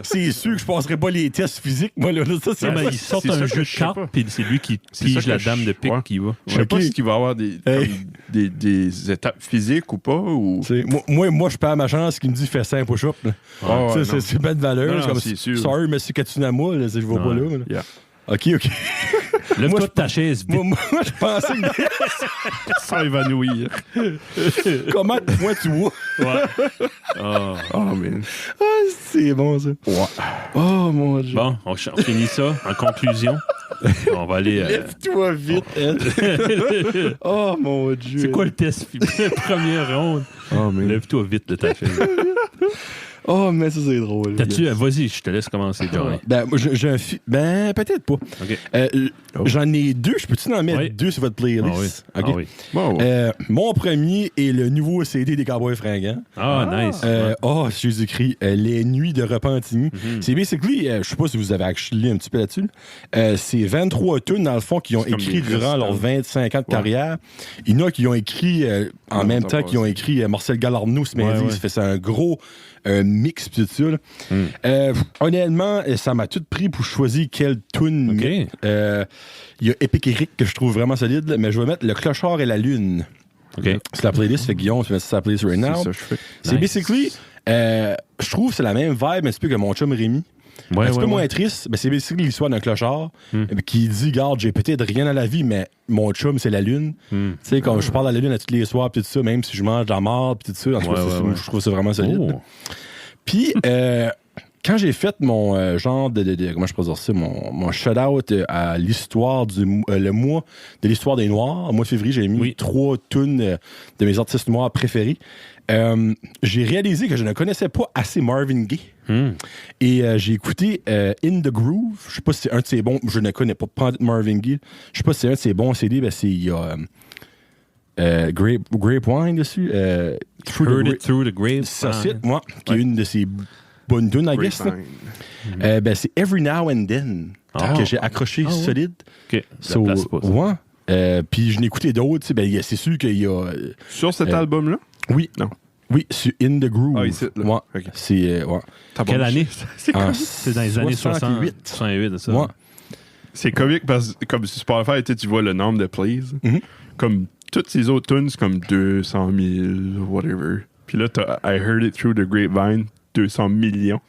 c'est sûr que je passerai pas les tests physiques, moi, là. Ça, c'est Non, mais ça, ils sortent c'est un ça jeu que de je sais pas. cartes, puis c'est lui qui C'est pige ça que la je- dame de pique ouais. qui va. Je sais pas Ok. s'il va y avoir des, Hey. comme des étapes physiques ou pas. Ou... Moi, je perds ma chance qui me dit fais 5 push-ups. là. Ah, ouais, Ça, non. c'est pas de valeur. Non, C'est comme, c'est sûr. sorry, monsieur Katsunama, là, je vais pas Ouais. là. là. Yeah. OK. Lève-toi Moi, de ta chaise, vite. Moi, je pensais que... Sans évanouir. Comment moi, tu vois? Ah. Oh, man. Ah, c'est bon, ça. Oh, mon Dieu. Bon, on finit ça. En conclusion, on va aller... Lève-toi vite, Ed. Oh, mon Dieu. C'est quoi le test? Première ronde. Oh, man. Lève-toi vite de ta chaise. Oh, mais ça, c'est drôle. T'as-tu... Vas-y, je te laisse commencer, Johnny. Ben, moi, j'ai un Ben, peut-être pas. OK. J'en ai deux. Je peux-tu en mettre Oui. deux sur votre playlist? Ah oui. OK. Ah oui. Bon, ouais. Mon premier est le nouveau CD des Cowboys Fringants. Ah, nice. Oh, Jésus-Christ, Les Nuits de Repentigny. Mhm. C'est basically, je sais pas si vous avez actually un petit peu là-dessus, c'est 23 tunes, dans le fond, qui ont C'est comme écrit des durant leurs 25 ans de carrière. Il y en a qui ont écrit, en Ouais, même t'as temps, qui ont passé. écrit Marcel Galarno, ce midi. Ouais. Ça fait c'est un gros mix, pis tout ça. Là. Honnêtement, ça m'a tout pris pour choisir quelle tune OK. mettre. Il y a Epic Eric que je trouve vraiment solide, là, mais je vais mettre Le Clochard et la Lune. OK. C'est la playlist, fait Guillaume, tu mets ça sur la playlist right now. C'est ça que je fais. C'est Nice. basically, je trouve que c'est la même vibe un petit peu que mon chum Rémi. Ouais, un petit peu ouais, moins ouais. triste, mais c'est basically l'histoire d'un clochard qui dit, garde, j'ai peut-être rien dans la vie, mais mon chum, c'est la lune. Tu sais, comme je parle à la lune à tous les soirs, pis tout ça, même si je mange de la marde, pis tout ça, en tout cas, Ouais. je trouve ça vraiment solide. Oh. Puis, quand j'ai fait mon genre de comment je peux dire ça, mon shout-out à l'histoire le mois de l'histoire des Noirs, au mois de février, j'ai mis 3 tunes de mes artistes noirs préférés. J'ai réalisé que je ne connaissais pas assez Marvin Gaye. Et j'ai écouté In the Groove. Je sais pas si c'est un de ses bons. Je ne connais pas Marvin Gaye. Je sais pas si c'est un de ses bons CD. Ben il y a Grape Wine dessus. Heard it through the grave. Ça cite, moi, qui est une de ses bonnes tunes, I guess. là. Ben, c'est Every Now and Then que j'ai accroché solide. OK. So, La place pas, ça. ouais. Puis je n'ai écouté d'autres. Tu sais, ben, c'est sûr qu'il y a. Sur cet album-là? Oui. Non. Oui, sur In the Groove. Ah, ici, là. Ouais. Ok. C'est. Ouais. Quelle année? C'est dans les années 60. 68, c'est ça? Ouais. C'est comique parce que comme sur Spotify, tu vois le nombre de plays. Mhm. Comme toutes ces autres tunes, c'est comme 200 000, whatever. Puis là, t'as I Heard It Through the Grapevine, 200 millions.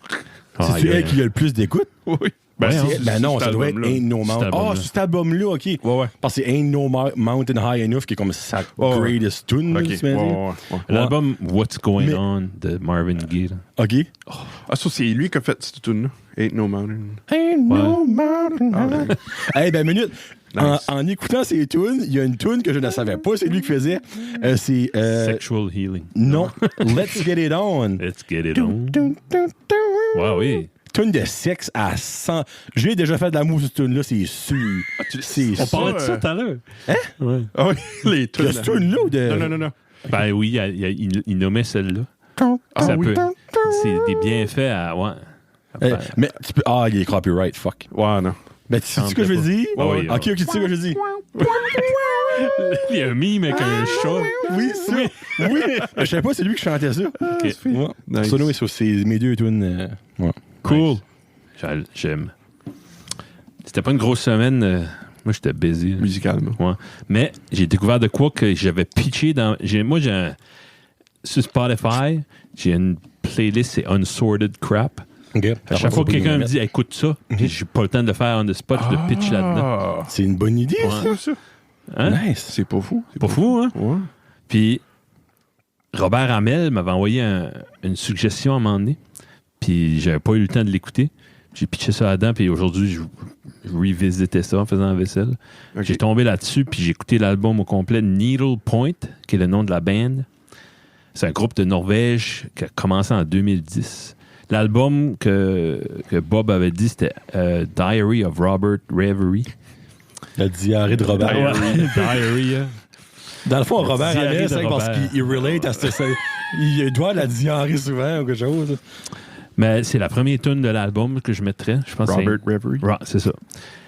C'est elle qui a le plus d'écoute? Oui. Ouais, Ben non, cet ça doit être album-là. Ain't No Mountain. Cet album-là. Ah, cet album-là, OK. Ouais. Parce que c'est Ain't No Mountain High Enough qui est comme sa Ouais. greatest tune. Ok. là, tu m'as dit. Ouais. L'album What's Going Mais- On de Marvin Gaye. là. OK. Ah, ça, c'est lui qui a fait cette tune-là. Ain't No Mountain. Ain't no mountain high. Hey, ben, minute. Nice. En écoutant ces tunes, il y a une tune que je ne savais pas, c'est lui qui faisait. C'est. Sexual Healing. Non. Let's Get It On. Let's get it on. Dun, dun, dun. Ouais, oui. Tune de sexe à 100. J'ai déjà fait de l'amour sur cette tune-là, c'est sûr. C'est On sûr. parlait de ça tout à l'heure. Hein? Ouais. Ah oui, les tunes. De cette tune-là ou de. Non. Ben oui, il nommait celle-là. Ah, Ça oui. peut. C'est des bienfaits à. Ouais. Mais tu peux. Ah, il est copyright, fuck. Ouais, non. Ben, tu sais ce que je veux dire? Ouais, ouais. Ok, tu sais ce que je veux dire? Il y a un mime avec un chat. Oui, ça. Oui. Je savais pas, c'est lui qui chantait ça. Ok. Ouais. Nice. Ça, oui, c'est mes deux tunes. Ouais. Cool. J'aime. C'était pas une grosse semaine. Moi, j'étais busy. là. Musicalement. Ouais. Mais j'ai découvert de quoi que j'avais pitché dans. Sur Spotify, j'ai une playlist, c'est Unsorted Crap. Ok. À chaque fois que quelqu'un me dit écoute ça, puis j'ai pas le temps de faire on the spot, je le pitch là-dedans. Ah, C'est une bonne idée, Ouais. ça. Hein? Nice. C'est pas fou. Pas fou, hein? Ouais. Puis Robert Hamel m'avait envoyé une suggestion à un moment donné, puis j'avais pas eu le temps de l'écouter. J'ai pitché ça là-dedans, puis aujourd'hui, je revisitais ça en faisant la vaisselle. Ok. J'ai tombé là-dessus, puis j'ai écouté l'album au complet, Needle Point, qui est le nom de la band. C'est un groupe de Norvège qui a commencé en 2010. L'album que Bob avait dit, c'était Diary of Robert Reverie. La diarrhée de Robert. Diary, hein. Dans le fond, Robert Diarrhée Hamel, de c'est parce Robert. qu'il relate à ce. Il doit la diarrhée souvent ou quelque chose. Mais c'est la première tune de l'album que je mettrais. Je pense que Robert Reverie. c'est ça.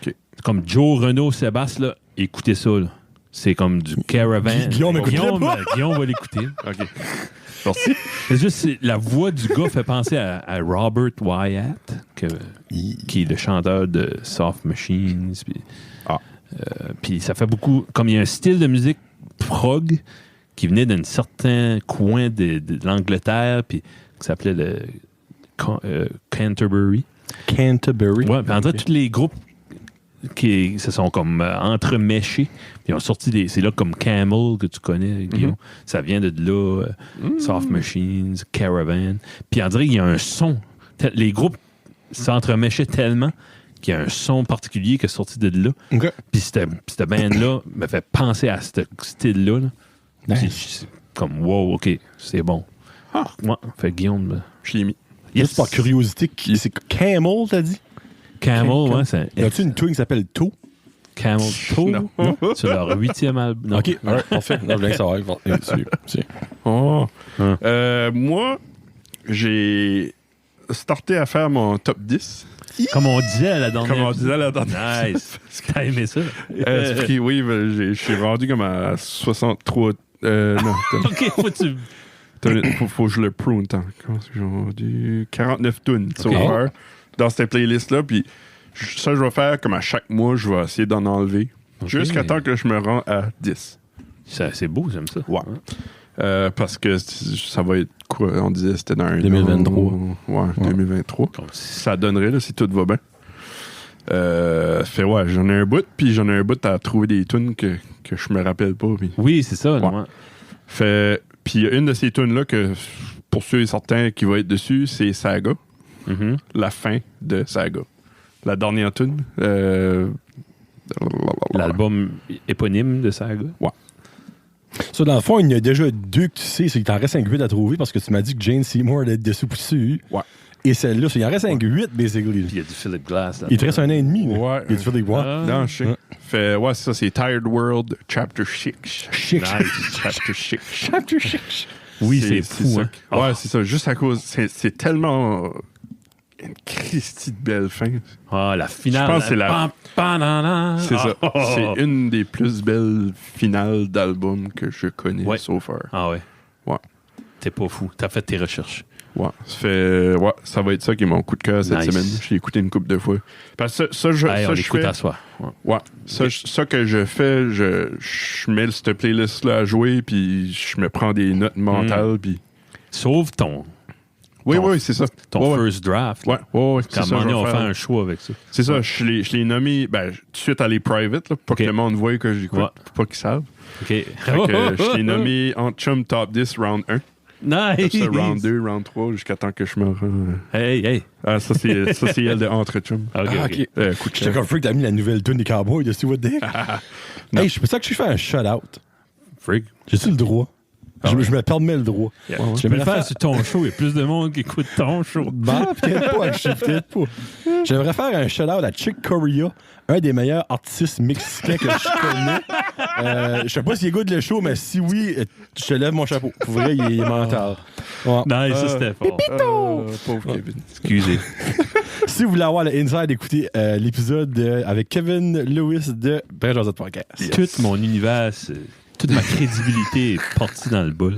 Ok. Comme Joe, Renaud, Sébastien, là, écoutez ça. Là. C'est comme du Caravan. Guillaume, écoute-le pas. Guillaume va l'écouter. OK. Merci. C'est juste la voix du gars fait penser à Robert Wyatt, qui est le chanteur de Soft Machines. Puis ça fait beaucoup... Comme il y a un style de musique prog qui venait d'un certain coin de l'Angleterre, puis qui s'appelait le Canterbury. Canterbury. Ouais, puis en fait, tous les groupes qui se sont comme entremêchés, puis ils ont sorti c'est là comme Camel, que tu connais, Guillaume. Ça vient de là, Soft Machines, Caravan. Puis on dirait qu'il y a un son. Les groupes s'entremêchaient tellement qu'il y a un son particulier qui est sorti de là. OK. Puis cette band-là me fait penser à ce style-là. Là. Nice. Puis c'est comme, wow, OK, c'est bon. Ah. Ouais, fait Guillaume... Je l'ai mis. Juste par curiosité, c'est Camel, t'as dit? Camel, ouais, c'est... Y a-tu une tune qui s'appelle Toe? Camel Toe, Non. sur leur 8e album. Non. OK, alright, parfait. Non, je viens de savoir. C'est- Oh. Hein. Moi, j'ai starté à faire mon top 10. Comme on disait à la dernière. Comme on disait à la dernière. Nice. T'as aimé ça? Oui, ben, je suis rendu comme à 63. Non, OK, faut que je le prune. Comment est-ce que j'ai rendu 49 tunes so Ok. far dans cette playlist-là. Puis ça, je vais faire comme à chaque mois, je vais essayer d'en enlever. Ok. Jusqu'à temps que je me rends à 10. C'est beau, j'aime ça. Ouais. Parce que ça va être quoi? On disait c'était dans un 2023. Ouais, 2023. Comme si- Ça donnerait là, si tout va bien. Fait ouais, j'en ai un bout, puis j'en ai un bout à trouver des tunes que je me rappelle pas. Puis Oui, c'est ça. Ouais. Ouais. fait, puis il y a une de ces tunes là que pour ceux et certains qui va être dessus, c'est Saga, Mhm. la fin de Saga. La dernière tune. L'album éponyme de Saga. Ça, dans le fond, il y en a déjà deux que tu sais, c'est qu'il t'en reste 5-8 à trouver parce que tu m'as dit que Jane Seymour allait être dessus. Ouais. Et celle-là, il en reste 5-8, basically. Puis il y a du Philip Glass. Là. Il te reste un an et demi. là. Ouais. Il y a du Philip Glass. Ah. Non, je sais. Ouais. Fait, ouais, c'est ça, c'est Tired World, Chapter 6. Chic. Nice. Chapter 6. Chapter 6. Oui, c'est fou. ça. Hein? Ouais, c'est ça. Juste à cause. C'est tellement. Une Christie de belle fin. Ah, la finale. Je pense que c'est la- Pam, pam, nan, nan. C'est ça. Ah, oh, oh. C'est une des plus belles finales d'album que je connais Ouais. so far. Ah ouais. Ouais. T'es pas fou. T'as fait tes recherches. Ouais. Ouais, ça va être ça qui est mon coup de cœur cette Nice. semaine. Je l'ai écouté une couple de fois. Parce que ça, je Hey, on l'écoute fais. à soi. Ouais. Ouais. Ça que je fais, je mets cette playlist-là à jouer, puis je me prends des notes mentales, puis. Sauf ton Oui, Ton- c'est ça. ton Ouais, first draft. Ouais, ouais, c'est Quand ça. à un moment je donné, vais on fait faire. un choix avec ça. C'est ça, je l'ai nommé, ben, tout de suite à les private, là, pour Ok. que le monde voie que j'écoute, Ouais. pour pas qu'ils savent. OK. Fait que je l'ai nommé en Chum Top 10 Round 1. Nice. Ça, Round 2, Round 3, jusqu'à temps que je me rends. Hey. Ah, ça, c'est elle de Entre Chum. OK, Ah, OK. ok. Coup de J'étais cœur. comme freak, t'as mis la nouvelle tune des Cowboys dessus, what the heck? Non. Hey, je peux ça que je fais un shout-out. Freak. J'ai-tu le droit? Je me permets le droit. Yeah. Ouais, ouais. Tu peux le J'aimerais faire faire- sur ton show. Il y a plus de monde qui écoute ton show. Bah, peut-être pas, je sais peut-être pas. J'aimerais faire un shout-out à Chick Corea, un des meilleurs artistes mexicains que je connais. Je sais pas s'il goûte le show, mais si oui, je te lève mon chapeau. Pour vrai, il est mental. Ouais. Nice, ça c'était fort. Pauvre Kevin. Excusez. Si vous voulez avoir le inside, écoutez l'épisode avec Kevin Lewis de Bref Josette Podcast. Tout mon univers, toute ma crédibilité est partie dans le bol.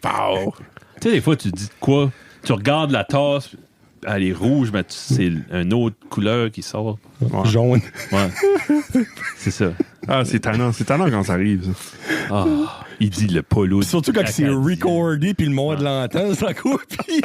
Pow. Tu sais, des fois, tu dis de quoi? Tu regardes la tasse, elle est rouge, mais c'est une autre couleur qui sort. Jaune. Ouais. C'est ça. Ah, c'est tannant quand ça arrive, ça. Ah, il dit le polo. Puis surtout quand c'est Acadien. recordé puis le monde l'entend, c'est encore pire.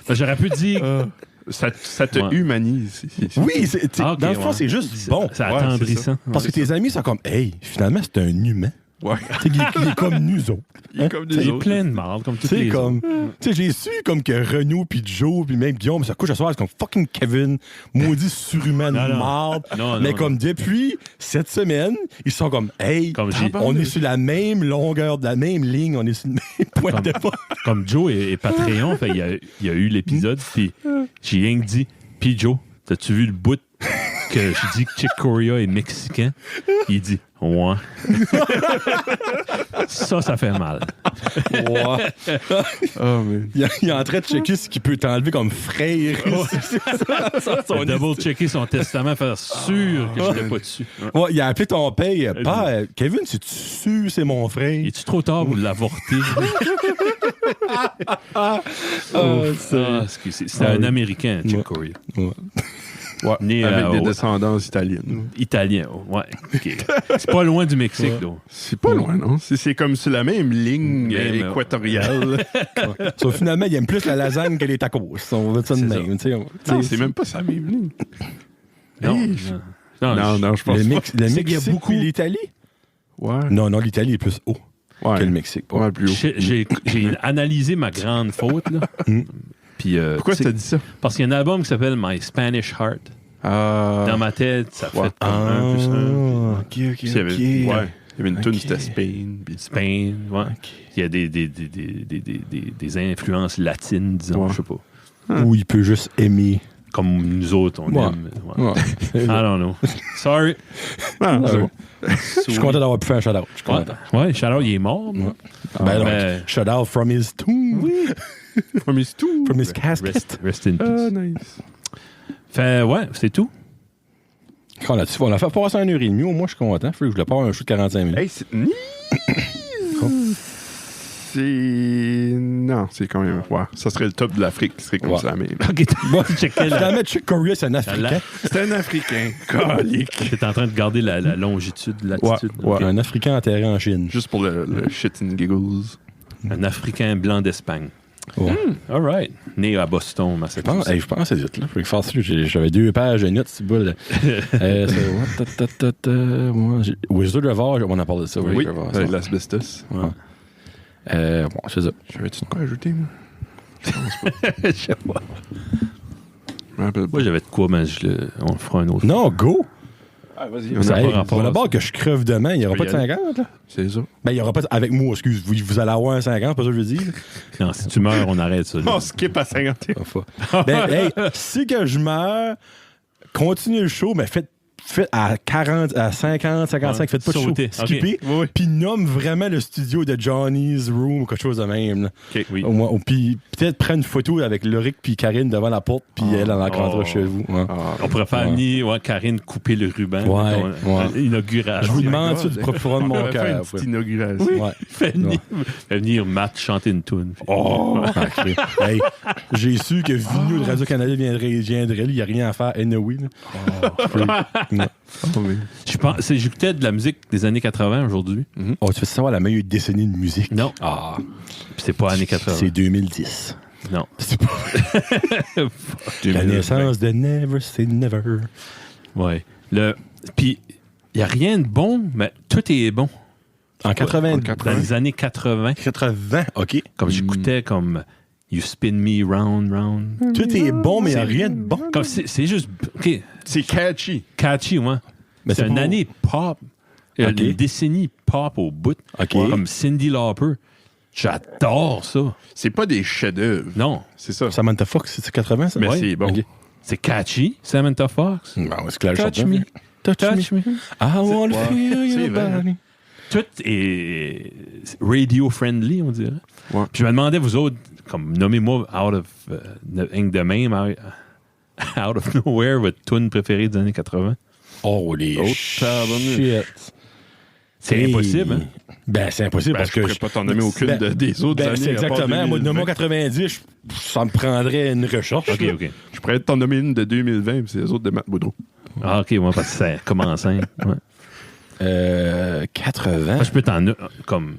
J'aurais pu dire. Ça te Ouais. humanise. Oui, c'est- Ah, ok, dans le fond, ouais. c'est juste bon. C'est Ouais, attendrissant. Parce que tes amis sont comme, hey, finalement, c'est un humain. Ouais. Tu sais, il est comme nous autres. Il est comme Il des est autres. plein de marde, comme tous Tu sais, les comme. autres. Tu sais, j'ai su comme que Renaud, puis Joe, puis même Guillaume, ça couche à soir, c'est comme fucking Kevin, maudit surhumain de Non, non. marde. Non, Mais non, comme depuis cette semaine, ils sont comme, hey, Comme j'ai- on est sur la même longueur, de la même ligne, on est sur le même point de pas. Comme Joe est Patreon, fait, il y a eu l'épisode, puis j'ai rien que dit, puis Joe, t'as-tu vu le bout que je dis que Chick Corea est mexicain? Il dit, ouais. Ça fait mal. Ouais. Oh, man. Il est en train de checker ce qu'il peut t'enlever comme frère. Il a double-checké son testament, faire sûr que je n'étais pas dessus. Ouais, il a appelé ton père. Père, Kevin, c'est-tu sûr c'est mon frère? Es-tu trop tard pour l'avorter? C'était un Américain, Chick Corea. Ouais. Ouais, Né, avec des ouais. descendances italiennes. Italien, ouais. OK. C'est pas loin du Mexique, là. C'est pas loin, non? C'est comme sur la même ligne Même, équatoriale. So, finalement, il aime plus la lasagne que les tacos. On va dire ça de C'est même. tu sais, Non, c'est même pas sa même ligne. Non, Hey, non, je pense Le, pas. le C'est qu'il y a Mexique beaucoup- puis l'Italie? Ouais. Non, l'Italie est plus haut Ouais. que le Mexique. Pas mal plus haut. J'ai analysé ma grande faute, là. Puis, Pourquoi tu tu sais, as dit ça? parce qu'il y a un album qui s'appelle My Spanish Heart. Dans ma tête, ça fait Ouais. comme 1 plus 1. OK, Puis il y avait, ouais, il y avait une tune, Ok. c'était Spain. Puis Spain, ouais. Il y a des influences latines, disons, Ouais. je sais pas. Ou il peut juste aimer. Comme nous autres, on Ouais. aime. Ouais. Ouais. I don't know. Sorry. Ah, c'est bon. Je suis content d'avoir pu faire un shout-out. Je suis Ouais, content. ouais, Shadow, il est mort. moi. Ben, ben- donc, shout-out from his tomb. From his tour. From his casket. Rest in peace. Ah, nice. Fait, ouais, c'est tout. On a fait passer 1h30. Au moins, je suis content. Fait que je voulais pas avoir un show de 45 minutes. Hey, c'est. Non, c'est quand même. Ouais, ça serait le top de l'Afrique qui serait comme Ouais. ça, mais. Ok, Moi, checker finalement, Chick Corea, c'est un la- Africain. C'est un Africain. Calique. T'es en train de garder la longitude, latitude. Ouais, Ok. Un Africain enterré en Chine. Juste pour le shit and giggles. Un Africain blanc d'Espagne. Ouais. All right. Né à Boston, Je Massachusetts. pense, je pense que c'est vite. Là. Faut que je fasse ça. J'avais 2 pages de notes, c'est boule. Wizard of Oz, on a parlé de ça. Oui, Wizard of Oz. avec l'asbestos. Bon, c'est ça. J'avais-tu de quoi ajouter, moi? Je sais pas. Je me rappelle pas. Moi, j'avais de quoi, mais on le fera un autre. Non, go! Ah, vas-y. Ça a Hey, pas rapport à d'abord ça. que je creve demain, il n'y aura peux pas de y aller. 50. Là. C'est ça. Ben, il n'y aura pas de, avec moi, excuse. Vous allez avoir un 50, c'est pas ça que je veux dire. Non, si tu meurs, on arrête ça. là. On skip à 51. Ben, hey, si que je meurs, continuez le show, mais faites à 40, à 50, 55, faites pas de show. Sauter. Skippez. Oui, oui. Puis nomme vraiment le studio de Johnny's Room ou quelque chose de même. Là. OK, oui. Au moins, puis peut-être prendre une photo avec Loric puis Karine devant la porte, puis elle en rentrera Oh. chez vous. Ouais. Ah, On pourrait faire Ouais. venir Karine couper le ruban. Ouais, mettons, ouais. L'inauguration. Je vous my demande God. ça du profond de on mon va faire cœur. une petite inauguration. Ouais. Fait venir Matt chanter une tune. Oh! Sacré. Hey, j'ai su que Vigneault de Radio-Canada viendrait, il n'y a rien à faire anyway. Là. Oh, oui. J'écoutais de la musique des années 80 aujourd'hui. Oh, tu veux savoir la meilleure décennie de musique? Non. Ah, Puis c'est pas années 80. c'est 2010. Non. C'est pas la naissance de Never Say Never. Ouais. Puis, il n'y a rien de bon, mais tout est bon. En 80, Dans les années 80, 80, OK. comme j'écoutais comme You Spin Me Round, Round. Tout est bon, mais il n'y a rien de bon. Comme c'est juste OK, C'est catchy. catchy, ouais. Mais c'est c'est une pas- année pop. OK. Une décennie pop au bout. OK. Comme Cyndi Lauper. J'adore ça. C'est pas des chefs-d'œuvre. Non. C'est ça. Samantha Fox, c'est 80, ça? Mais Ouais. c'est bon. OK. C'est catchy, Samantha Fox. Non, c'est clair, je Touch chante me. bien. Touch me. me. I want to Ouais, feel c'est your vrai. body. Tout est radio-friendly, on dirait. Ouais. Puis je me demandais, vous autres, comme nommez-moi out of de même, out of nowhere, votre tune préférée des années 80. Holy Oh, shit. C'est Hey. impossible, hein? Ben, c'est impossible Ben, parce je que... pourrais pas t'en nommer aucune Ben, des autres ben, années. c'est à part exactement. Moi, de 2020. mon 90, ça me prendrait une recherche. OK, là. OK. Je pourrais t'en nommer une de 2020, puis c'est les autres de Matt Boudreau. Ah, OK, moi, parce que ça commence, hein? Ouais. 80. Ah, je peux t'en... Comme...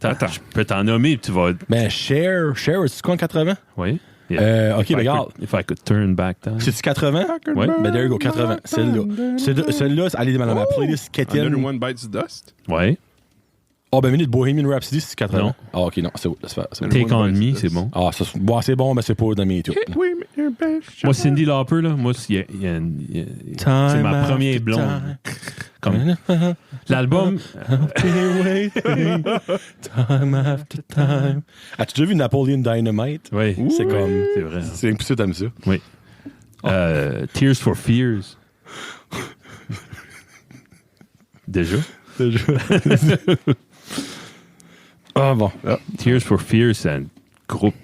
Attends, je peux t'en nommer, puis tu vas... Ben, Cher, c'est quoi en 80? Oui? OK, ben, regarde. If I could turn back time. C'est-tu 80? Ouais. Ben, there you go, 80. Celle-là. Celle-là, elle est dans ma playlist Another Kétienne. One Bites the Dust. Ouais. Oh, ben, minute, Bohemian Rhapsody, c'est 80. Non. Ah, ok, non, c'est Take On Me, c'est bon. Ah, ça, c'est bon, mais c'est pas dans mes trucs. Oui, mais you're best. Moi, Cyndi Lauper, là, moi, c'est ma première blonde. Comme l'album. Time after time. As-tu déjà vu Napoleon Dynamite? Oui, C'est comme. c'est vrai. C'est impossible, t'aimes ça. Oui. Tears for Fears. Déjà? Ah, bon. Tears for Fears, c'est un groupe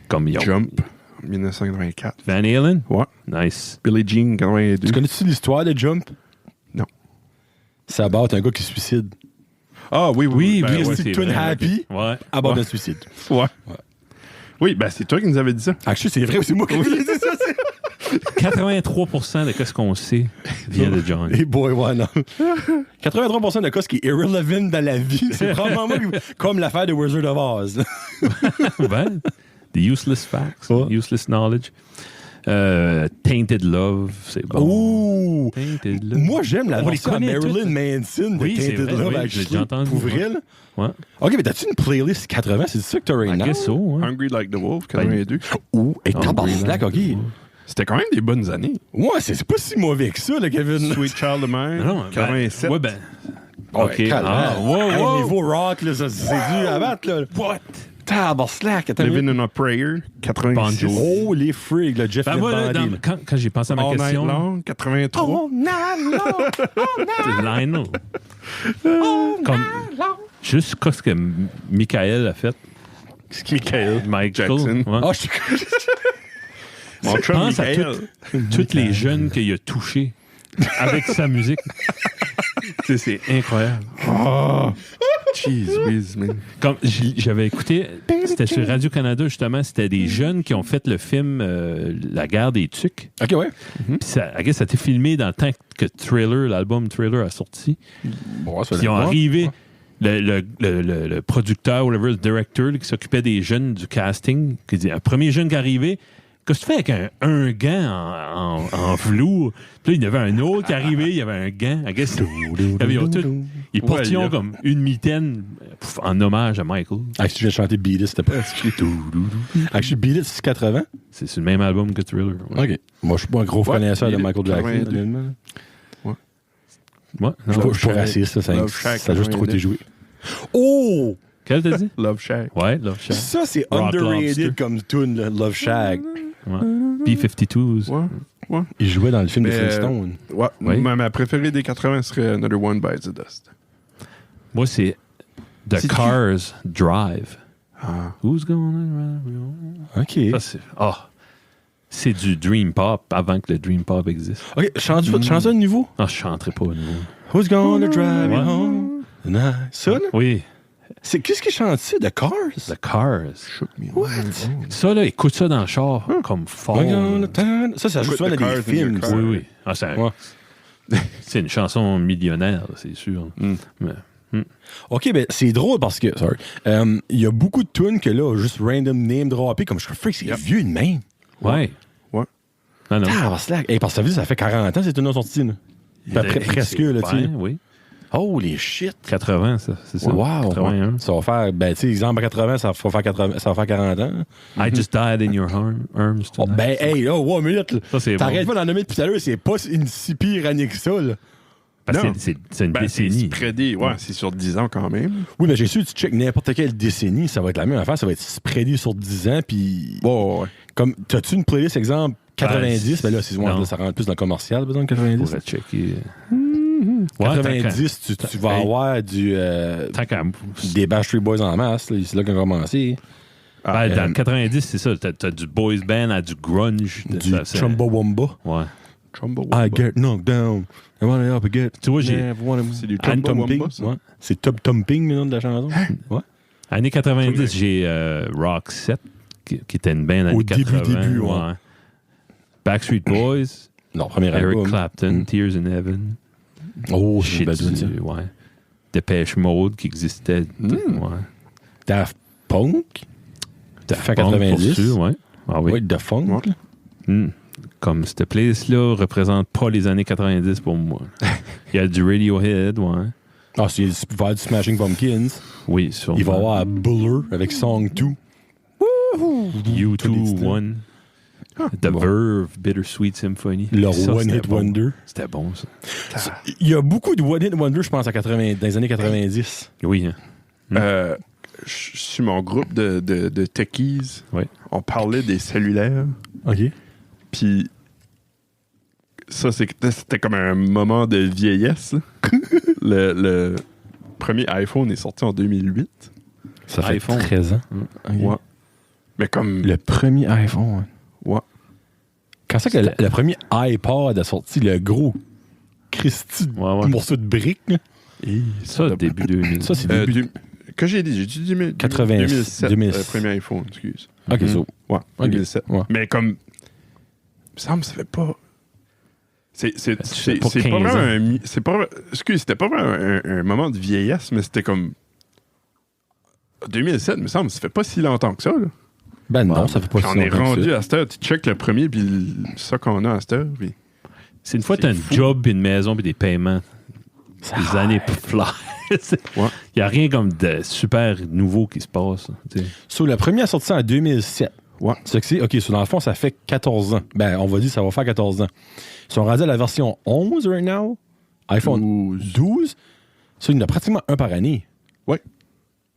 comme ils ont. Jump, 1984. Van Halen? Ouais. Nice. Billie Jean, 82. Tu connais-tu l'histoire de Jump? Non. Ça aborde un gars qui se suicide. Ah oui, Oui, ben, oui, ouais, c'est Twin vrai. Happy Ouais. aborde Ouais. un suicide. Ouais. Oui, ben c'est toi qui nous avais dit ça. Actually, c'est vrai ou c'est moi qui l'ai dit ça? 83% de ce qu'on sait vient de John. Et boy, ouais, non. 83% de cas, ce qui est irrelevant dans la vie, c'est probablement moi comme l'affaire de Wizard of Oz. Ben, the useless facts, Ouais. useless knowledge. Tainted Love, c'est bon. Ouh! Tainted Love. Moi, j'aime la On les version à connaît Marilyn toutes. Manson de Oui, c'est Tainted vrai, Love, oui, actually. j'ai déjà entendu. Pour vrai, là? Ouais. OK, mais t'as-tu une playlist 80? C'est ça que t'as right I now? guess so, hein. Hungry Like the Wolf, 82. Ouh, et Hungry tabarnak, OK. C'était quand même des bonnes années. Ouais, c'est pas si mauvais que ça, là, Kevin. Sweet Child of Mine, Non, 87. Ouais, ben. Ouais, OK. calvaire. Wow, Hey, wow. niveau rock, là, ça, c'est dû à battre, là. What? Tabarnak, attends. Living in a Prayer, 86. Banjo. Oh, les freaks, le Jeff Ben, moi, là, Bandit. quand j'ai pensé à ma All Night question, Long, 83. Lionel. Comme, juste ce que Michael a fait. Michael Michael. Jackson. Ouais. Ah, je Mon chum Pense à Michael. Toutes les jeunes qu'il a touchés avec sa musique. Tu sais, c'est incroyable. Jeez whiz, man. Comme j'avais écouté, c'était sur Radio-Canada, justement, c'était des jeunes qui ont fait le film La guerre des tucs. OK, ouais. Puis ça a été filmé dans le temps que Thriller, l'album Thriller a sorti. Bon, ça Puis ils ont va. arrivé, le producteur, whatever, le directeur là, qui s'occupait des jeunes du casting, qui dit, un premier jeune qui est arrivé, qu'est-ce que tu fais avec un gant en velours? Puis là, il y avait un autre qui est arrivé, il y avait un gant. I guess, ils portaient Ouais, comme une mitaine en hommage à Michael. Ah, si tu viens de chanter Beat It, c'était pas. Actually, Beat It, c'est 80. C'est sur le même album que Thriller. Ouais. OK. Moi, je suis pas un gros connaisseur de Beat It, Michael Jackson. 82. honnêtement. Ouais, Je non. suis pas Shack. raciste, ça Love Shack, a juste trop été 89. joué. Oh! Quel t'as dit? Love Shack. Ouais, Love Shack. Ça, c'est Rock underrated Lobster. comme tune, là, Love Shack. Ouais. B-52s. Ouais. Ouais. Il jouait dans le film de Mais, Flintstone. Ouais. Oui. Ma préférée des 80 serait Another One Bites the Dust. Moi, c'est The C'est Cars Drive. Ah. Who's gonna ride? OK. Ça, c'est... c'est du Dream Pop avant que le Dream Pop existe. OK, chante ça de niveau. Ah, je chanterai pas au nouveau. Who's gonna drive you Ouais. home? tonight? Ça, là? Oui, Qu'est-ce qu'il chante ça? The Cars? The Cars. Shook me. What? Ça, là, écoute ça dans le char, comme fort. We're gonna turn- Ça joue Put souvent the dans des cars in films. your car. ça. Oui, oui. Ah, c'est une chanson millionnaire, là, c'est sûr. Mais, OK, ben c'est drôle parce que, sorry, il y a beaucoup de tunes que là, juste random name droppé, comme je suis freak, c'est vieux de même. ouais. Ouais. Non, non. Ah, slack. Hey, parce que ça veut dire, ça fait 40 ans, c'est une sortie, là. Presque, là, tu sais. Ouais, oui. Holy shit! 80, ça, c'est ça. Wow! 81. Ça va faire, ben, tu sais, exemple, à 80, ça va faire 40 ans. I just died in your arms Oh, tonight. ben, hey, là, one minute, là. Ça, c'est T'arrêtes bon. pas d'en nommer depuis tout à l'heure, c'est pas une si pire année que ça, là. Parce que Non. c'est une Ben, c'est décennie. spreadé. Ouais, c'est sur 10 ans quand même. Oui, mais j'ai su, tu check n'importe quelle décennie, ça va être la même affaire, ça va être spreadé sur 10 ans, puis. Bon, ouais. Comme, t'as-tu une playlist, exemple, 90, ben là, non. là, ça rentre plus dans le commercial, besoin de 90. Pourrait checker. 90, tu vas Hey. avoir Tant qu'à... des Backstreet Boys en masse, là, c'est là qu'on a commencé. Ben, dans le 90, c'est ça. T'as du boys band à du grunge. Du Ça, c'est- Chumbawamba. Ouais. Chumbawamba. I get knocked down. I want it up again. Tu vois, j'ai... C'est du Hand Chumbawamba, Thumping. ça. Ouais. C'est Top Thumping, le nom de la chanson. Ouais. Années 90, j'ai Rock 7, qui était une band années Au début, 80. ouais. Backstreet Boys, Non, premier Eric album. Clapton, Mm. Tears in Heaven. Oh, c'est une Shit, belle tune, ça. ouais. Dépêche Mode qui existait. Ouais. Daft Punk. Daft Fait Punk, 90. pour sûr, ouais. Ah oui. Oui, Daft Punk. Ouais. là. Hmm. Comme cette playlist-là représente pas les années 90 pour moi. Il y a du Radiohead, ouais. Ah, il va y avoir du Smashing Pumpkins. Oui, sûrement. Il va y avoir Buller avec Song 2. U2, One. The bon. Verve, Bittersweet Symphony. Le Ça, One c'était Hit bon. Wonder. C'était bon, ça. Il y a beaucoup de One Hit Wonder, je pense, dans les années 90. Oui, hein. Sur mon groupe de techies, Ouais. on parlait des cellulaires. OK. Puis ça, c'était comme un moment de vieillesse. Là. le premier iPhone est sorti en 2008. Ça fait iPhone. 13 ans. OK. Ouais. Mais comme... Le premier iPhone. Ouais. Quand c'est que le premier iPod a sorti, le gros Christy Ouais. morceau de briques, là. Ça, début 2000. Ça, c'est début. Que j'ai dit 80, 2007. 2007. Premier iPhone, excuse. OK, ça. Ouais, Ok. 2007. Ouais. Mais comme... Il me semble que ça fait pas... C'est pas pas 15 vraiment ans. c'est pas... Excuse, c'était pas vraiment un moment de vieillesse, mais c'était comme... 2007, il me semble, ça fait pas si longtemps que ça, là. Ben non, ça fait pas Puis si on est longtemps que rendu ça. à cette heure, tu checkes le premier, puis ça qu'on a à cette heure, puis... C'est une fois que tu as C'est un fou. job, puis une maison, puis des paiements. Les années fly. Il Ouais. n'y a rien comme de super nouveau qui se passe. Tu sais. So, le premier a sorti en 2007. Ouais. C'est que c'est, OK, so, dans le fond, ça fait 14 ans. Ben, on va dire que ça va faire 14 ans. Ils sont rendus à la version 11 right now. iPhone 12. Ça, il y en a pratiquement un par année.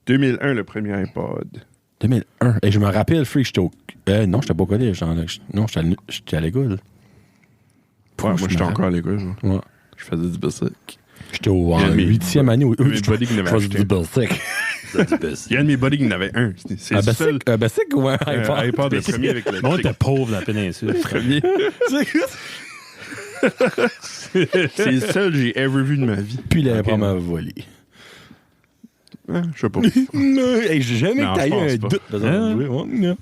2001, le premier iPod. 2001. Et je me rappelle, Freak, j'étais au... non, j'étais pas au collège. Non, j'étais à l'école. Ouais, je moi, me j'étais rappelle. encore à l'école. moi. Ouais. Je faisais du basic. J'étais en Il y a mes- 8e année. il y a mes buddies qui Je l'avaient faisais acheté. du basic. Il y a un de mes buddies qui en avait un. C'est Un le seul basic? Un basic ou un iPod? iPod, le premier avec le... Bon, t'es pauvre dans la péninsule. premier. C'est le seul que j'ai ever vu de ma vie. Puis il avait probablement volé. Hein, je sais pas. Hey, j'ai jamais Non, que t'as je eu pense un pas. doute. Hein? Ouais.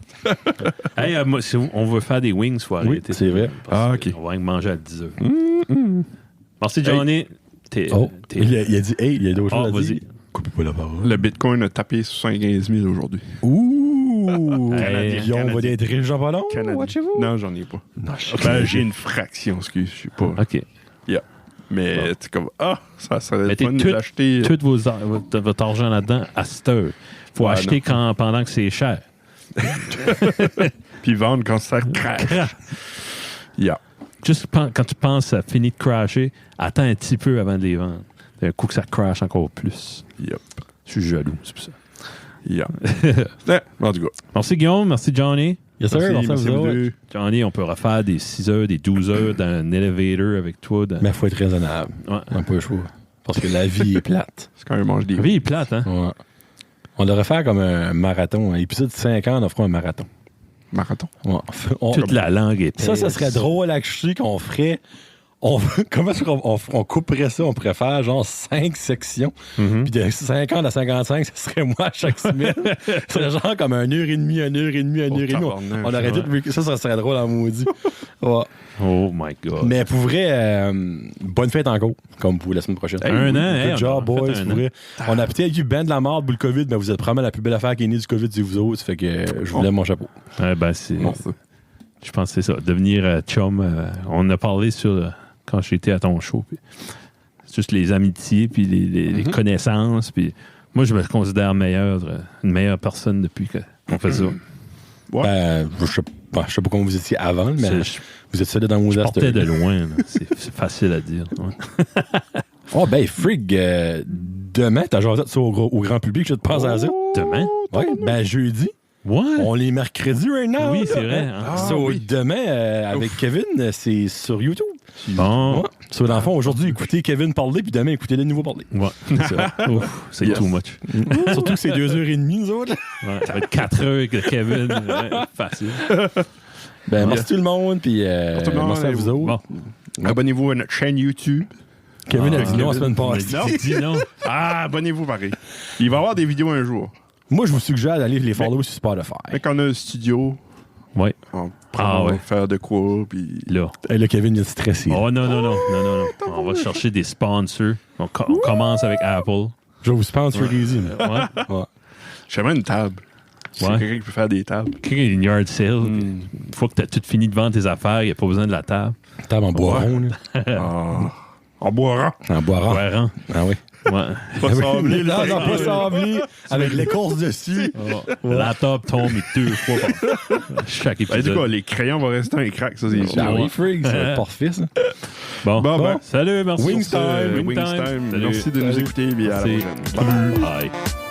Hey, moi, si on veut faire des wings, il faut Oui, arrêter. c'est vrai. Parce que Ah, ok. On va manger à 10 heures. Merci, Johnny. Oh, il a dit, hey, il y a d'autres Ah, choses à vas-y. dire. Coupez pas la parole. Le Bitcoin a tapé 75 000 aujourd'hui. Ouh! Hey, Guillaume va être riche dans pas long. Canadien. Watchez-vous. Non, j'en ai pas. Non, Ben, j'ai une fraction, excuse. Je sais pas. OK. Mais Bon. c'est comme, ça serait Mettez le fun tout- d'acheter. Tout votre argent là-dedans à cette heure. Il faut Ouais, acheter pendant que c'est cher. Puis vendre quand ça crache. Yeah. Juste quand tu penses que ça finit de crasher, attends un petit peu avant de les vendre. Un coup que ça crash encore plus. Yep. Je suis jaloux, c'est pour ça. Yeah. En tout cas. Merci Guillaume, merci Johnny. Yes, sir. Merci à merci vous à vous autres. deux. Johnny, on peut refaire des 6 heures, des 12 heures dans un elevator avec toi. Mais il faut être raisonnable. Ouais. On n'a pas le choix. Parce que la vie est plate. C'est quand même mange des La vie est plate, hein? Ouais. On devrait faire comme un marathon. Un épisode de 5 ans, on fera un marathon. marathons. Ouais. Toute la langue est Ça serait drôle à je sais qu'on ferait. Comment est-ce qu'on couperait ça? On pourrait faire genre 5 sections. Mhm. Puis de 50 à 55, ce serait moi chaque semaine. Ce serait genre comme 1h30, 1h30, 1h30. tabarnak, On aurait tout vu que ça serait drôle en maudit. Ouais. Oh my God. Mais pour vrai, bonne fête encore, comme pour la semaine prochaine. Un an, Good on job, a fait boys. un Pour an. vrai. On a peut-être eu ben de la merde pour le COVID, mais vous êtes probablement la plus belle affaire qui est née du COVID, c'est vous autres. Fait que je vous lève mon chapeau. Ouais, ben, c'est, Non, ça. je pense que c'est ça. Devenir chum. On a parlé sur quand j'étais à ton show. Puis c'est juste les amitiés, puis les connaissances. Puis moi, je me considère une meilleure personne depuis qu'on fait ça. Ouais. Ben, je sais pas comment vous étiez avant, mais Je vous êtes solide dans vos partais de loin. Là. C'est facile à dire. Ouais. Oh, ben, Frig, demain, t'as jasé ça au grand public, je te pense à ça. Demain? Ouais, ben, jeudi. Ouais. On est mercredi right now. Oui, là. c'est vrai. hein. Ah, So, oui. demain, avec Kevin, c'est sur YouTube. Bon. Ouais. So, dans le fond, aujourd'hui, écoutez Kevin parler, puis demain, écoutez le nouveau parler. Ouais. Ouf, c'est Yes. too much. Surtout que c'est 2h30, nous autres. Ouais, ça va être 4 heures avec le Kevin. Ouais, facile. Ben, merci tout le monde, puis tout le monde, merci à vous autres. Bon. Abonnez-vous à notre chaîne YouTube. Kevin a dit non la semaine passée. Non. Dis non. Ah, abonnez-vous pareil. Il va y avoir des vidéos un jour. Moi, je vous suggère d'aller les follow sur Spotify. Dès qu'on a un studio, Ouais. on Ah, va ouais. faire de quoi, puis... Là. Et là, Kevin, il est stressé. Oh non, non, non, non, non, non. On va chercher des sponsors. On commence avec Apple. Je vais vous sponsoriser. là. Ouais. Ouais. J'aimerais une table. C'est Ouais. quelqu'un qui peut faire des tables. Quelqu'un qui a une yard sale. Une fois que tu as tout fini de vendre tes affaires, il n'y a pas besoin de la table. Table en boiron, là. Ah. En boira. En boiron. Cohérent. Ah oui. Ouais. Pas sablé, Non, là. non, pas sablé, avec l'écorce dessus. Le laptop tombe 2 fois par chaque Ben, du épisode. coup, les crayons vont rester un crack, ça, c'est sûr. Ah oui, Freak, c'est parfait, ça. Bon, Ben, salut, merci. Wings sur ça. time. Wings time. Salut. Merci de nous Salut. écouter. Et à la Merci. prochaine. Bye. Bye.